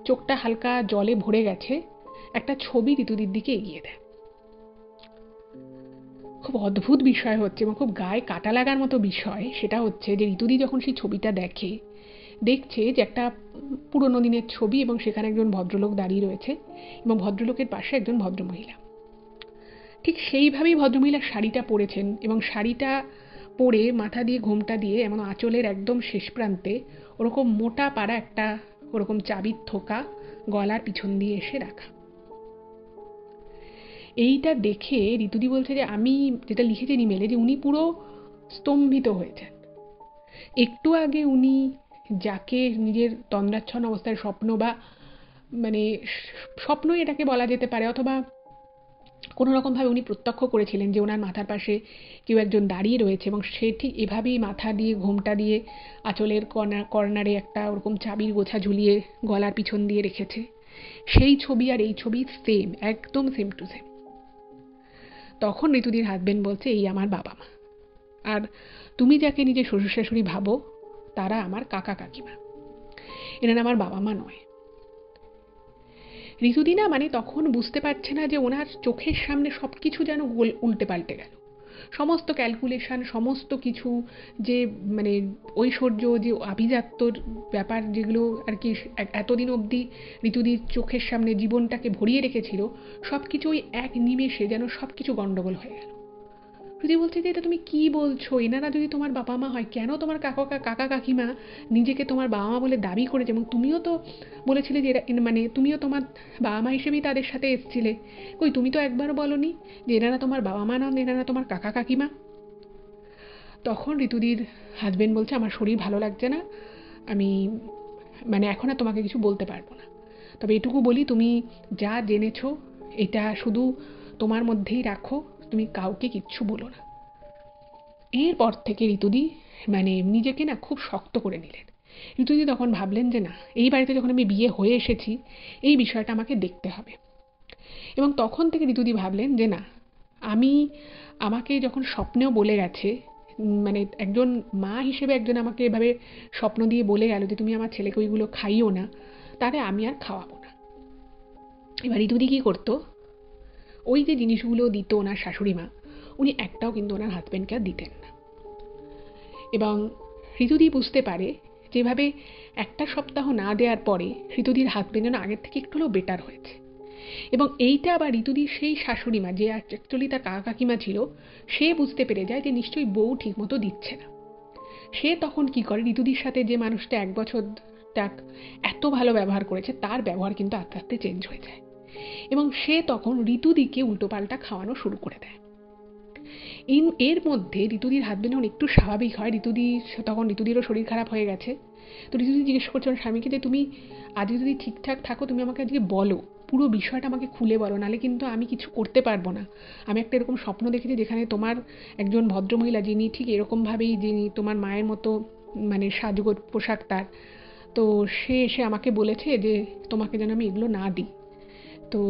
চোখটা হালকা জলে ভরে গেছে, একটা ছবি ঋতুদির দিকে এগিয়ে দেয়। খুব অদ্ভুত বিষয় হচ্ছে এবং খুব গায়ে কাটা লাগার মতো বিষয় সেটা হচ্ছে যে ঋতুদি যখন সেই ছবিটা দেখছে যে একটা পুরনো দিনের ছবি এবং সেখানে একজন ভদ্রলোক দাঁড়িয়ে রয়েছে এবং ভদ্রলোকের পাশে একজন ভদ্রমহিলা। ঠিক সেইভাবেই ভদ্রমহিলার শাড়িটা পরেছেন এবং শাড়িটা পরে মাথা দিয়ে ঘোমটা দিয়ে এমন আঁচলের একদম শেষ প্রান্তে ওরকম মোটা পাড়া একটা ওরকম চাবির থোকা গলার পিছন দিয়ে এসে রাখা। এইটা দেখে ঋতুদি বলছে যে আমি যেটা লিখেছেন ইমেলে, যে উনি পুরো স্তম্ভিত হয়েছেন। একটু আগে উনি যাকে নিজের তন্দ্রাচ্ছন্ন অবস্থায় স্বপ্ন, বা মানে স্বপ্নই এটাকে বলা যেতে পারে, অথবা কোনো রকমভাবে উনি প্রত্যক্ষ করেছিলেন যে ওনার মাথার পাশে কেউ একজন দাঁড়িয়ে রয়েছে এবং সে ঠিক এভাবেই মাথা দিয়ে ঘোমটা দিয়ে আঁচলের কর্নারে একটা ওরকম চাবির গোছা ঝুলিয়ে গলার পিছন দিয়ে রেখেছে, সেই ছবি আর এই ছবি সেম, একদম সেম টু সেম। তখন ঋতুদির হাজবেন্ড বলছে, এই আমার বাবা মা, আর তুমি যাকে নিজের শ্বশুর শাশুড়ি ভাবো তারা আমার কাকা কাকিমা, এনারা আমার বাবা মা নয়। ঋতুদি না মানে তখন বুঝতে পারছে না যে ওনার চোখের সামনে সব কিছু যেন উল্টে পাল্টে গেল। সমস্ত ক্যালকুলেশন, সমস্ত কিছু, যে মানে ঐশ্বর্য, যে আভিজাত্যর ব্যাপার যেগুলো আর কি এতদিন অবধি ঋতুদির চোখের সামনে জীবনটাকে ভরিয়ে রেখেছিল, সব কিছু ওই এক নিমেষে যেন সব কিছু গণ্ডগোল হয়ে গেল। ঋতুদি বলছে যে এটা তুমি কি বলছো, এনারা যদি তোমার বাবা মা হয়, কেন তোমার কাকা কাকিমা নিজেকে তোমার বাবা মা বলে দাবি করেছে, এবং তুমিও তো বলেছিলে যে মানে তুমিও তোমার বাবা মা হিসেবেই তাদের সাথে এসেছিলে, কই তুমি তো একবারও বলনি যে এনারা তোমার বাবা মা নন, এনারা তোমার কাকা কাকিমা। তখন ঋতুদির হাজবেন্ড বলছে, আমার শরীর ভালো লাগছে না, আমি মানে এখন আর তোমাকে কিছু বলতে পারবো না, তবে এটুকু বলি তুমি যা জেনেছো এটা শুধু তোমার মধ্যেই রাখো, তুমি কাউকে কিচ্ছু বলো না। এরপর থেকে ঋতুদি মানে নিজেকে না খুব শক্ত করে নিলেন। ঋতুদি তখন ভাবলেন যে না, এই বাড়িতে যখন আমি বিয়ে হয়ে এসেছি, এই বিষয়টা আমাকে দেখতে হবে। এবং তখন থেকে ঋতুদি ভাবলেন যে না, আমাকে যখন স্বপ্নেও বলে গেছে, মানে একজন মা হিসেবে একজন আমাকে এভাবে স্বপ্ন দিয়ে বলে গেল যে তুমি আমার ছেলেকে ওইগুলো খাইও না, তাহলে আমি আর খাওয়াবো না। এবার ঋতুদি কী করতো, ওই যে জিনিসগুলো দিত ওনার শাশুড়ি মা, উনি একটাও কিন্তু ওনার হাজব্যান্ডকে আর দিতেন না। এবং ঋতুদি বুঝতে পারে যেভাবে একটা সপ্তাহ না দেওয়ার পরে ঋতুদির হাজব্যান্ড যেন আগের থেকে একটু হলেও বেটার হয়েছে। এবং এইটা আবার ঋতুদির সেই শাশুড়ি মা, যে অ্যাকচুয়ালি তার কাকা কাকিমা ছিল, সে বুঝতে পেরে যায় যে নিশ্চয়ই বউ ঠিক মতো দিচ্ছে না। সে তখন কি করে, ঋতুদির সাথে যে মানুষটা 1 বছর তাক এত ভালো ব্যবহার করেছে, তার ব্যবহার কিন্তু আস্তে আস্তে চেঞ্জ হয়ে যায় এবং সে তখন ঋতুদিকে উল্টোপাল্টা খাওয়ানো শুরু করে দেয়। এর মধ্যে ঋতুদির হাজবেন্ড যখন একটু স্বাভাবিক হয়, তখন ঋতুদিরও শরীর খারাপ হয়ে গেছে। তো ঋতুদি জিজ্ঞেস করছে ওর স্বামীকে যে তুমি আজ যদি ঠিকঠাক থাকো, তুমি আমাকে আজকে বলো, পুরো বিষয়টা আমাকে খুলে বলো, নাহলে কিন্তু আমি কিছু করতে পারবো না। আমি একটা এরকম স্বপ্ন দেখেছি যেখানে তোমার একজন ভদ্রমহিলা, যিনি ঠিক এরকমভাবেই, যিনি তোমার মায়ের মতো মানে সাজগোজ পোশাক তার, তো সে এসে আমাকে বলেছে যে তোমাকে যেন আমি এগুলো না দিই, তো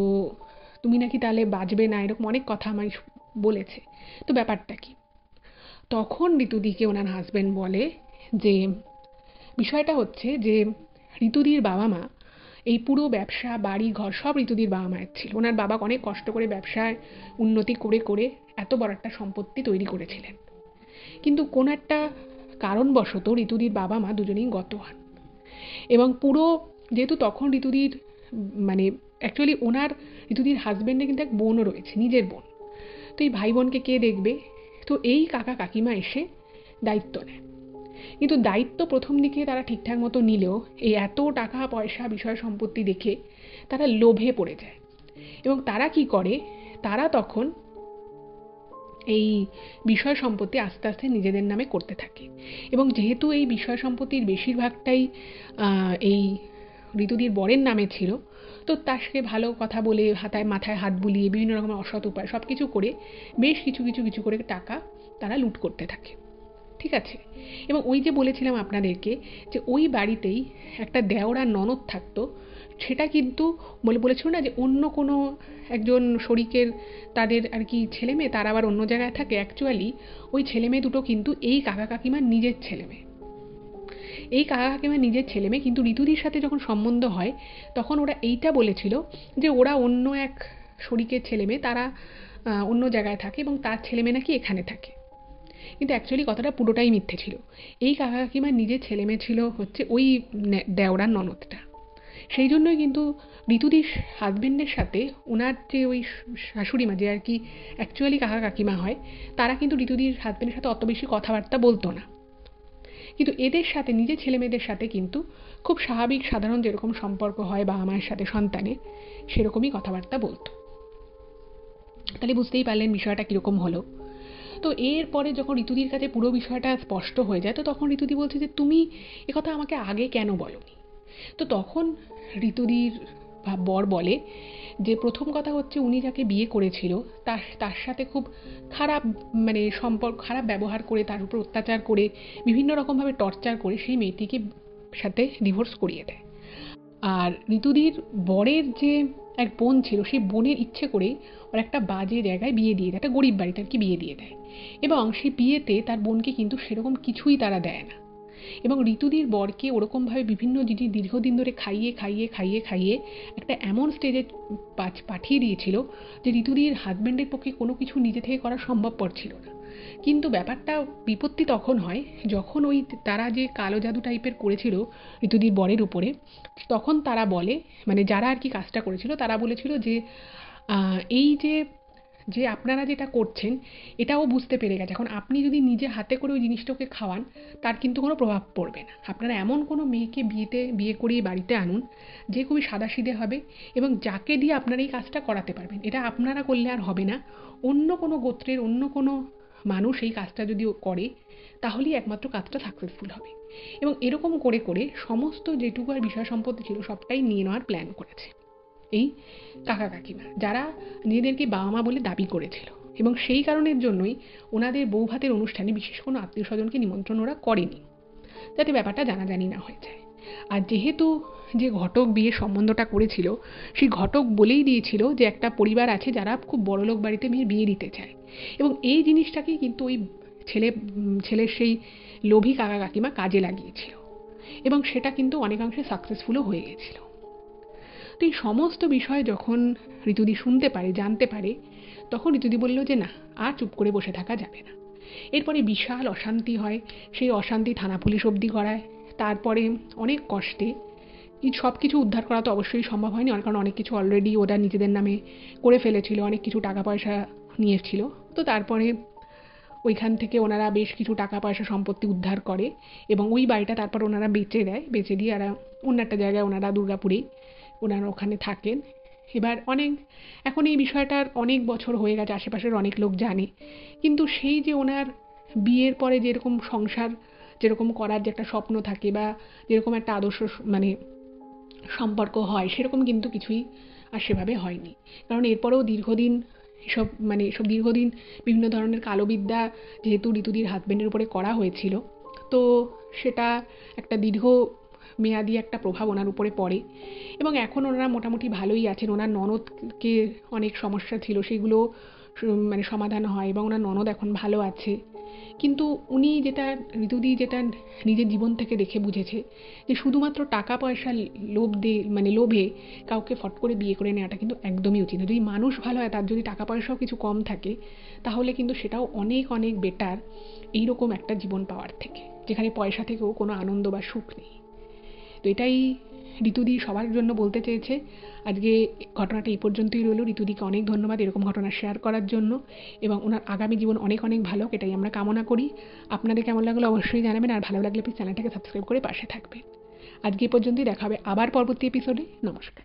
তুমি নাকি তাহলে বাঁচবে না, এরকম অনেক কথা আমায় বলেছে, তো ব্যাপারটা কি। তখন ঋতুদিকে ওনার হাজব্যান্ড বলে যে বিষয়টা হচ্ছে যে ঋতুদির বাবা মা, এই পুরো ব্যবসা বাড়ি ঘর সব ঋতুদির বাবা মায়ের ছিল। ওনার বাবা অনেক কষ্ট করে ব্যবসায় উন্নতি করে করে এত বড় একটা সম্পত্তি তৈরি করেছিলেন, কিন্তু কোন একটা কারণবশত ঋতুদির বাবা মা দুজনেই গত হন। এবং পুরো, যেহেতু তখন ঋতুদির মানে অ্যাকচুয়ালি ঋতুদির হাজব্যান্ডের কিন্তু এক বোনও রয়েছে, নিজের বোন, তো এই ভাই বোনকে কে দেখবে, তো এই কাকা কাকিমা এসে দায়িত্ব নেয়। কিন্তু দায়িত্ব প্রথম দিকে তারা ঠিকঠাক মতো নিলেও এই এত টাকা পয়সা বিষয় সম্পত্তি দেখে তারা লোভে পড়ে যায় এবং তারা কি করে, তারা তখন এই বিষয় সম্পত্তি আস্তে আস্তে নিজেদের নামে করতে থাকে। এবং যেহেতু এই বিষয় সম্পত্তির বেশিরভাগটাই এই ঋতুদির বরের নামে ছিল, তো তাকে ভালো কথা বলে মাথায় হাত বুলিয়ে বিভিন্ন রকমের অসৎ উপায় সব কিছু করে বেশ কিছু করে টাকা তারা লুট করতে থাকে। ঠিক আছে? এবং ওই যে বলেছিলাম আপনাদেরকে যে ওই বাড়িতেই একটা দেওর আর ননদ থাকতো, সেটা কিন্তু বলেছিল না যে অন্য কোনো একজন শরিকের তাদের আর কি ছেলে মেয়ে, তারা আবার অন্য জায়গায় থাকে। অ্যাকচুয়ালি ওই ছেলে মেয়ে দুটো কিন্তু এই কাকা কাকিমার নিজের ছেলে মেয়ে। এই কাকা কাকিমার নিজের ছেলে মেয়ে, কিন্তু ঋতুদির সাথে যখন সম্বন্ধ হয় তখন ওরা এইটা বলেছিল যে ওরা অন্য এক শরিকের ছেলে মেয়ে, তারা অন্য জায়গায় থাকে এবং তার ছেলে মেয়ে নাকি এখানে থাকে। কিন্তু অ্যাকচুয়ালি কথাটা পুরোটাই মিথ্যে ছিল। এই কাকা কাকিমার নিজের ছেলে মেয়ে ছিল হচ্ছে ওই দেওরার ননদটা। সেই জন্যই কিন্তু ঋতুদির হাজবেন্ডের সাথে ওনার যে ওই শাশুড়ি মা, যে আর কি অ্যাকচুয়ালি কাকা কাকিমা হয়, তারা কিন্তু ঋতুদির হাজবেন্ডের সাথে অত বেশি কথাবার্তা বলতো না। কিন্তু এদের সাথে, নিজের ছেলে মেয়েদের সাথে কিন্তু খুব স্বাভাবিক সাধারণ যেরকম সম্পর্ক হয় বাবা মায়ের সাথে সন্তানের, সেরকমই কথাবার্তা বলতো। তাহলে বুঝতেই পারলেন বিষয়টা কীরকম হলো। তো এরপরে যখন ঋতুদির কাছে পুরো বিষয়টা স্পষ্ট হয়ে যায়, তো তখন ঋতুদি বলছে যে তুমি একথা আমাকে আগে কেন বলোনি। তো তখন ঋতুদির বর বলে যে প্রথম কথা হচ্ছে উনি যাকে বিয়ে করেছিল তার সাথে খুব খারাপ সম্পর্ক, খারাপ ব্যবহার করে, তার উপর অত্যাচার করে, বিভিন্ন রকমভাবে টর্চার করে সেই মেয়েটিকে সাথে ডিভোর্স করিয়ে দেয়। আর ঋতুদির বরের যে এক বোন ছিল, সেই বোনের ইচ্ছে করেই ওর একটা বাজে জায়গায় বিয়ে দিয়ে দেয়, একটা গরিব বাড়িতে আর কি বিয়ে দিয়ে দেয়। এবং সেই বিয়েতে তার বোনকে কিন্তু সেরকম কিছুই তারা দেয় না। এবং ঋতুদির বরকে ওরকমভাবে বিভিন্ন জিনিস দীর্ঘদিন ধরে খাইয়ে খাইয়ে খাইয়ে খাইয়ে একটা এমন স্টেজে পাঠিয়ে দিয়েছিল যে ঋতুদির হাজব্যান্ডের পক্ষে কোনো কিছু নিজে থেকে করা সম্ভবপর ছিল না। কিন্তু ব্যাপারটা বিপত্তি তখন হয় যখন ওই তারা যে কালো জাদু টাইপের করেছিল ঋতুদির বরের উপরে, তখন তারা বলে, যারা আর কি কাজটা করেছিল তারা বলেছিল যে এই যে যে আপনারা যেটা করছেন এটাও বুঝতে পেরে গেছে, এখন আপনি যদি নিজে হাতে করে ওই জিনিসটাকে খাওয়ান তার কিন্তু কোনো প্রভাব পড়বে না। আপনারা এমন কোনো মেয়েকে বিয়ে করিয়ে বাড়িতে আনুন যে খুবই সাদাসিধে হবে এবং যাকে দিয়ে আপনারা এই কাজটা করাতে পারবেন। এটা আপনারা করলে আর হবে না, অন্য কোনো গোত্রের অন্য কোনো মানুষ এই কাজটা যদি করে তাহলেই একমাত্র কাজটা সাকসেসফুল হবে। এবং এরকম করে করে সমস্ত যেটুকু আর বিষয় সম্পত্তি ছিল সবটাই নিয়ে নেওয়ার প্ল্যান করেছে এই কাকা কাকিমা, যারা নিজেদেরকে বাবা মা বলে দাবি করেছিল। এবং সেই কারণের জন্যই ওনাদের বউ ভাতের অনুষ্ঠানে বিশেষ কোনো আত্মীয় স্বজনকে নিমন্ত্রণ ওরা করেনি, যাতে ব্যাপারটা জানাজানি না হয়ে যায়। আর যেহেতু যে ঘটক বিয়ের সম্বন্ধটা করেছিল, সেই ঘটক বলেই দিয়েছিল যে একটা পরিবার আছে যারা খুব বড়লোক বাড়িতে মেয়ের বিয়ে দিতে চায়। এবং এই জিনিসটাকেই কিন্তু ওই ছেলের সেই লোভী কাকা কাকিমা কাজে লাগিয়েছিল এবং সেটা কিন্তু অনেকাংশে সাকসেসফুলও হয়ে গেছিল। তো এই সমস্ত বিষয় যখন ঋতুদি শুনতে পারে, জানতে পারে, তখন ঋতুদি বলল যে না, আর চুপ করে বসে থাকা যাবে না। এরপরে বিশাল অশান্তি হয়, সেই অশান্তি থানা পুলিশ অবধি গড়ায়। তারপরে অনেক কষ্টে এই সব কিছু উদ্ধার করা তো অবশ্যই সম্ভব হয়নি, কারণ অনেক কিছু অলরেডি ওরা নিজেদের নামে করে ফেলেছিল, অনেক কিছু টাকা পয়সা নিয়েছিল। তো তারপরে ওইখান থেকে ওনারা বেশ কিছু টাকা পয়সা সম্পত্তি উদ্ধার করে এবং ওই বাড়িটা তারপর ওনারা বেচে দেয়, বেচে দিয়ে আর অন্য একটা জায়গায় ওনারা দুর্গাপুরেই ওনারা ওখানে থাকেন। এবার এখন এই বিষয়টার অনেক বছর হয়ে গেছে, আশেপাশের অনেক লোক জানে, কিন্তু সেই যে ওনার বিয়ের পরে যেরকম সংসার যেরকম করার যে একটা স্বপ্ন থাকে বা যেরকম একটা আদর্শ সম্পর্ক হয়, সেরকম কিন্তু কিছুই আর সেভাবে হয়নি। কারণ এরপরেও দীর্ঘদিন এসব দীর্ঘদিন বিভিন্ন ধরনের কালোবিদ্যা যেহেতু ঋতুদির হাজবেন্ডের উপরে করা হয়েছিল, তো সেটা একটা দীর্ঘ মেয়াদি একটা প্রভাব ওনার উপরে পড়ে। এবং এখন ওনারা মোটামুটি ভালোই আছেন। ওনার ননদকে অনেক সমস্যা ছিল, সেগুলো সমাধান হয় এবং ওনার ননদ এখন ভালো আছে। কিন্তু ঋতুদি যেটা নিজের জীবন থেকে দেখে বুঝেছে যে শুধুমাত্র টাকা পয়সা লোভে কাউকে ফট করে বিয়ে করে নেওয়াটা কিন্তু একদমই উচিত না। যদি মানুষ ভালো হয়, তার যদি টাকা পয়সাও কিছু কম থাকে, তাহলে কিন্তু সেটাও অনেক অনেক বেটার এইরকম একটা জীবন পাওয়ার থেকে, যেখানে পয়সা থেকেও কোনো আনন্দ বা সুখ নেই। তো এটাই ঋতুদি সবার জন্য বলতে চেয়েছে। আজকে ঘটনাটা এই পর্যন্তই রইল। ঋতুদিকে অনেক ধন্যবাদ এরকম ঘটনা শেয়ার করার জন্য, এবং ওনার আগামী জীবন অনেক অনেক ভালো, এটাই আমরা কামনা করি। আপনাদের কেমন লাগলো অবশ্যই জানাবেন, আর ভালো লাগলে প্লিজ চ্যানেলটাকে সাবস্ক্রাইব করে পাশে থাকবেন। আজকে এই পর্যন্তই, দেখা হবে আবার পরবর্তী এপিসোডে। নমস্কার।